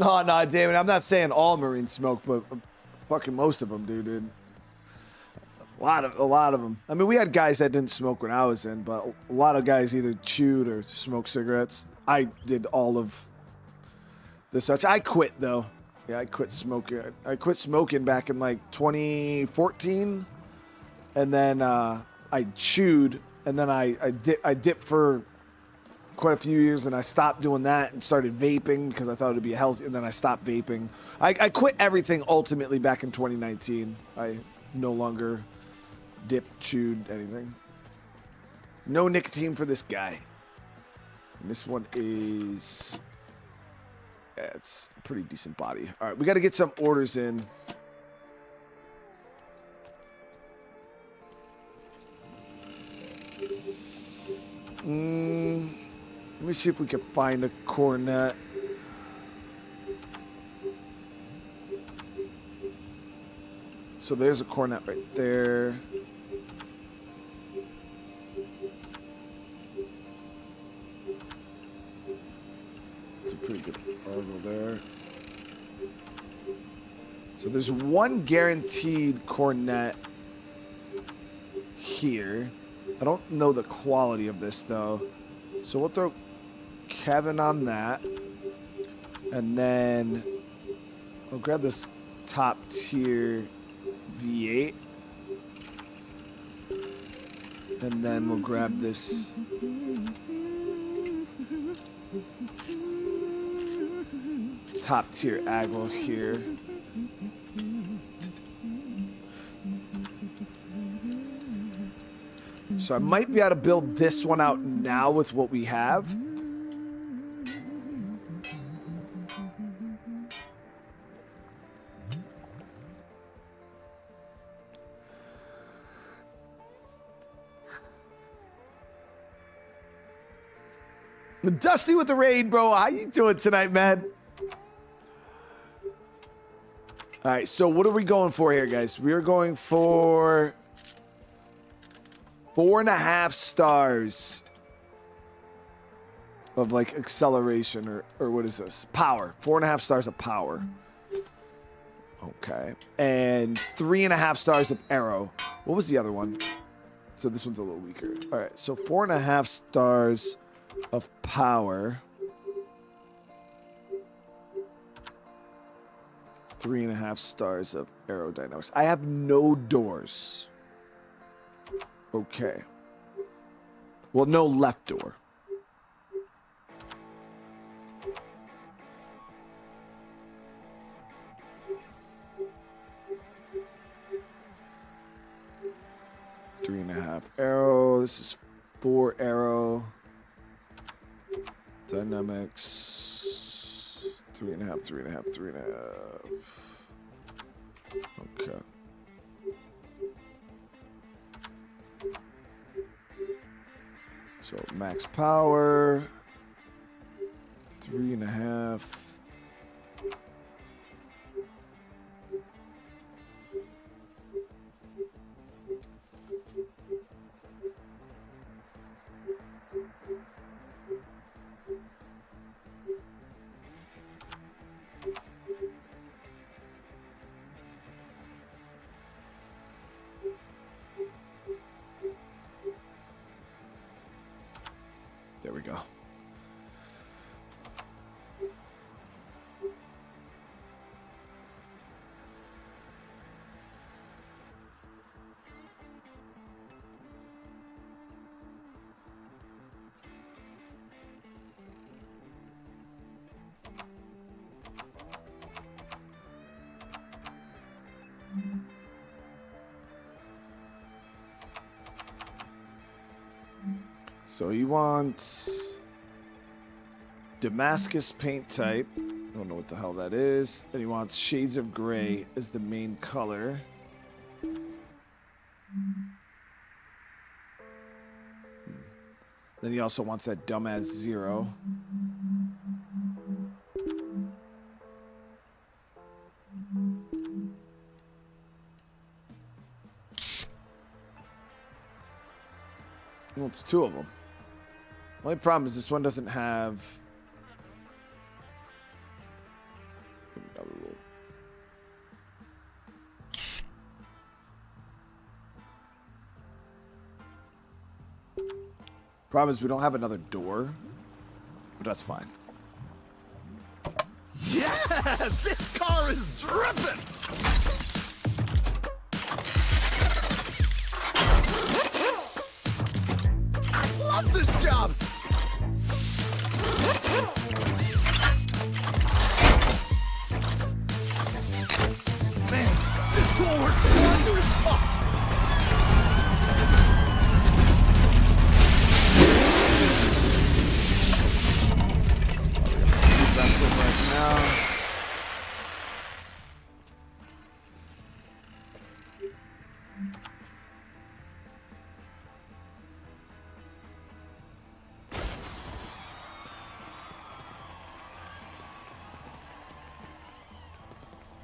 Oh, no, David, I'm not saying all Marines smoke, but fucking most of them do, dude. A lot of them. I mean, we had guys that didn't smoke when I was in, but a lot of guys either chewed or smoked cigarettes. I did all of the such. I quit though. Yeah, I quit smoking. I quit smoking back in like 2014, and then I chewed, and then I dipped for quite a few years, and I stopped doing that and started vaping because I thought it'd be healthy, and then I stopped vaping. I quit everything ultimately back in 2019. I no longer dipped, chewed, anything. No nicotine for this guy. And this one is, yeah, it's a pretty decent body. All right, we got to get some orders in. Let me see if we can find a cornet. So there's a cornet right there. It's a pretty good argo there. So there's one guaranteed cornet here. I don't know the quality of this though. So we'll throw Kevin on that. And then I'll grab this top tier V8. And then we'll grab this top tier aggro here. So I might be able to build this one out now with what we have. Dusty with the raid, bro. How you doing tonight, man? All right, so what are we going for here, guys? We are going for 4.5 stars of like acceleration or what is this? Power. 4.5 stars of power. Okay. And 3.5 stars of arrow. What was the other one? So this one's a little weaker. All right, so 4.5 stars of power. 3.5 stars of aerodynamics. I have no doors. Okay. Well, no left door. Three and a half arrow. This is 4 arrow. Dynamics. 3.5, 3.5, 3.5. Okay. So max power. 3.5. There we go. So he wants Damascus paint type. I don't know what the hell that is. And he wants shades of gray as the main color. Then he also wants that dumbass 0. He wants 2 of them. Only problem is this one doesn't have... Problem is we don't have another door, but that's fine.
Yeah, this car is dripping. I love this job. Man, this tool works wonder as fuck.
That's it right now.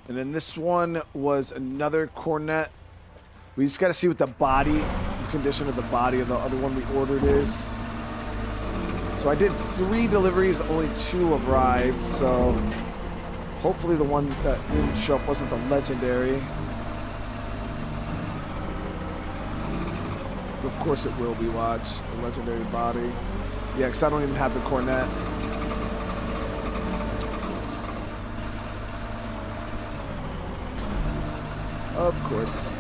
And then this one was another cornet. We just got to see what the condition of the body of the other one we ordered is. So I did 3 deliveries, only 2 arrived, so hopefully the one that didn't show up wasn't the legendary. Of course it will be, watch, the legendary body. Yeah, because I don't even have the cornet. Of course.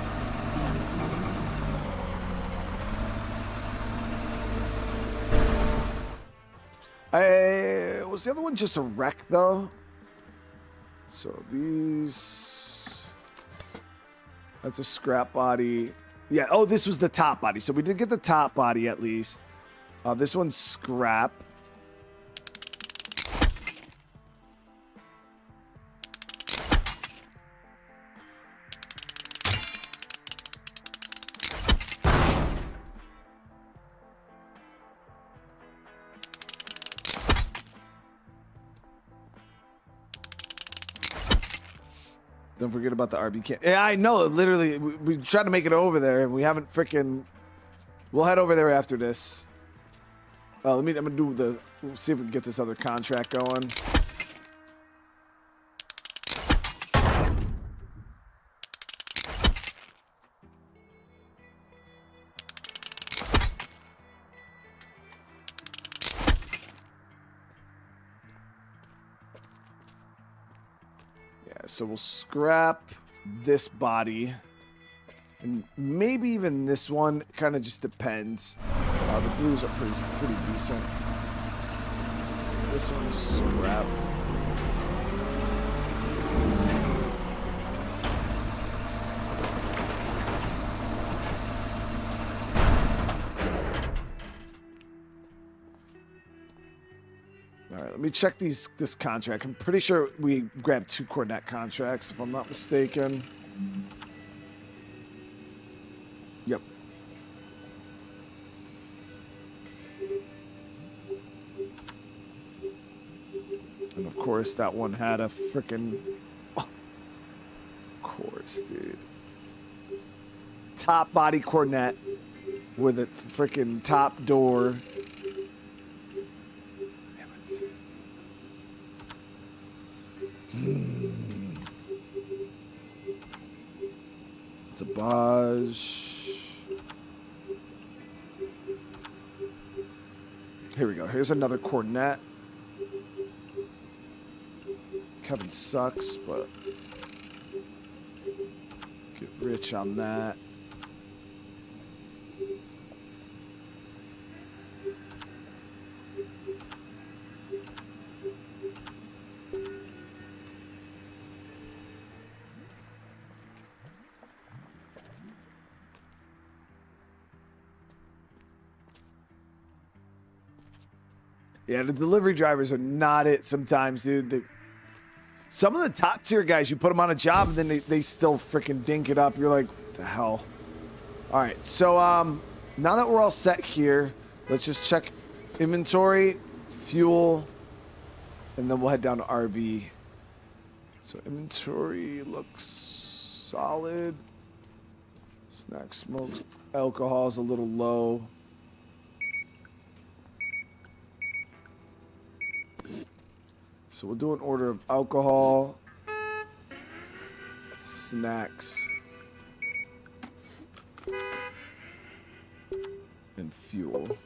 Was the other one just a wreck, though? So these... That's a scrap body. Yeah, oh, this was the top body. So we did get the top body, at least. This one's scrap. Don't forget about the RB can. Yeah, I know. Literally, we tried to make it over there, and we haven't freaking. We'll head over there after this. I'm gonna do the. We'll see if we can get this other contract going. So we'll scrap this body and maybe even this one. Kind of just depends. The blues are pretty decent. This one is scrap. All right, let me check this contract. I'm pretty sure we grabbed 2 cornet contracts, if I'm not mistaken. Yep. And of course, that one had a freaking... Oh, of course, dude. Top body cornet with a freaking top door. It's a Baj. Here we go. Here's another cornet. Kevin sucks, but get rich on that. Yeah, the delivery drivers are not it sometimes, dude. Some of the top tier guys, you put them on a job and then they still freaking dink it up. You're like, what the hell? All right, so now that we're all set here, let's just check inventory, fuel, and then we'll head down to RV. So inventory looks solid. Snack, smoke, alcohol is a little low. So we'll do an order of alcohol, snacks, and fuel.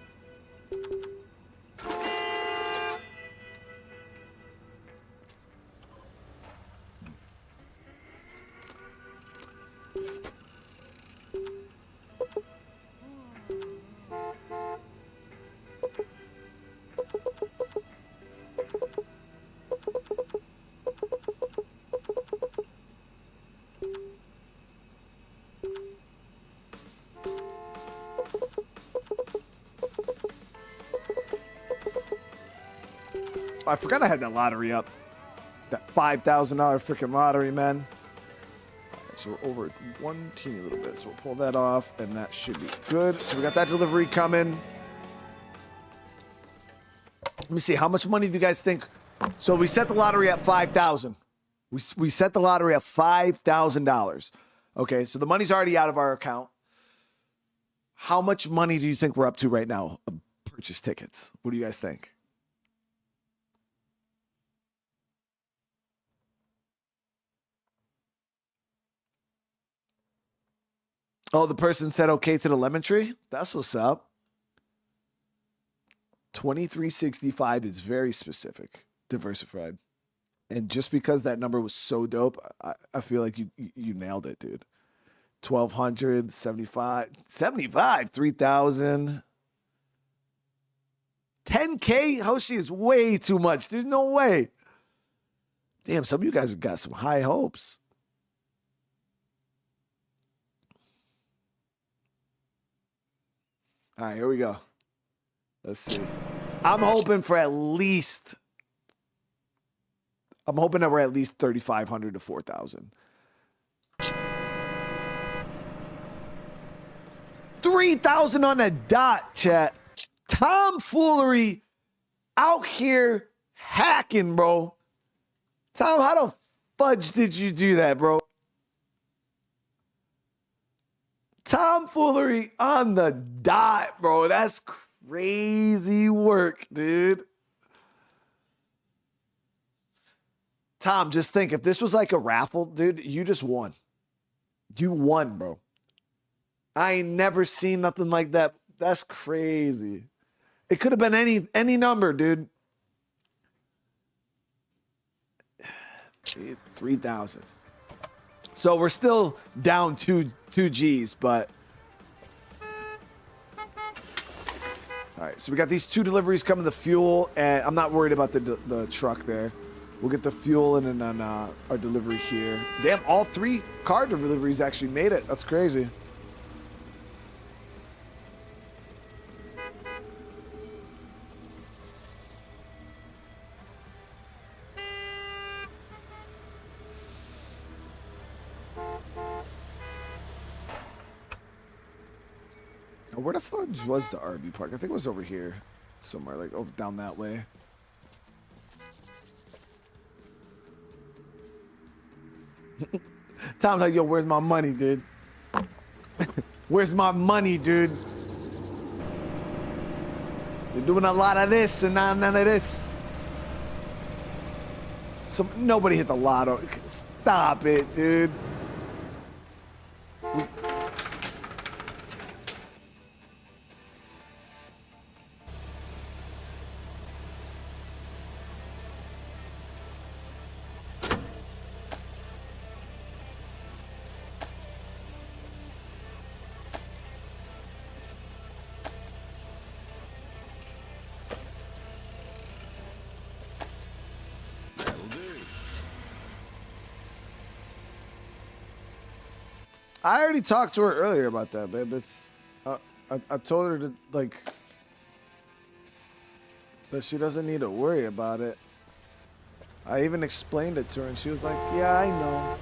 I forgot I had that lottery up. That $5,000 freaking lottery, man. All right, so we're over it one teeny little bit. So we'll pull that off, and that should be good. So we got that delivery coming. Let me see. How much money do you guys think? So we set the lottery at $5,000. We set the lottery at $5,000. Okay, so the money's already out of our account. How much money do you think we're up to right now of purchase tickets? What do you guys think? Oh, the person said okay to the lemon tree? That's what's up. 2365 is very specific, diversified. And just because that number was so dope, I feel like you nailed it, dude. 1,200, 75, 3,000. 10K? Hoshi is way too much, dude. No way. Damn, some of you guys have got some high hopes. All right, here we go. Let's see. I'm hoping that we're at least 3,500 to 4,000. 3,000 on the dot, chat. Tomfoolery out here hacking, bro. Tom, how the fudge did you do that, bro? Tomfoolery on the dot, bro. That's crazy work, dude. Tom, just think, if this was like a raffle, dude, you just won. You won, bro. I ain't never seen nothing like that. That's crazy. It could have been any number, dude. 3,000. So we're still down two G's, but all right. So we got these two deliveries coming. The fuel, and I'm not worried about the truck there. We'll get the fuel and then our delivery here. Damn, all 3 car deliveries actually made it. That's crazy. Where the fuck was the RV park? I think it was over here somewhere, like over down that way. Tom's like, yo, where's my money, dude? Where's my money, dude? You're doing a lot of this and none of this. Nobody hit the lotto. Stop it, dude. I already talked to her earlier about that, babe. It's, I told her to, like, But she doesn't need to worry about it. I even explained it to her and she was like, yeah, I know.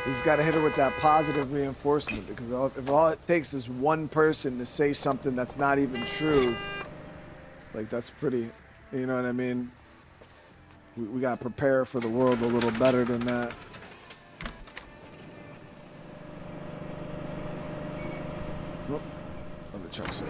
We just gotta hit her with that positive reinforcement, because if all it takes is one person to say something that's not even true, like that's pretty, you know what I mean? We gotta prepare for the world a little better than that. Whoop. Oh, the truck's in.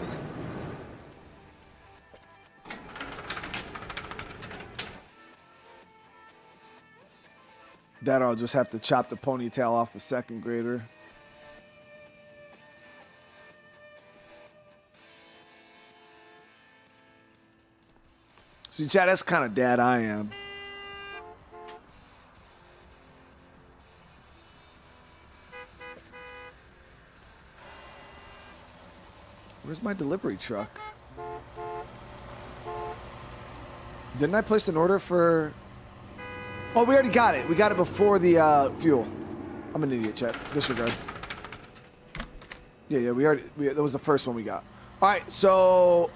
That I'll just have to chop the ponytail off a second grader. See, Chad, that's kind of dad I am. Where's my delivery truck? Didn't I place an order for... Oh, we already got it. We got it before the fuel. I'm an idiot, Chet. Disregard. Yeah, that was the first one we got. All right, so...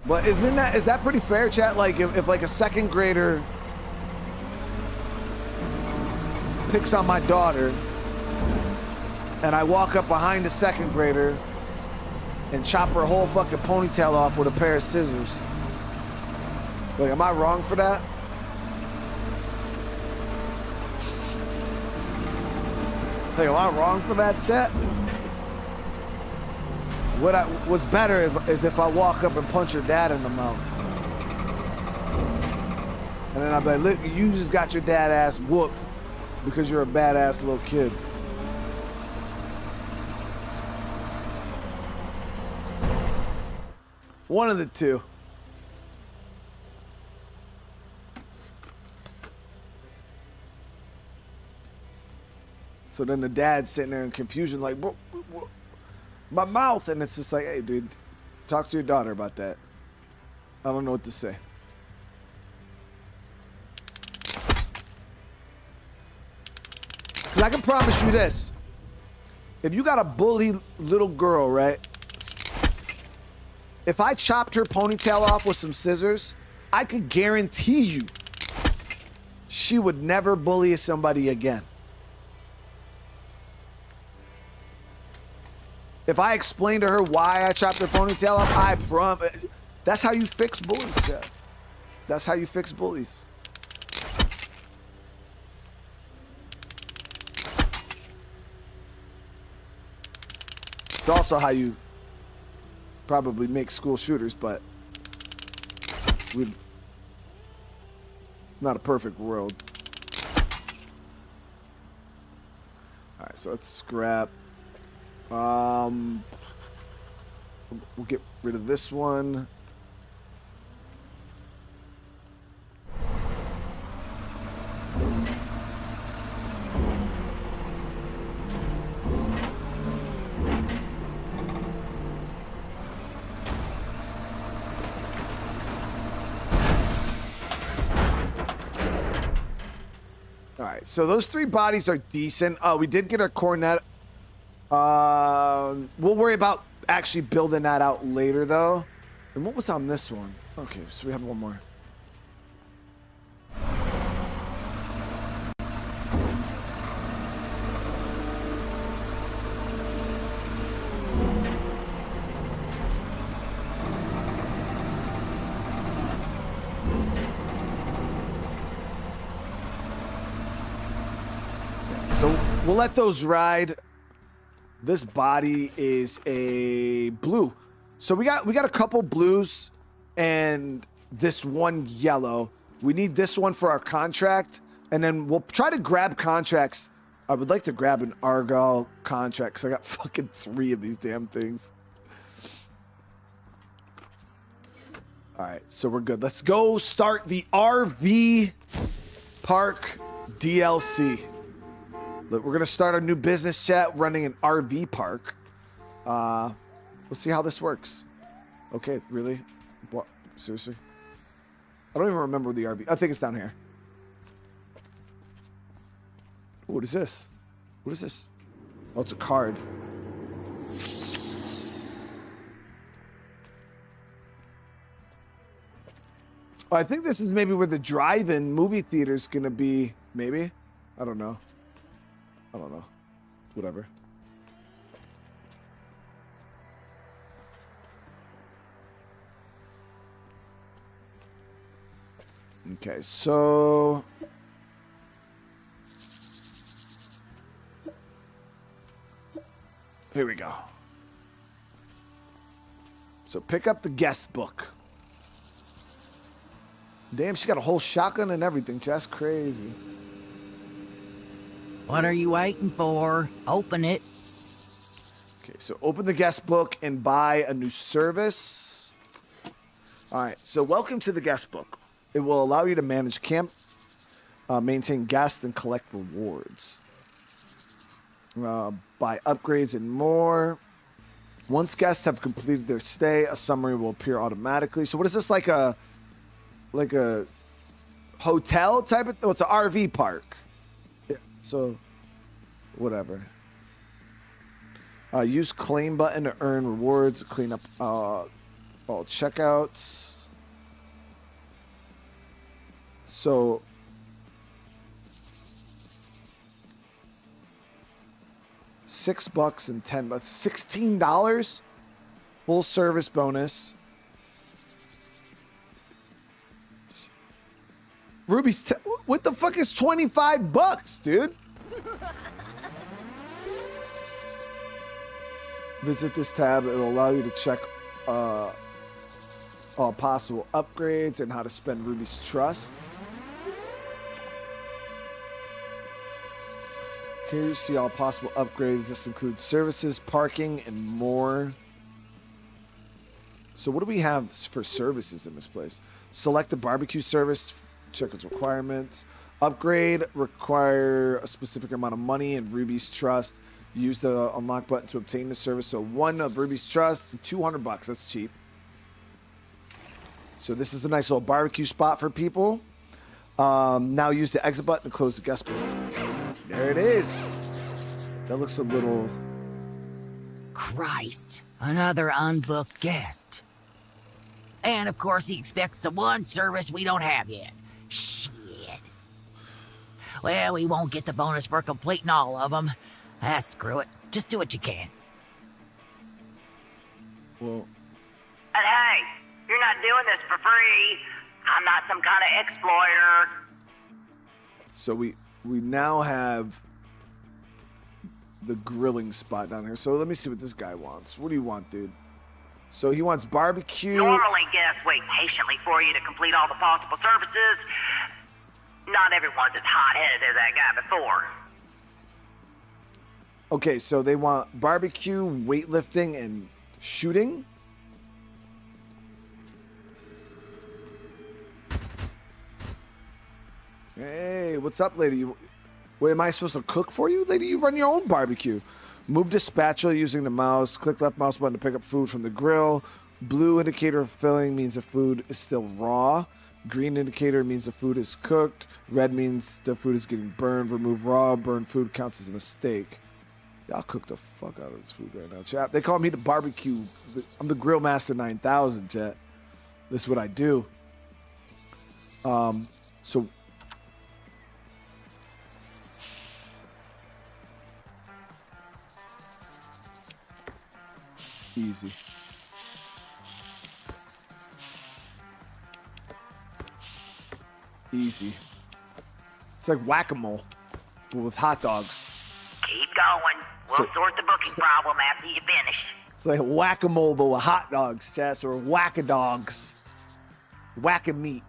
But is that pretty fair, chat? Like if like a second grader picks on my daughter and I walk up behind the second grader and chop her whole fucking ponytail off with a pair of scissors. Like, am I wrong for that? Like, am I wrong for that, chat? What's better is if I walk up and punch her dad in the mouth. And then I'll be like, look, you just got your dad ass whooped because you're a badass little kid. One of the two. So then the dad's sitting there in confusion like, what? My mouth, and it's just like, hey, dude, talk to your daughter about that. I don't know what to say. Because I can promise you this. If you got a bully little girl, right? If I chopped her ponytail off with some scissors, I could guarantee you she would never bully somebody again. If I explained to her why I chopped her ponytail off, I promise. That's how you fix bullies, Jeff. That's how you fix bullies. It's also how you probably make school shooters, but it's not a perfect world. All right, so let's scrap. We'll get rid of this one. All right, so those three bodies are decent. We did get our cornet. We'll worry about actually building that out later, though. And what was on this one? Okay, so we have one more. So we'll let those ride. This body is a blue. So we got a couple blues and this one yellow. We need this one for our contract, and then we'll try to grab contracts. I would like to grab an Argyle contract because I got fucking 3 of these damn things. All right, so we're good. Let's go start the RV Park DLC. Look, we're gonna start a new business, chat, running an RV park. We'll see how this works. Okay, really? What? Seriously? I don't even remember the RV. I think it's down here. What is this? What is this? Oh, it's a card. Oh, I think this is maybe where the drive-in movie theater is going to be. Maybe? I don't know. I don't know. Whatever. Okay, so... Here we go. So pick up the guest book. Damn, she got a whole shotgun and everything. That's crazy.
What are you waiting for? Open it.
Okay, so open the guest book and buy a new service. All right, so welcome to the guest book. It will allow you to manage camp, maintain guests, and collect rewards. Buy upgrades and more. Once guests have completed their stay, a summary will appear automatically. So what is this, like a hotel type of? Oh, it's an RV park. Yeah, so whatever. Use claim button to earn rewards. Clean up all checkouts. So $6 and $10, $16 full service bonus. Ruby's what the fuck is $25, dude? Visit this tab. It will allow you to check all possible upgrades and how to spend Ruby's trust. Here you see all possible upgrades. This includes services, parking, and more. So what do we have for services in this place? Select the barbecue service. Check its requirements. Upgrade. Require a specific amount of money and Ruby's trust. Use the unlock button to obtain the service. So 1 of Ruby's trust and $200. That's cheap. So this is a nice little barbecue spot for people. Now use the exit button to close the guest book. There it is. That looks a little...
Christ, another unbooked guest. And of course he expects the one service we don't have yet. Shit. Well, we won't get the bonus for completing all of them. Screw it. Just do what you can.
Well...
And hey, you're not doing this for free. I'm not some kind of exploiter.
So we now have the grilling spot down here. So let me see what this guy wants. What do you want, dude? So he wants barbecue.
Normally guests wait patiently for you to complete all the possible services. Not everyone's as hot-headed as that guy before.
Okay, so they want barbecue, weightlifting, and shooting. Hey, what's up, lady? Wait, am I supposed to cook for you? Lady, you run your own barbecue. Move the spatula using the mouse. Click left mouse button to pick up food from the grill. Blue indicator of filling means the food is still raw. Green indicator means the food is cooked. Red means the food is getting burned. Remove raw. Burned food counts as a mistake. Y'all cook the fuck out of this food right now, chat. They call me the barbecue. I'm the Grill Master 9000, chat. This is what I do. So... Easy. Easy. It's like whack-a-mole, but with hot dogs.
Keep going. We'll sort the booking problem after you finish.
It's like whack-a-mole, but with hot dogs, Chess, or whack-a-dogs. Whack-a-meat.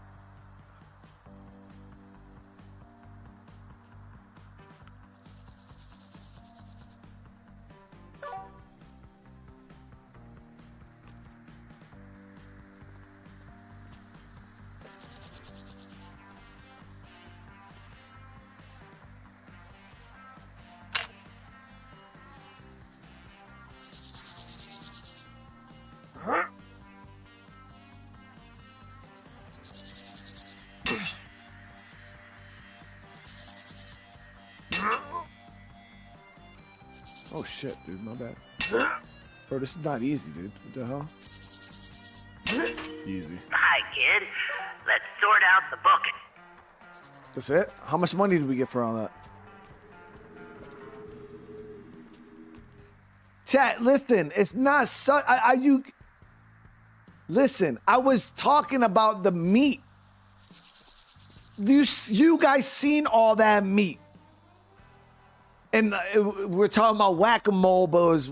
Oh shit, dude, my bad. Bro, this is not easy, dude. What the hell? Easy.
Hi, kid. Let's sort out the booking.
That's it? How much money did we get for all that? Chat, listen, it's not so. Listen, I was talking about the meat. You guys seen all that meat. And we're talking about whack-a-mole, but it was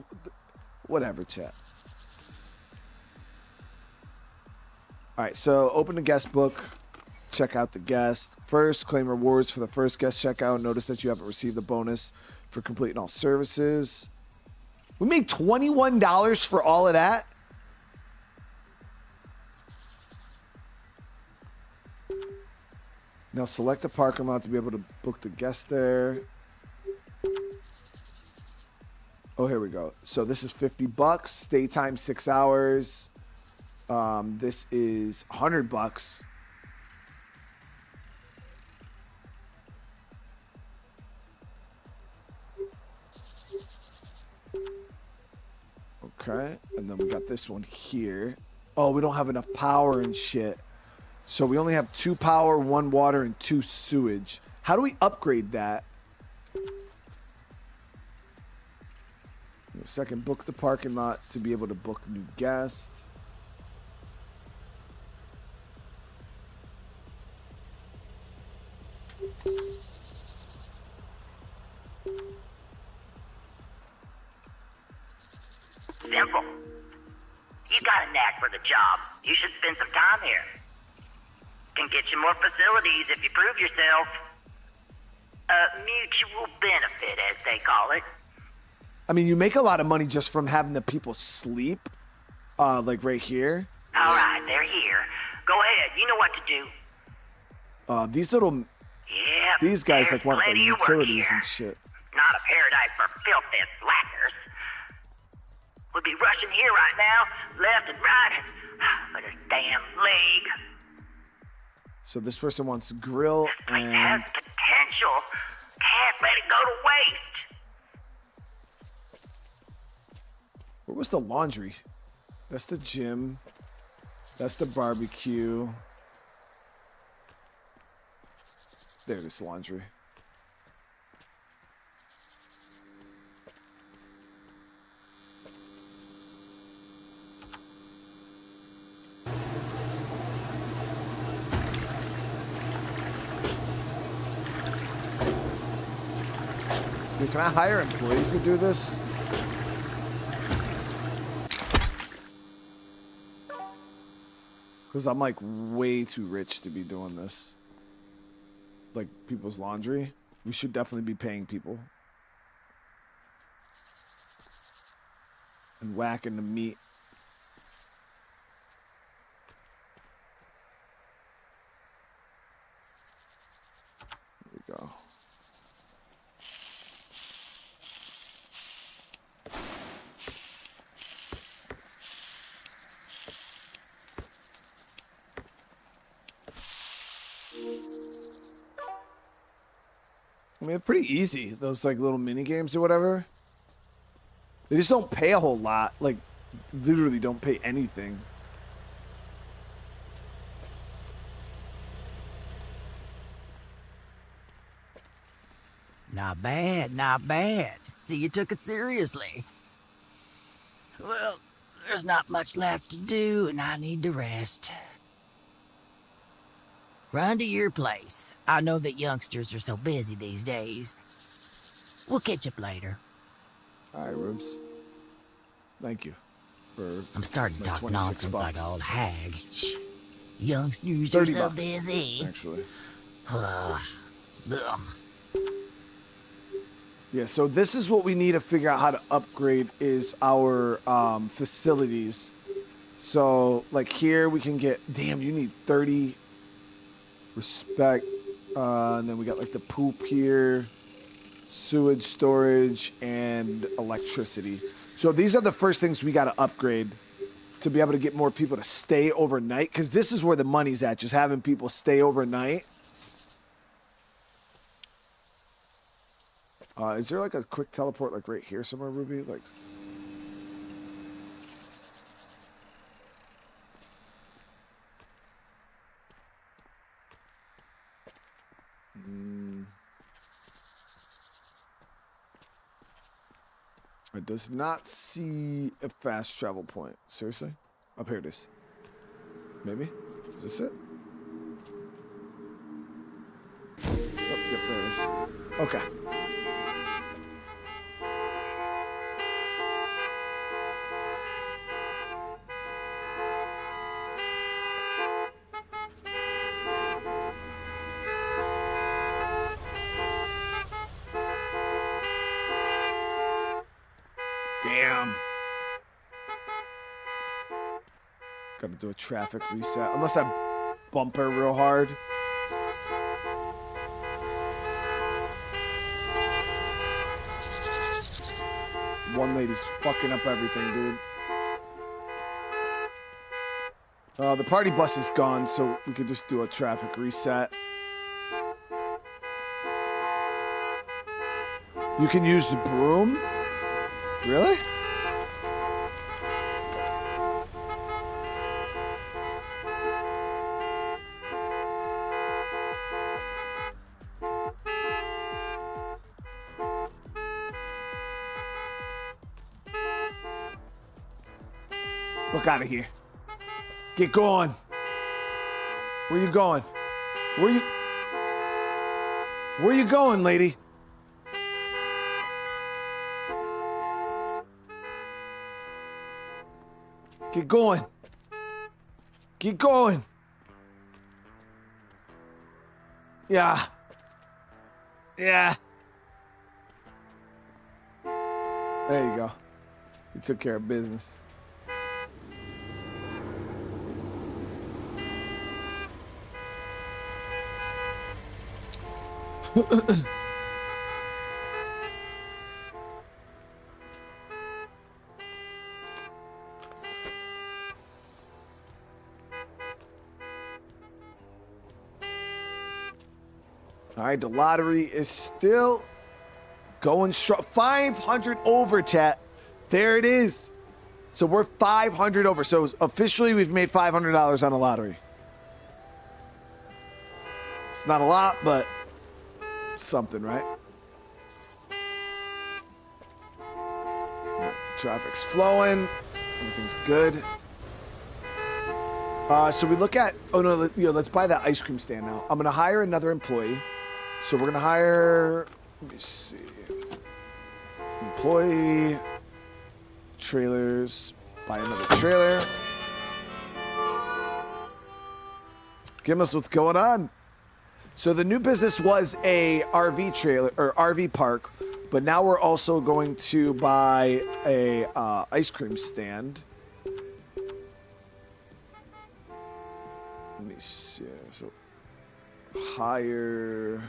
whatever, chat. All right, so open the guest book. Check out the guest. First, claim rewards for the first guest checkout. Notice that you haven't received the bonus for completing all services. We made $21 for all of that. Now select the parking lot to be able to book the guest there. Oh, here we go. So this is $50. Stay time 6 hours. This is $100. Okay, and then we got this one here. Oh, we don't have enough power and shit. So we only have 2 power, 1 water, and 2 sewage. How do we upgrade that? Second, book the parking lot to be able to book new guests.
Simple. You got a knack for the job. You should spend some time here. Can get you more facilities if you prove yourself. Mutual benefit, as they call it.
I mean, you make a lot of money just from having the people sleep, like right here.
All right, they're here. Go ahead. You know what to do.
These little,
Yep,
these guys
there's
like want the
plenty of work
utilities
here.
and shit.
Not a paradise for filthy slackers. We'll be rushing here right now, left and right, for this damn leg.
So this person wants grill
This place
and
has potential. Can't let it go to waste.
where was the laundry? That's the gym. That's the barbecue. There, this laundry. Dude, can I hire employees to do this? Because I'm like way too rich to be doing this. Like people's laundry. We should definitely be paying people. And whacking the meat. There we go. I mean, pretty easy. Those like little mini games or whatever. They just don't pay a whole lot. Like, literally don't pay anything.
Not bad, not bad. See, you took it seriously. Well, there's not much left to do, and I need to rest. Run to your place. I know that youngsters are so busy these days. We'll catch up later.
All right, Rubes. Thank you for
I'm starting to
my
talk
26
nonsense like
bucks.
an old hag. Youngsters are
30
so
bucks,
busy.
actually.
Ugh. Ugh.
Yeah, so this is what we need to figure out how to upgrade is our facilities. So, like here we can get, damn, you need 30 respect. And then we got like the poop here, sewage storage, and electricity. So these are the first things we got to upgrade to be able to get more people to stay overnight. Because this is where the money's at, just having people stay overnight. Is there like a quick teleport like right here somewhere, Ruby? Like. It does not see a fast travel point. Seriously? Up here it is. Maybe? Is this it? Oh, yep, there it is. Okay. Damn. Gotta do a traffic reset. Unless I bump her real hard. One lady's fucking up everything, dude. The party bus is gone, so we could just do a traffic reset. You can use the broom? Really? Look out of here. Get going. Where you going? Where you going, lady? Get going. Get going. Yeah. Yeah. There you go. You took care of business. All right, the lottery is still going strong. 500 over, chat. There it is. So we're 500 over. So officially, we've made $500 on a lottery. It's not a lot, but something, right? Traffic's flowing. Everything's good. So we look at, oh no, let's buy that ice cream stand now. I'm gonna hire another employee. So we're gonna hire, let me see, employee, trailers, buy another trailer. Give us what's going on. So the new business was a RV trailer or RV park, but now we're also going to buy a ice cream stand. Let me see. So hire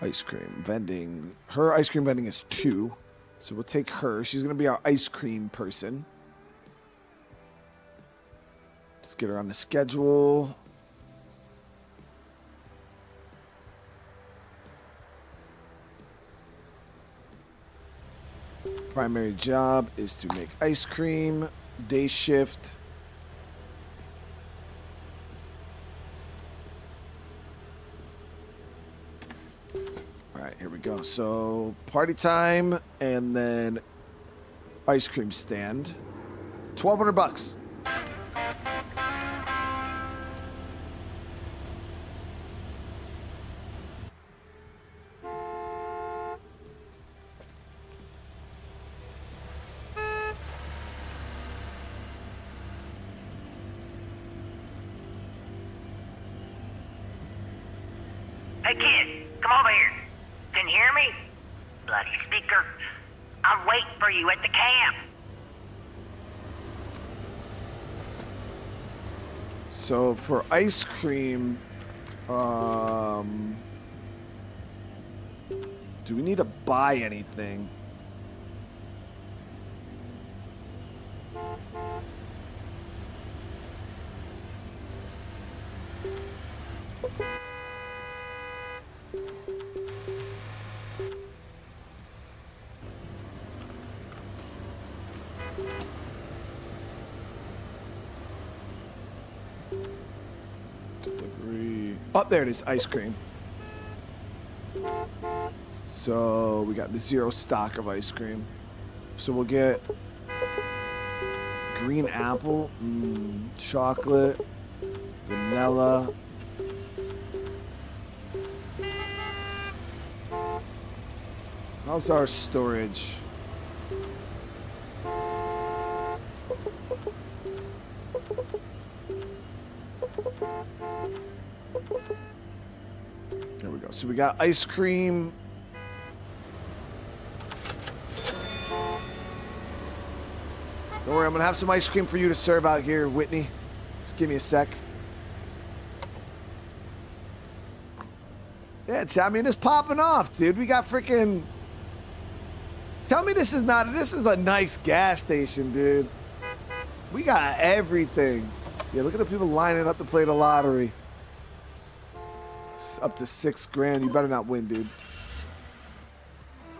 ice cream vending. Her ice cream vending is 2, so we'll take her. She's gonna be our ice cream person. Let's get her on the schedule. Primary job is to make ice cream, day shift. All right, here we go. So party time and then ice cream stand. $1,200.
Hey kid, come over here. Can you hear me? Bloody speaker. I'm waiting for you at the camp.
So for ice cream, do we need to buy anything? Delivery. Oh, there it is. Ice cream. So we got the 0 stock of ice cream. So we'll get green apple, chocolate, vanilla. How's our storage? There we go. So we got ice cream. Don't worry, I'm gonna have some ice cream for you to serve out here, Whitney. Just give me a sec. Yeah, I mean, it's popping off, dude. We got freaking... Tell me this is a nice gas station, dude. We got everything. Yeah, look at the people lining up to play the lottery. It's up to $6 grand. You better not win, dude.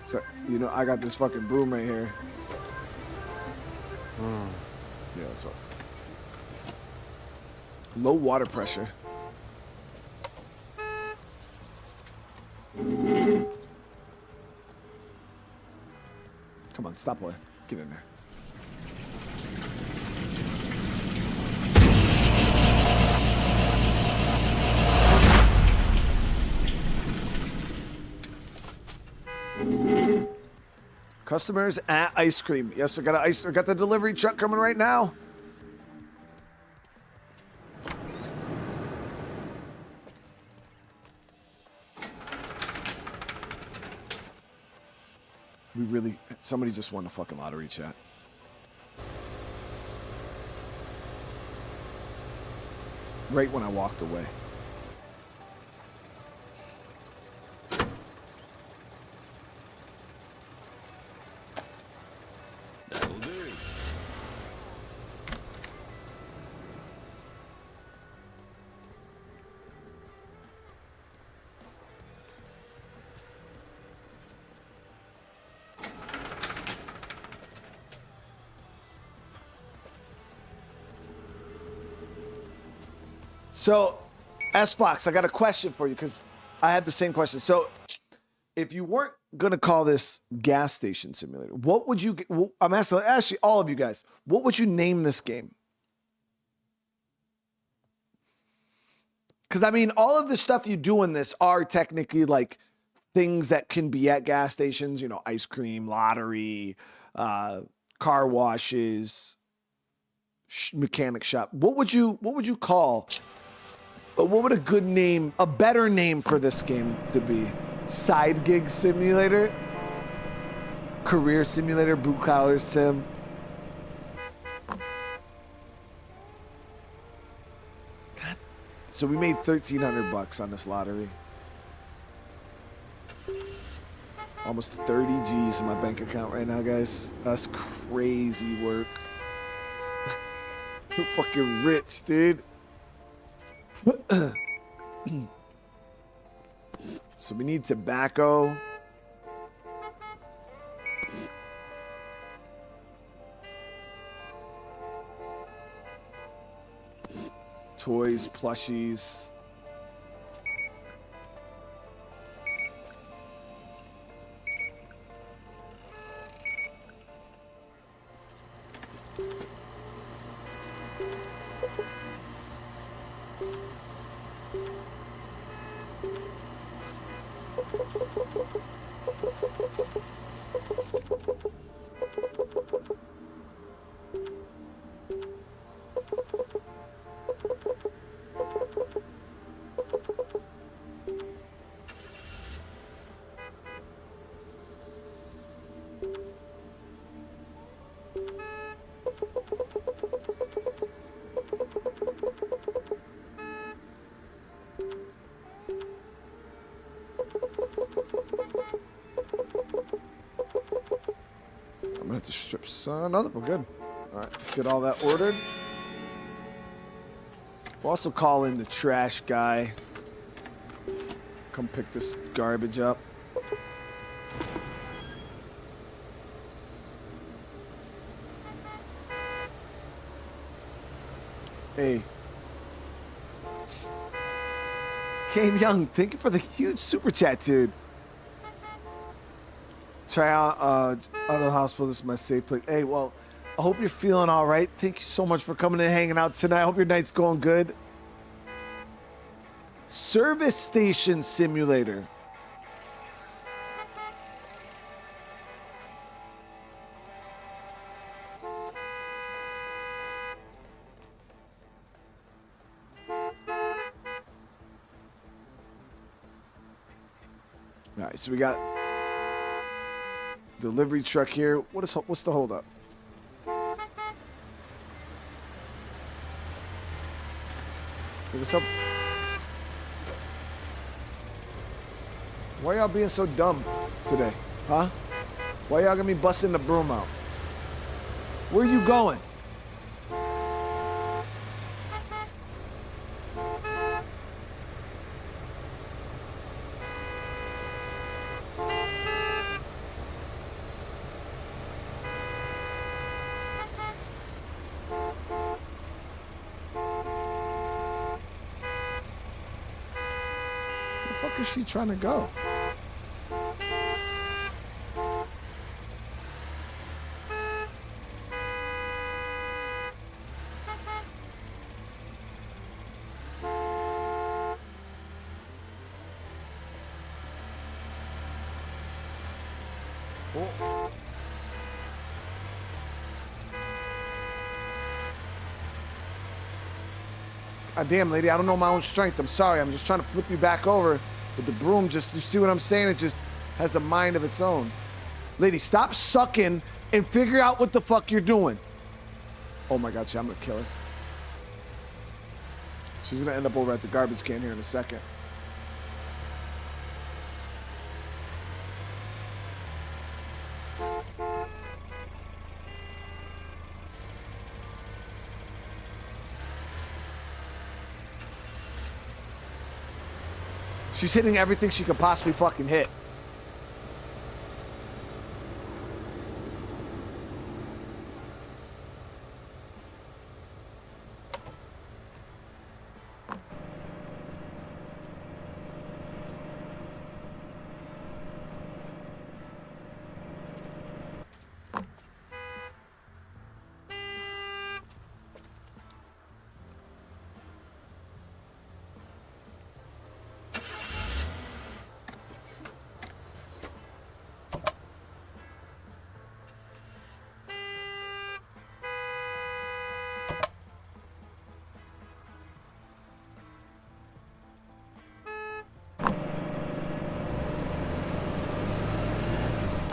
So, you know, I got this fucking broom right here. Yeah, that's what. Low water pressure. Come on, stop, boy. Get in there. Customers at ice cream. Yes, I got the delivery truck coming right now. Somebody just won the fucking lottery, chat. Right when I walked away.
That'll do.
So, S-Box, I got a question for you because I had the same question. So, if you weren't going to call this gas station simulator, what would you... I'm asking actually all of you guys, what would you name this game? Because, I mean, all of the stuff you do in this are technically, like, things that can be at gas stations, you know, ice cream, lottery, car washes, mechanic shop. What would you call... What would a good name, a better name for this game to be? Side gig simulator? Career simulator, blue collar sim? God. So we made $1,300 on this lottery. Almost 30 G's in my bank account right now, guys. That's crazy work. We're fucking rich, dude. So we need tobacco. Toys, plushies. I'm gonna have to strip some. No, we're good. All right, let's get all that ordered. We'll also call in the trash guy. Come pick this garbage up. Hey. Came Young, thank you for the huge super chat, dude. Try out out of the hospital. This is my safe place. Hey, well, I hope you're feeling all right. Thank you so much for coming and hanging out tonight. I hope your night's going good. Service Station Simulator. All right, so we got delivery truck here. What's the holdup? Hey, what's up? Why y'all being so dumb today, huh? Why y'all gonna be busting the broom out? Where you going? Where the fuck is she trying to go? Oh. God damn, lady, I don't know my own strength. I'm sorry. I'm just trying to flip you back over. But the broom just, you see what I'm saying? It just has a mind of its own. Lady, stop sucking and figure out what the fuck you're doing. Oh my God, I'm gonna kill her. She's gonna end up over at the garbage can here in a second. She's hitting everything she could possibly fucking hit.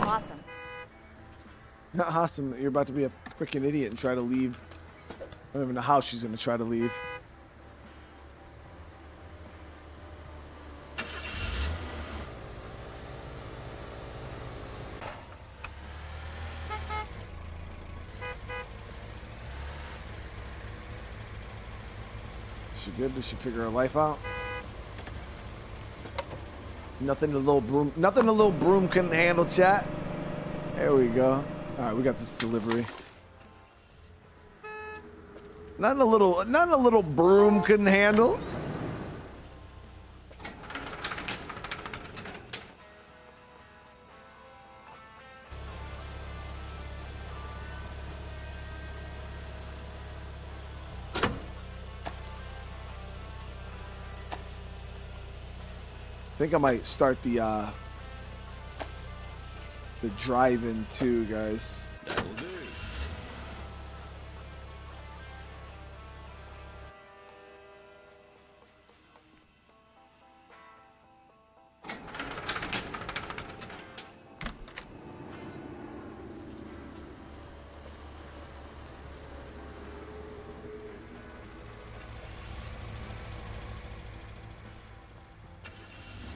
Awesome.
Not awesome. You're about to be a freaking idiot and try to leave. I don't even know how she's gonna try to leave. Is she good? Did she figure her life out? Nothing the little broom couldn't handle, chat. There we go. All right, we got this delivery. Nothing a little broom couldn't handle. I think I might start the drive-in too, guys.
That'll do.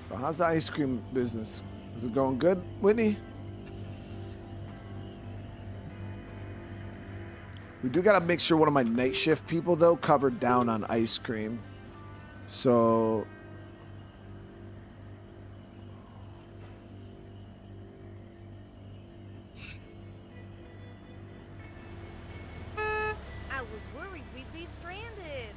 So how's the ice cream business? Is it going good, Whitney? We do gotta make sure one of my night shift people though covered down on ice cream. So
I was worried we'd be stranded.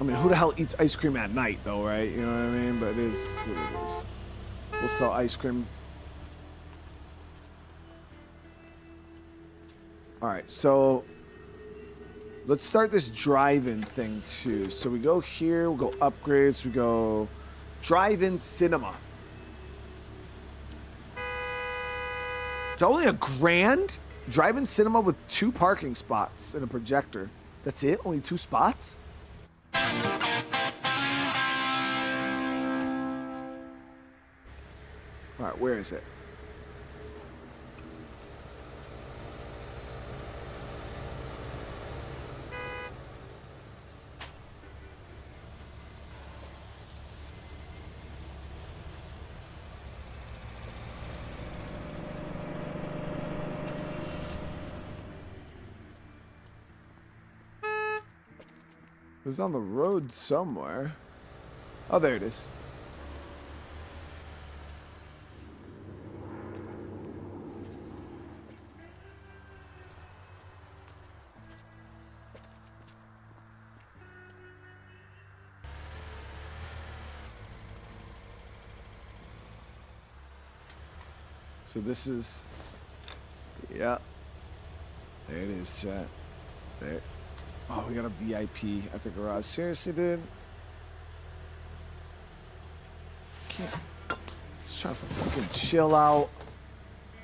I mean, who the hell eats ice cream at night, though, right? You know what I mean? But it is what it is. We'll sell ice cream. All right, so let's start this drive-in thing, too. So we go here, we'll go upgrades, we go drive-in cinema. It's only $1,000? Drive-in cinema with 2 parking spots and a projector. That's it? Only 2 spots? All right, where is it? It was on the road somewhere. Oh, there it is. So this is, yeah. There it is, chat. There. Oh, we got a VIP at the garage. Seriously, dude? Can't. Just trying to fucking chill out.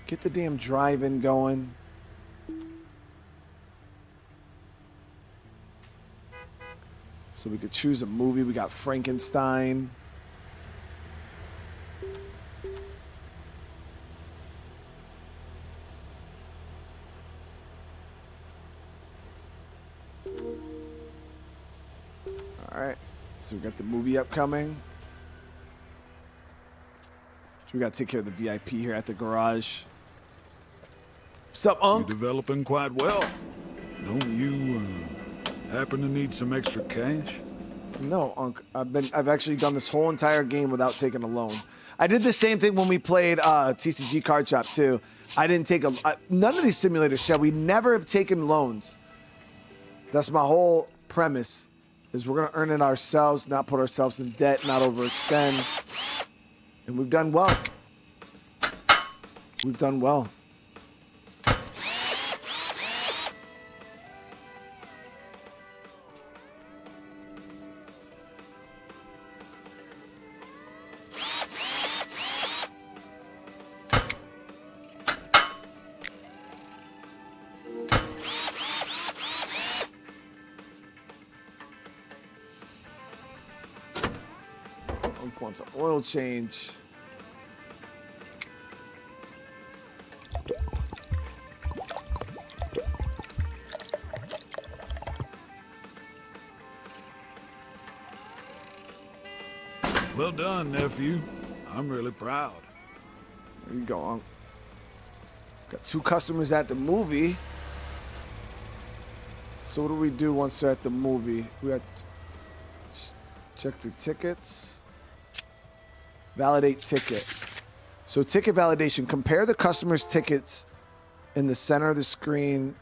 Get the damn drive-in going. So we could choose a movie. We got Frankenstein. Alright, so we got the movie upcoming. So we gotta take care of the VIP here at the garage. What's up, Unc?
You're developing quite well. Don't you happen to need some extra cash?
No, Unc. I've actually done this whole entire game without taking a loan. I did the same thing when we played TCG Card Shop too. I didn't take none of these simulators, shall we never have taken loans. That's my whole premise. Is we're gonna earn it ourselves, not put ourselves in debt, not overextend. And we've done well. We've done well. Wants an oil change.
Well done, nephew. I'm really proud.
There you go, Unc. Got 2 customers at the movie. So what do we do once they're at the movie? We got check their tickets. Validate ticket. So ticket validation. Compare the customer's tickets in the center of the screen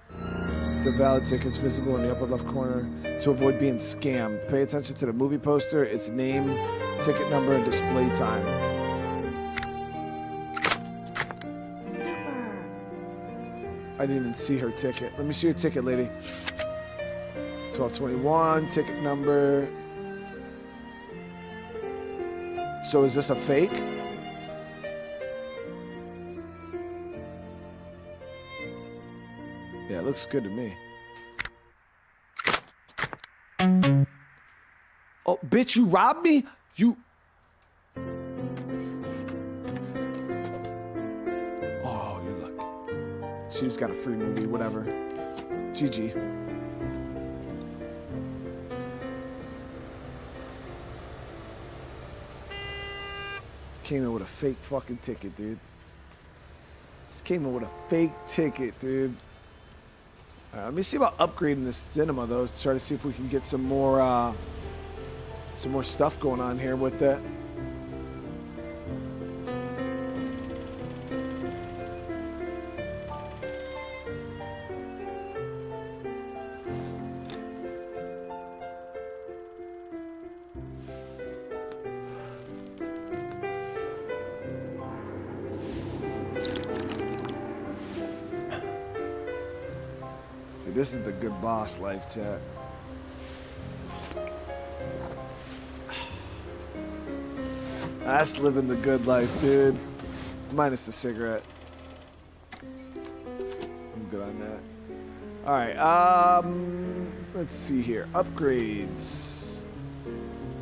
to valid tickets visible in the upper left corner to avoid being scammed. Pay attention to the movie poster, its name, ticket number, and display time.
Super.
I didn't even see her ticket. Let me see your ticket, lady. 1221, ticket number. So is this a fake? Yeah, it looks good to me. Oh, bitch, you robbed me? You... Oh, you're lucky. She just got a free movie, whatever. GG. Came in with a fake fucking ticket, dude. Just came in with a fake ticket, dude. Let me see about upgrading this cinema, though. Try to see if we can get some more stuff going on here with that. Dude, this is the good boss life, chat. That's living the good life, dude. Minus the cigarette. I'm good on that. All right. Let's see here. Upgrades.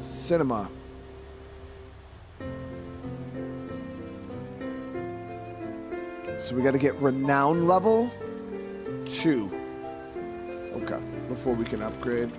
Cinema. So we got to get renown level 2. Okay. Before we can upgrade.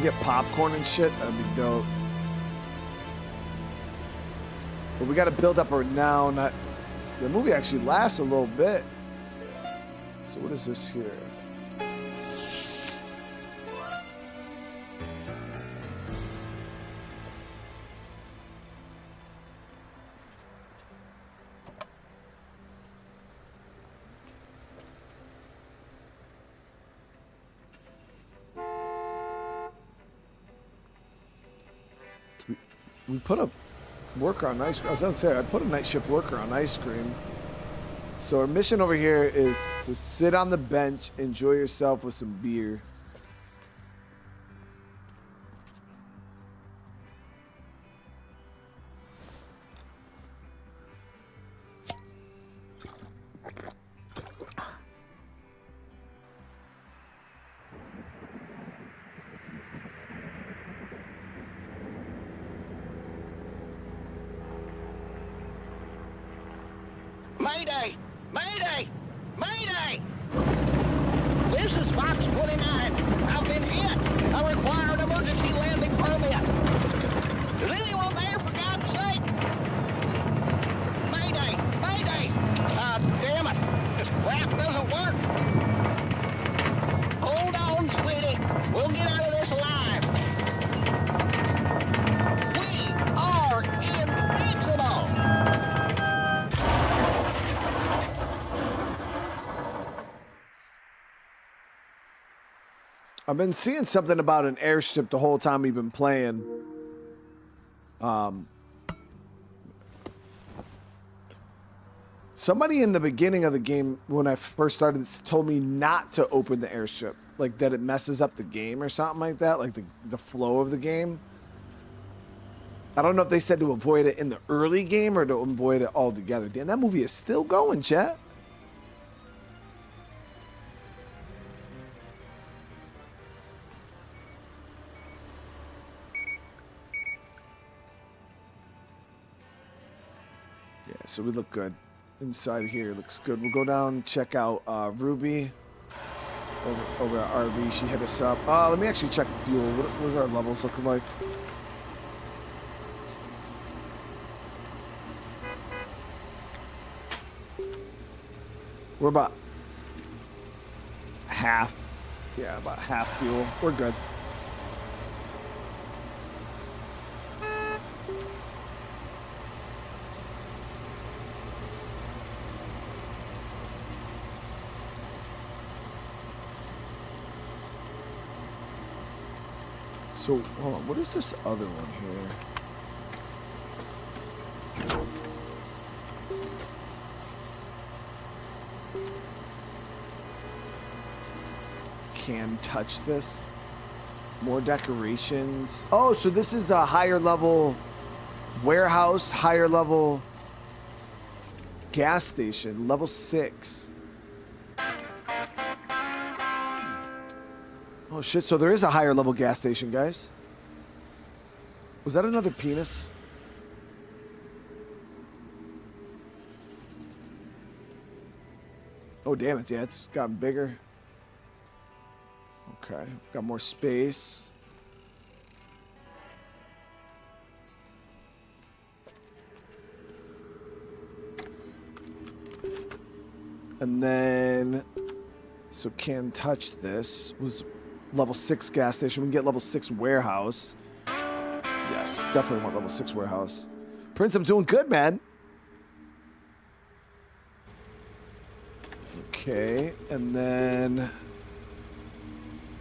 Get popcorn and shit, that'd be dope. But we got to build up our renown. The movie actually lasts a little bit. So what is this here? We put a worker on ice cream. I was going to say, I put a night shift worker on ice cream. So our mission over here is to sit on the bench, enjoy yourself with some beer.
Mayday! Mayday! Mayday! This is Fox 29. I've been hit. I require an emergency landing permit. Is anyone there, for God's sake? Mayday! Mayday! Damn it. This crap doesn't work. Hold on, sweetie. We'll get out of this alive. We are invincible!
I've been seeing something about an airship the whole time we've been playing. Somebody in the beginning of the game, when I first started this, told me not to open the airship. Like that it messes up the game or something like that. Like the flow of the game. I don't know if they said to avoid it in the early game or to avoid it altogether. Damn, that movie is still going, chat. So we look good. Inside here looks good. We'll go down and check out Ruby over at RV. She hit us up. Let me actually check fuel. What are our levels looking like? We're about half. Yeah, about half fuel. We're good. So, hold on, what is this other one here? Can touch this. More decorations. Oh, so this is a higher level warehouse, higher level gas station, level 6. Oh shit, so there is a higher level gas station, guys. Was that another penis? Oh, damn it. Yeah, it's gotten bigger. Okay. Got more space. And then, so can't touch this. Was level 6 gas station. We can get level 6 warehouse. Yes, definitely want level 6 warehouse. Prince, I'm doing good, man. Okay, and then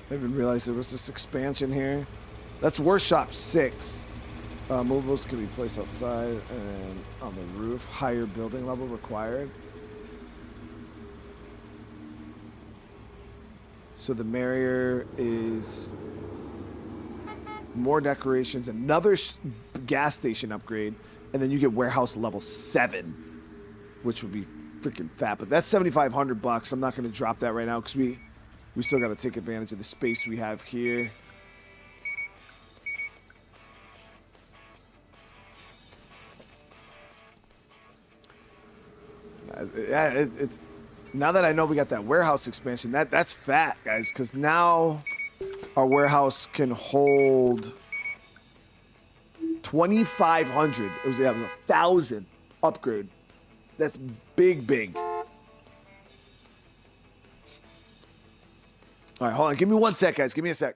I didn't realize there was this expansion here. That's workshop 6. Movables can be placed outside and on the roof. Higher building level required. So the merrier is more decorations, another gas station upgrade, and then you get warehouse level 7, which would be freaking fat. But that's $7,500. I'm not going to drop that right now because we still got to take advantage of the space we have here. Yeah, it's now that I know we got that warehouse expansion, that's fat, guys, because now our warehouse can hold 2,500. It was 1,000 upgrade. That's big, big. All right, hold on. Give me 1 sec, guys. Give me a sec.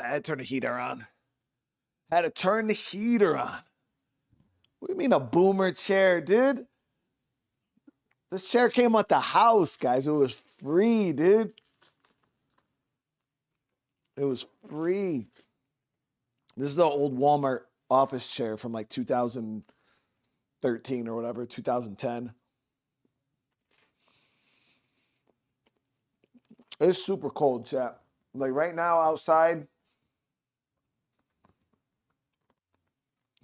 I had to turn the heater on. Had to turn the heater on. What do you mean a boomer chair, dude? This chair came out the house, guys. It was free, dude. It was free. This is the old Walmart office chair from like 2013 or whatever, 2010. It's super cold, chat. Like right now outside,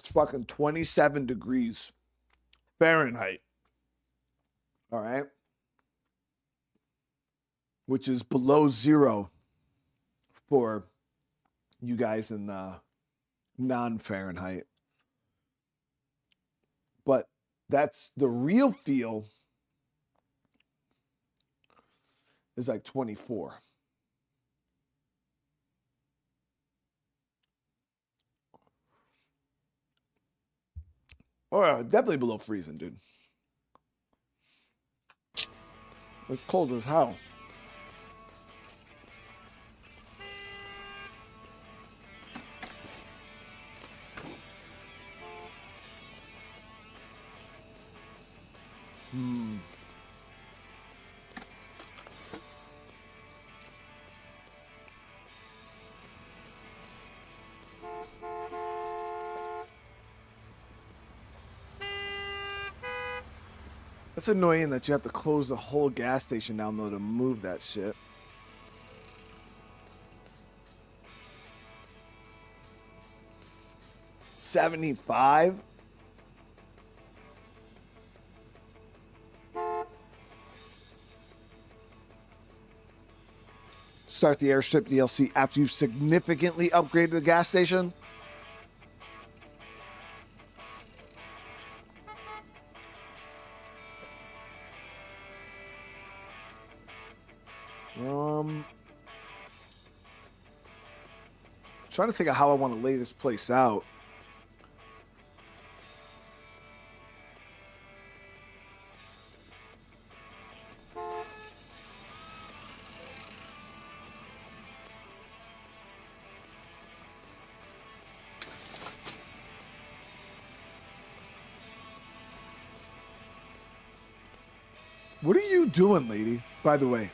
It's fucking 27 degrees Fahrenheit. All right. Which is below zero for you guys in non-Fahrenheit. But that's the real feel is like 24. Oh, yeah, definitely below freezing, dude. It's cold as hell. That's annoying that you have to close the whole gas station down though to move that shit. $75? Start the Airstrip DLC after you've significantly upgraded the gas station? Trying to think of how I want to lay this place out. What are you doing, lady? By the way.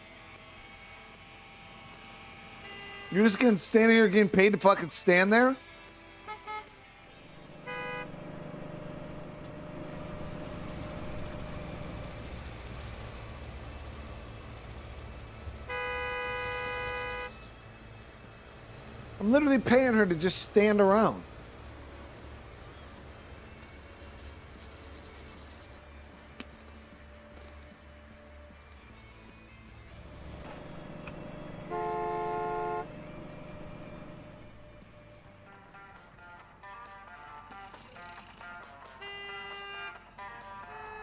You're just gonna stand here getting paid to fucking stand there? I'm literally paying her to just stand around.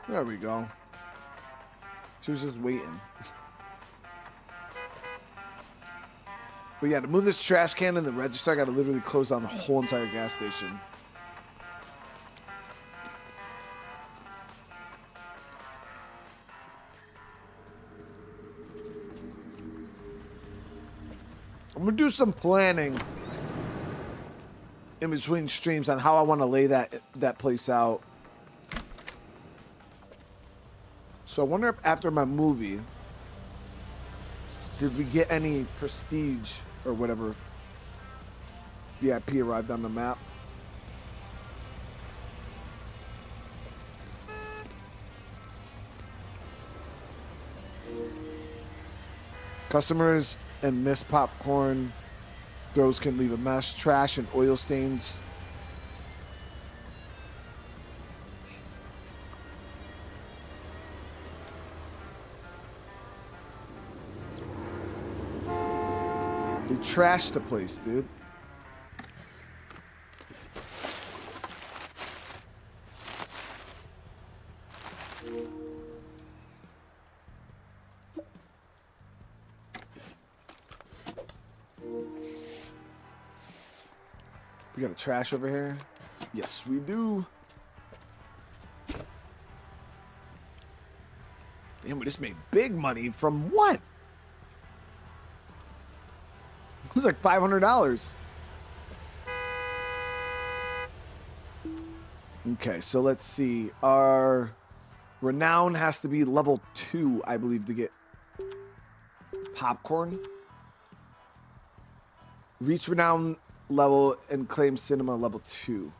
There we go. She was just waiting. But yeah, to move this trash can in the register, I gotta literally close down the whole entire gas station. I'm gonna do some planning in between streams on how I want to lay that place out. So I wonder if after my movie, did we get any prestige or whatever VIP arrived on the map? Customers and missed popcorn throws can leave a mess, trash, and oil stains. They trashed the place, dude. We got a trash over here? Yes, we do. Damn, we just made big money from what? It was like $500. Okay, so let's see. Our renown has to be level 2, I believe, to get popcorn. Reach renown level and claim cinema level 2.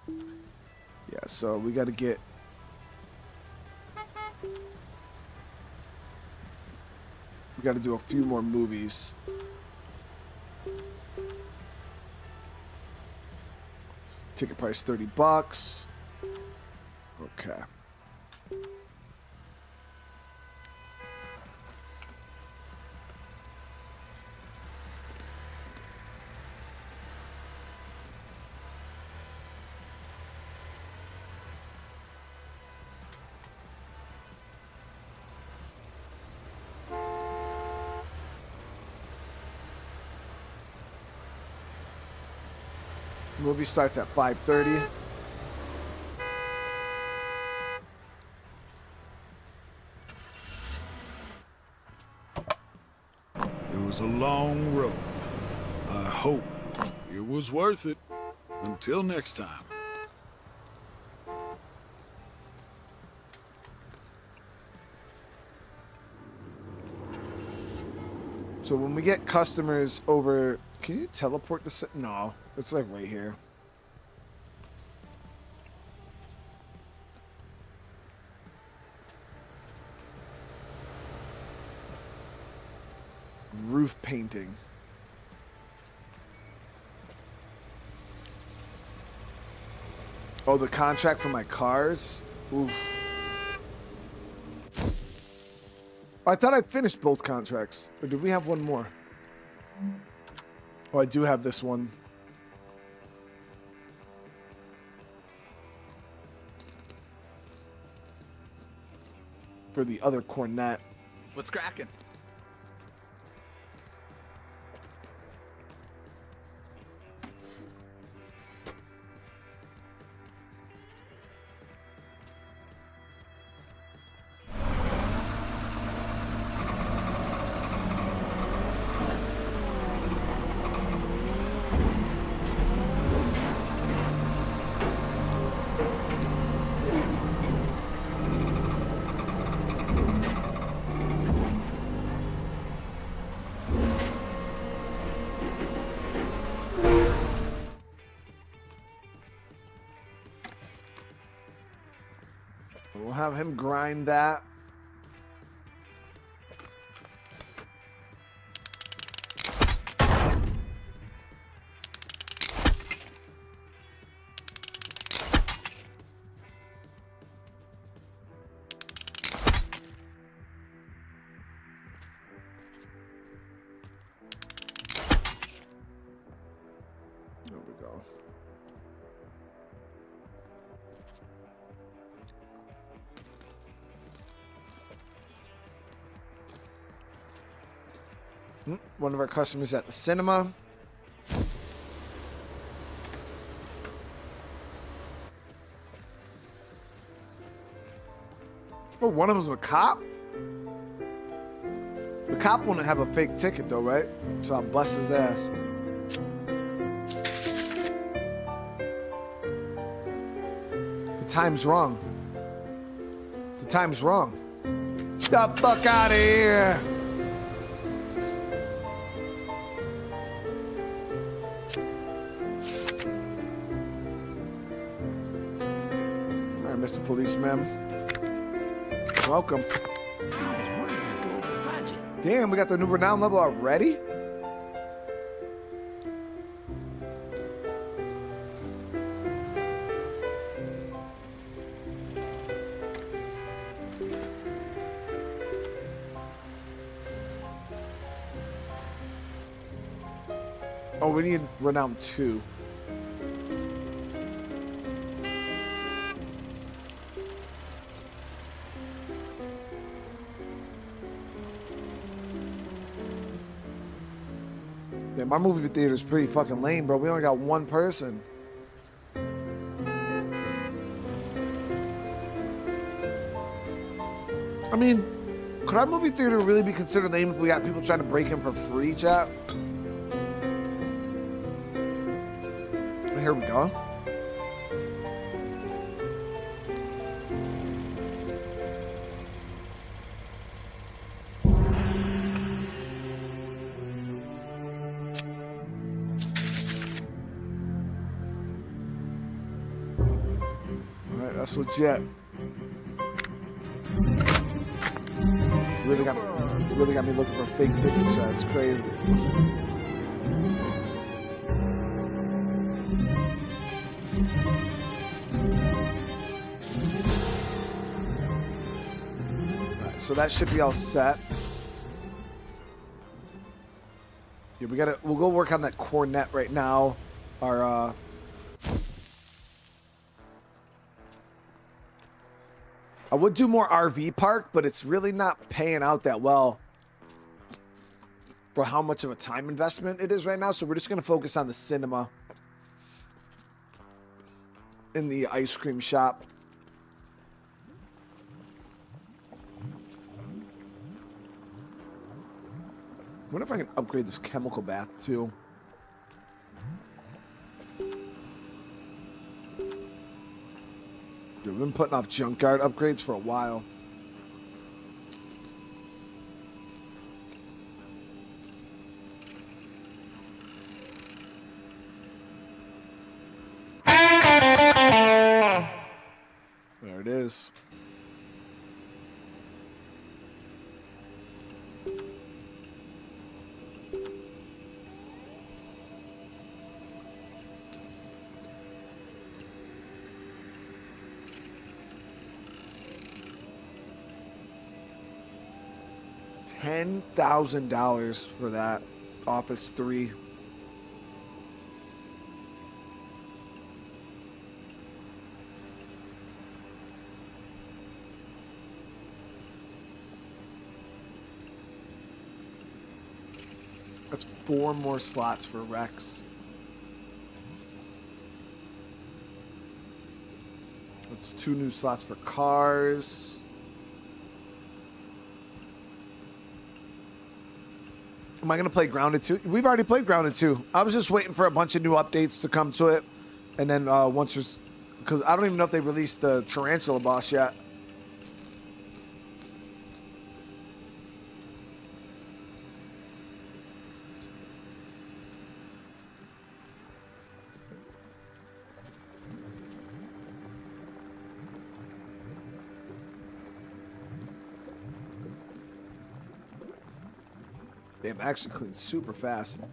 Yeah, so we got to get... We got to do a few more movies. Ticket price $30. Okay. Movie starts at 5:30.
It was a long road. I hope it was worth it. Until next time.
So when we get customers over, can you teleport this? No, it's like right here. Roof painting. Oh, the contract for my cars? Oof. I thought I finished both contracts. Or did we have one more? Oh, I do have this one. For the other cornet.
What's cracking?
We'll have him grind that. There we go. One of our customers at the cinema. Oh, one of them's a cop? The cop wouldn't have a fake ticket though, right? So I'll bust his ass. The time's wrong. The time's wrong. Get the fuck out of here! Mr. Policeman. Welcome. Damn, we got the new renown level already? Oh, we need renown 2. Yeah, my movie theater is pretty fucking lame, bro. We only got one person. I mean, could our movie theater really be considered lame if we got people trying to break in for free, chat? Here we go. That's legit. Really got me looking for fake tickets. That's crazy. Alright, so that should be all set. Yeah, we'll go work on that cornet right now. Our I would do more RV park, but it's really not paying out that well for how much of a time investment it is right now. So we're just going to focus on the cinema in the ice cream shop. I wonder if I can upgrade this chemical bath too. We've been putting off junkyard upgrades for a while. There it is. $10,000 for that Office 3. That's 4 more slots for Rex. That's 2 new slots for cars. Am I going to play Grounded 2? We've already played Grounded 2. I was just waiting for a bunch of new updates to come to it. And then once there's... Because I don't even know if they released the Tarantula boss yet. They've actually cleaned super fast.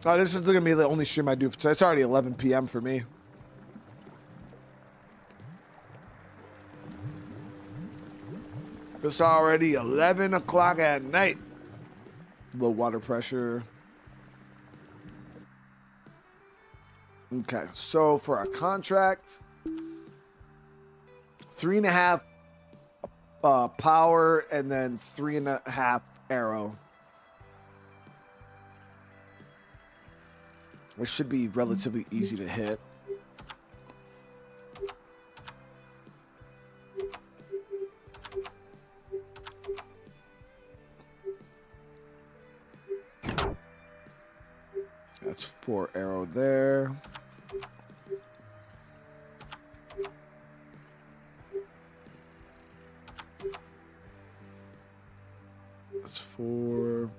Oh, this is going to be the only stream I do. So it's already 11 p.m. for me. It's already 11 o'clock at night. Low water pressure. Okay, so for our contract, 3.5 power and then 3.5 arrow. Which should be relatively easy to hit. That's 4 arrow there. That's 4.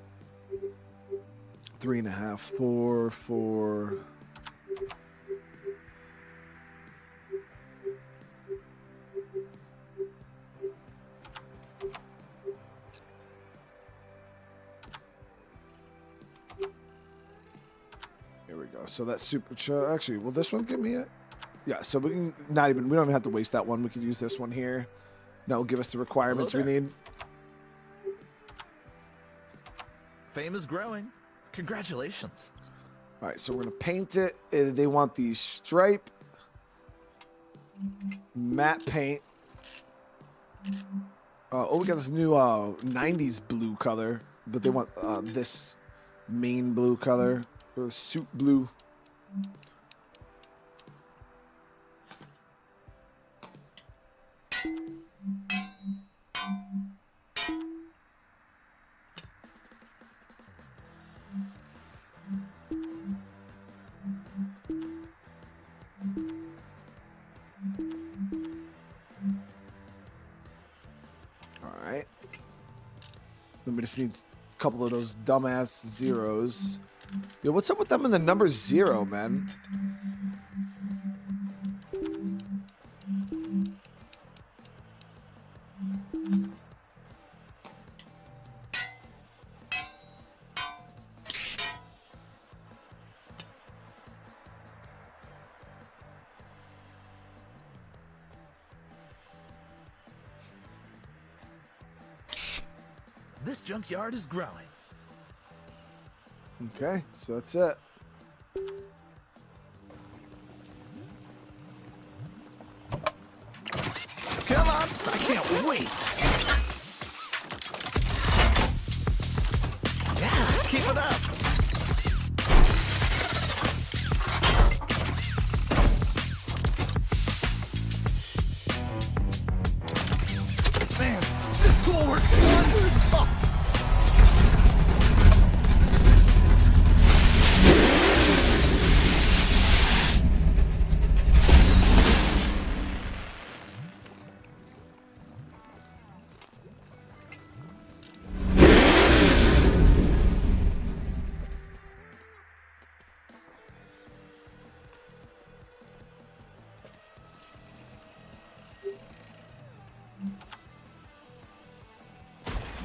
3.5, 4, 4. Here we go. So that's super. Actually, will this one give me it? Yeah. So we can not even. We don't even have to waste that one. We can use this one here. That will give us the requirements we need.
Fame is growing. Congratulations.
All right, so we're going to paint it. They want the stripe, matte paint. Oh, we got this new 90s blue color, but they want this main blue color, or suit blue. Then we just need a couple of those dumbass zeros. Yo, what's up with them in the number 0, man?
this junkyard is growing.
Okay, so that's it.
Come on, I can't wait. Yeah, keep it up. Man, this tool works wonders. Oh.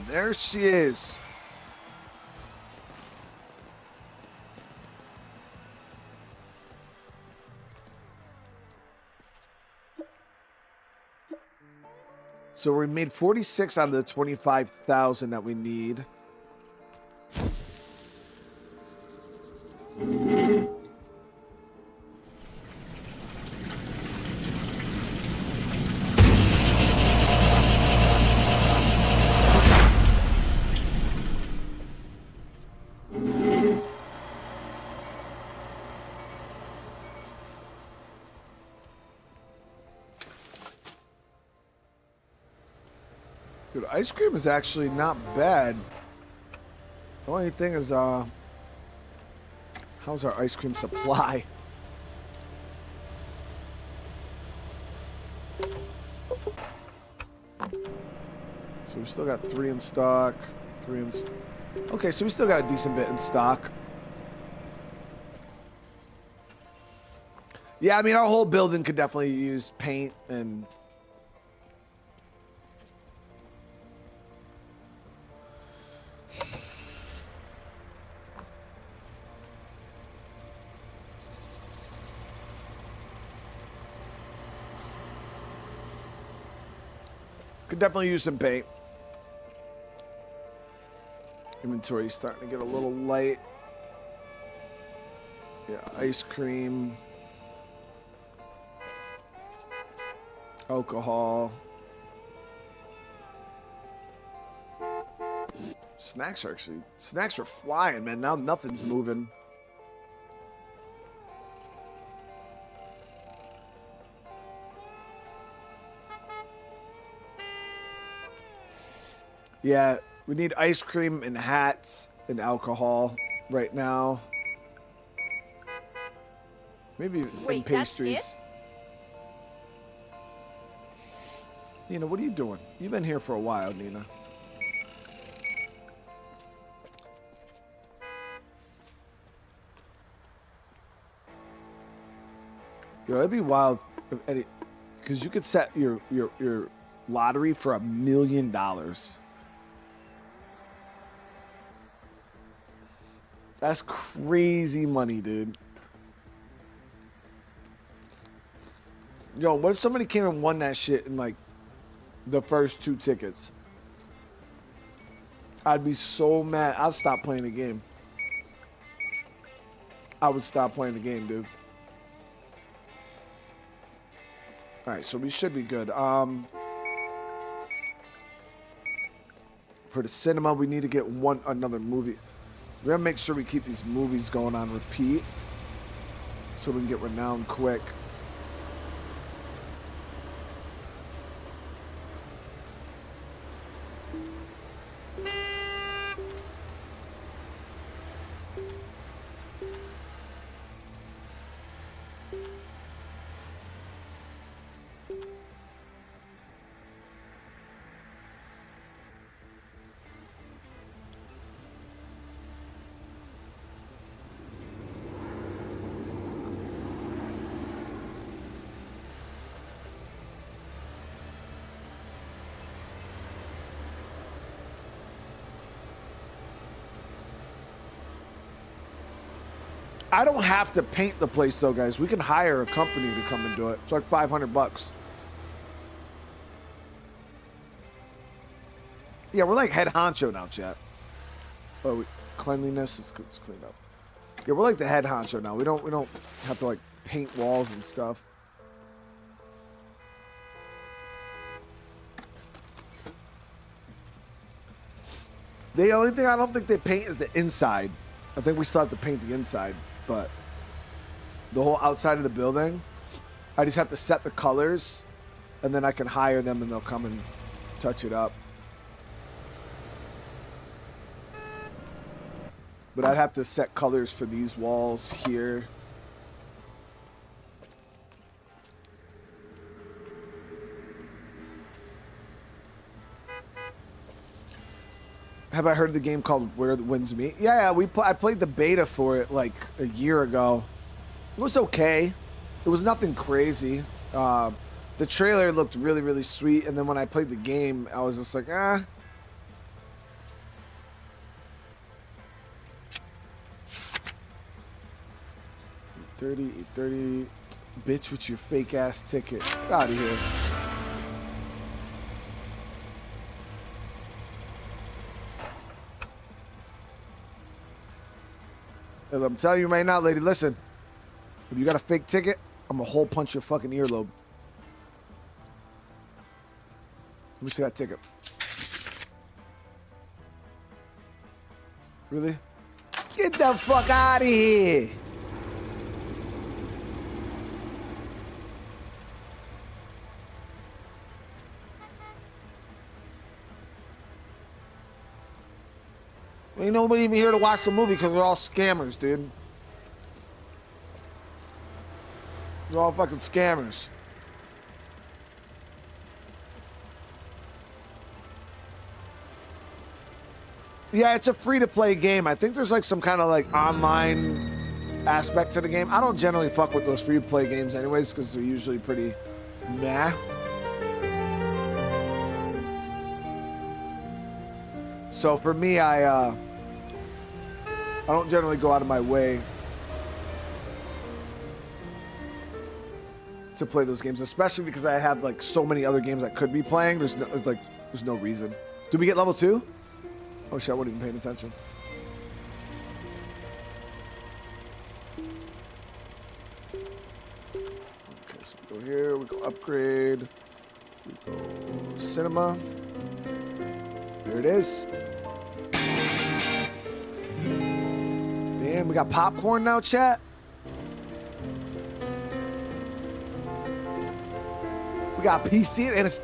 There she is. So we made 46 out of the 25,000 that we need. Dude, ice cream is actually not bad. The only thing is, how's our ice cream supply? So we still got 3 in stock. Okay, so we still got a decent bit in stock. Yeah, I mean, our whole building could definitely use paint and... Could definitely use some paint. Inventory is starting to get a little light. Yeah, ice cream. Alcohol. Snacks are flying, man. Now nothing's moving. Yeah, we need ice cream and hats and alcohol right now. Maybe and pastries. Nina, what are you doing? You've been here for a while, Nina. Yo, it'd be wild if any, because you could set your lottery for $1 million. That's crazy money, dude. Yo, what if somebody came and won that shit in like the first 2 tickets? I'd be so mad. I'd stop playing the game. I would stop playing the game, dude. All right, so we should be good. For the cinema, we need to get another movie. We gotta make sure we keep these movies going on repeat so we can get renowned quick. I don't have to paint the place though, guys. We can hire a company to come and do it. It's like $500. Yeah, we're like head honcho now, chat. Oh, cleanliness. Let's clean up. Yeah, we're like the head honcho now. We don't have to like paint walls and stuff. The only thing I don't think they paint is the inside. I think we still have to paint the inside, but the whole outside of the building, I just have to set the colors, and then I can hire them, and they'll come and touch it up. But I'd have to set colors for these walls here. Have I heard of the game called Where the Winds Meet? Yeah, I played the beta for it like a year ago. It was okay. It was nothing crazy. The trailer looked really, really sweet, and then when I played the game, I was just like, ah. $830. Bitch with your fake ass ticket. Get out of here. And I'm telling you right now, lady, listen. If you got a fake ticket, I'm gonna hole punch your fucking earlobe. Let me see that ticket. Really? Get the fuck out of here. Ain't nobody even here to watch the movie because we're all scammers, dude. We're all fucking scammers. Yeah, it's a free-to-play game. I think there's like some kind of like online aspect to the game. I don't generally fuck with those free-to-play games anyways because they're usually pretty meh. So for me, I don't generally go out of my way to play those games, especially because I have like so many other games I could be playing. There's no reason. Did we get level 2? Oh shit, I wasn't even paying attention. Okay, so we go here, we go upgrade, we go cinema. There it is. Damn, we got popcorn now, chat. We got PC and it's.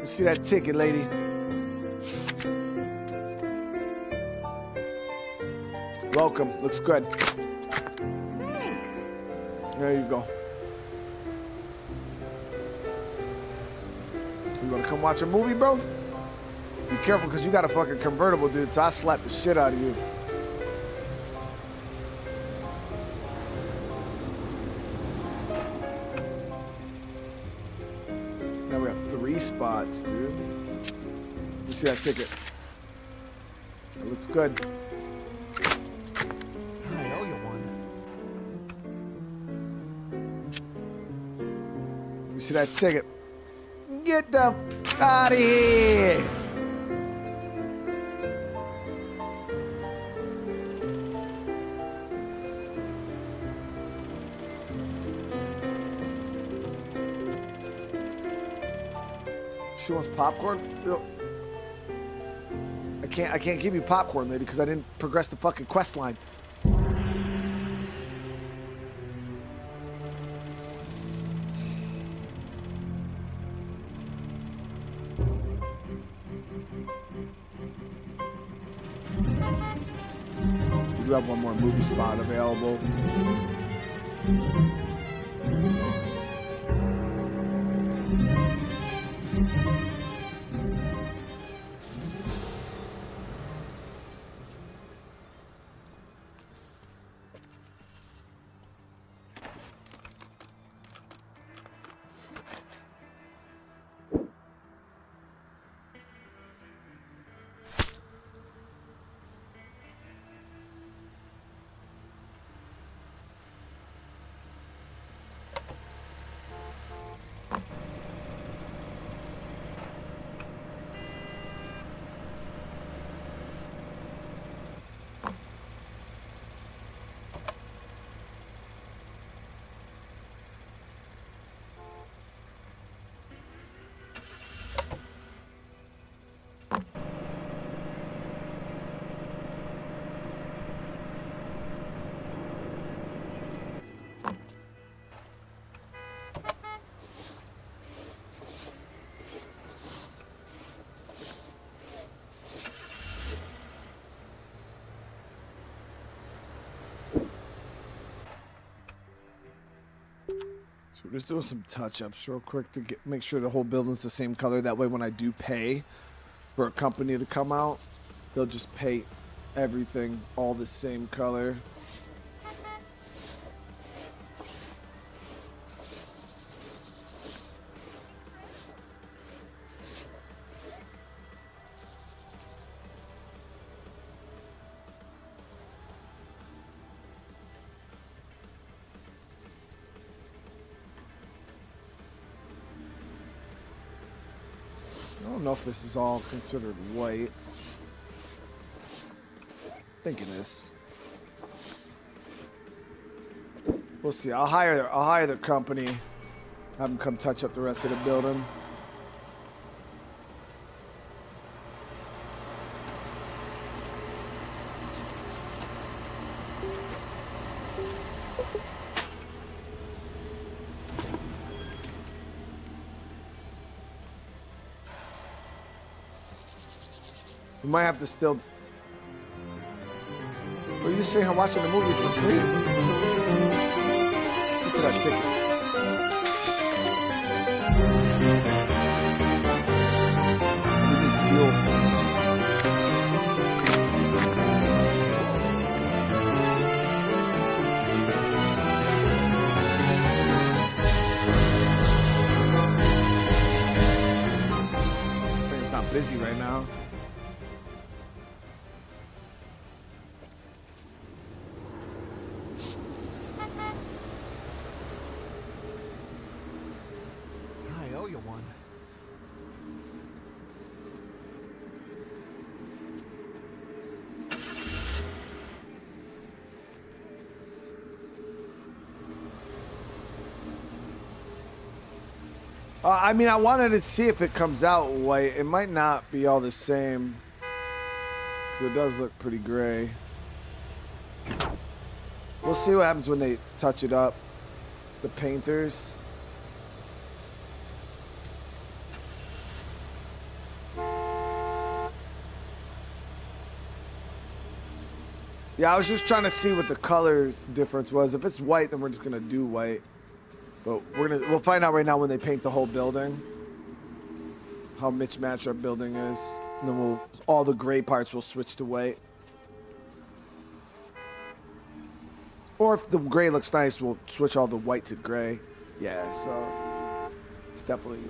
You see that ticket, lady? Welcome. Looks good.
Thanks.
There you go. You wanna come watch a movie, bro? Be careful, because you got a fucking convertible, dude, so I slap the shit out of you. Now we have 3 spots, dude. You see that ticket? It looks good. I owe you one. You see that ticket? Get the out of here! She wants popcorn? I can't give you popcorn, lady, because I didn't progress the fucking quest line. We do have one more movie spot available. We're just doing some touch-ups real quick to make sure the whole building's the same color. That way when I do pay for a company to come out, they'll just paint everything all the same color. I don't know if this is all considered white. I think it is. We'll see. I'll hire the company. Have them come touch up the rest of the building. We might have to still. Well, you just saying I'm watching the movie for free. You said that ticket. We need fuel. I think it's not busy right now. I mean, I wanted to see if it comes out white. It might not be all the same. Because it does look pretty gray. We'll see what happens when they touch it up. The painters. Yeah, I was just trying to see what the color difference was. If it's white, then we're just gonna do white. But we'll find out right now when they paint the whole building. How mismatched our building is. And then all the gray parts will switch to white. Or if the gray looks nice, we'll switch all the white to gray. Yeah, so it's definitely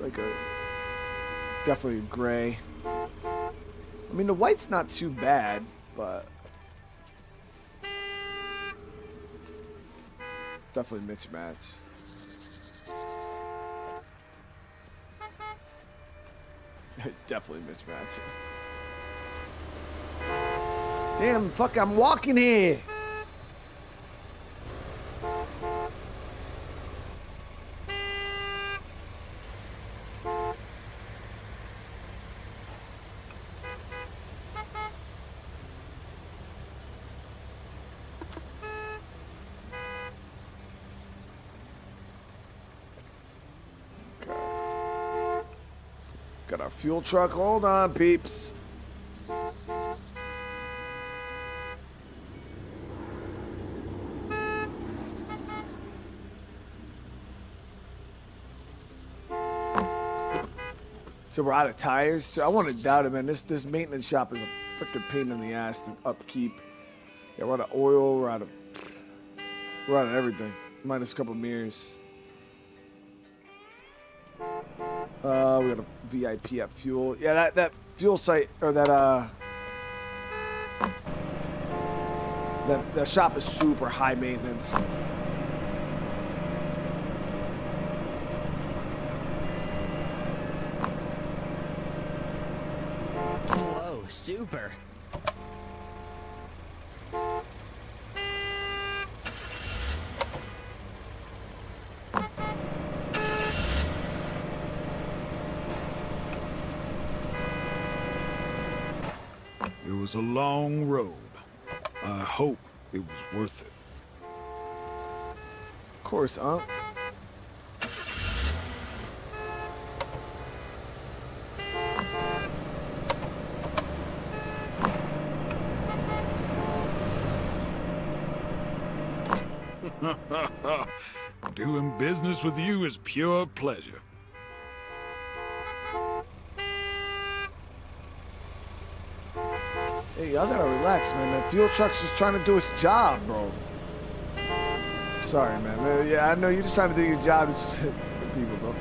definitely a gray. I mean, the white's not too bad, but definitely mismatched. Definitely mismatched. Damn, fuck, I'm walking here. Got our fuel truck. Hold on, peeps. So we're out of tires. I want to doubt it, man. This maintenance shop is a freaking pain in the ass to upkeep. Yeah, we're out of oil. We're out of everything. Minus a couple mirrors. We got a VIP at fuel. Yeah, that fuel site or that shop is super high maintenance.
Whoa, super.
It was a long road. I hope it was worth it.
Of course, Unc.
Doing business with you is pure pleasure.
Hey, y'all gotta relax, man. The fuel truck's just trying to do its job, bro. Sorry, man. Yeah, I know you're just trying to do your job. It's just people, bro.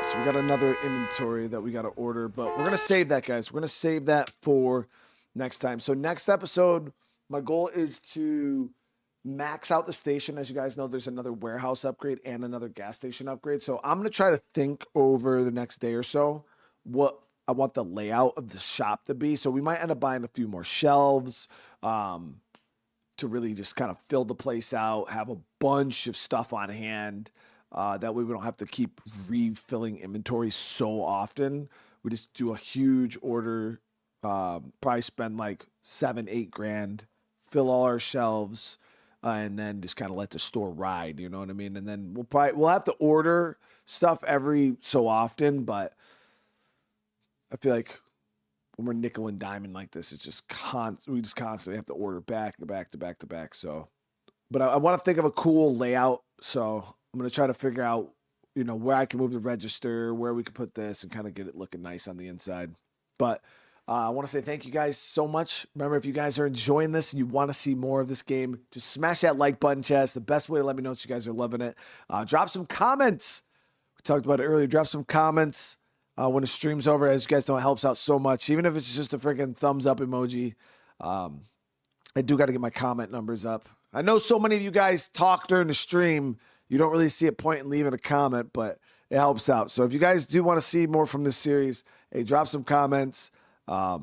So we got another inventory that we got to order, but we're going to save that, guys. We're going to save that for next time. So next episode, my goal is to max out the station. As you guys know, there's another warehouse upgrade and another gas station upgrade. So I'm going to try to think over the next day or so what I want the layout of the shop to be. So we might end up buying a few more shelves to really just kind of fill the place out, have a bunch of stuff on hand. That way we don't have to keep refilling inventory so often. We just do a huge order, probably spend like $7-8 grand, fill all our shelves, and then just kind of let the store ride. You know what I mean? And then we'll have to order stuff every so often, but I feel like when we're nickel and diamond like this, it's just we just constantly have to order back to back to back to back. So, but I want to think of a cool layout. So I'm going to try to figure out, you know, where I can move the register, where we can put this and kind of get it looking nice on the inside. But I want to say thank you guys so much. Remember, if you guys are enjoying this and you want to see more of this game, just smash that like button, chat. It's the best way to let me know that you guys are loving it. Drop some comments. We talked about it earlier. Drop some comments when the stream's over. As you guys know, it helps out so much. Even if it's just a freaking thumbs up emoji. I do got to get my comment numbers up. I know so many of you guys talk during the stream. You don't really see a point in leaving a comment, but it helps out. So if you guys do want to see more from this series, hey, drop some comments. Drop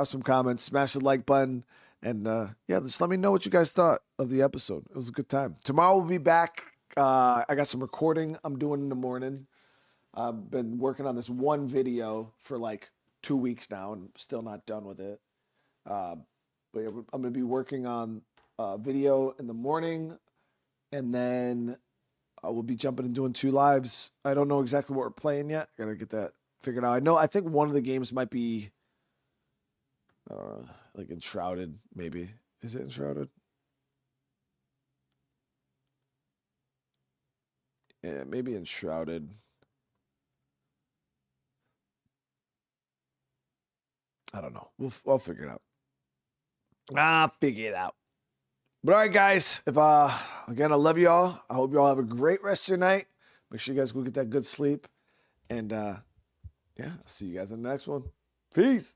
some comments, smash the like button, and just let me know what you guys thought of the episode. It was a good time. Tomorrow we'll be back. I got some recording I'm doing in the morning. I've been working on this one video for like 2 weeks now and still not done with it. But yeah, I'm going to be working on video in the morning. And then we'll be jumping and doing 2 lives. I don't know exactly what we're playing yet. I got to get that figured out. I think one of the games might be like Enshrouded, maybe. Is it Enshrouded? Yeah, maybe Enshrouded. I don't know. I'll figure it out. I'll figure it out. But all right, guys, again, I love you all. I hope you all have a great rest of your night. Make sure you guys go get that good sleep. And, I'll see you guys in the next one. Peace.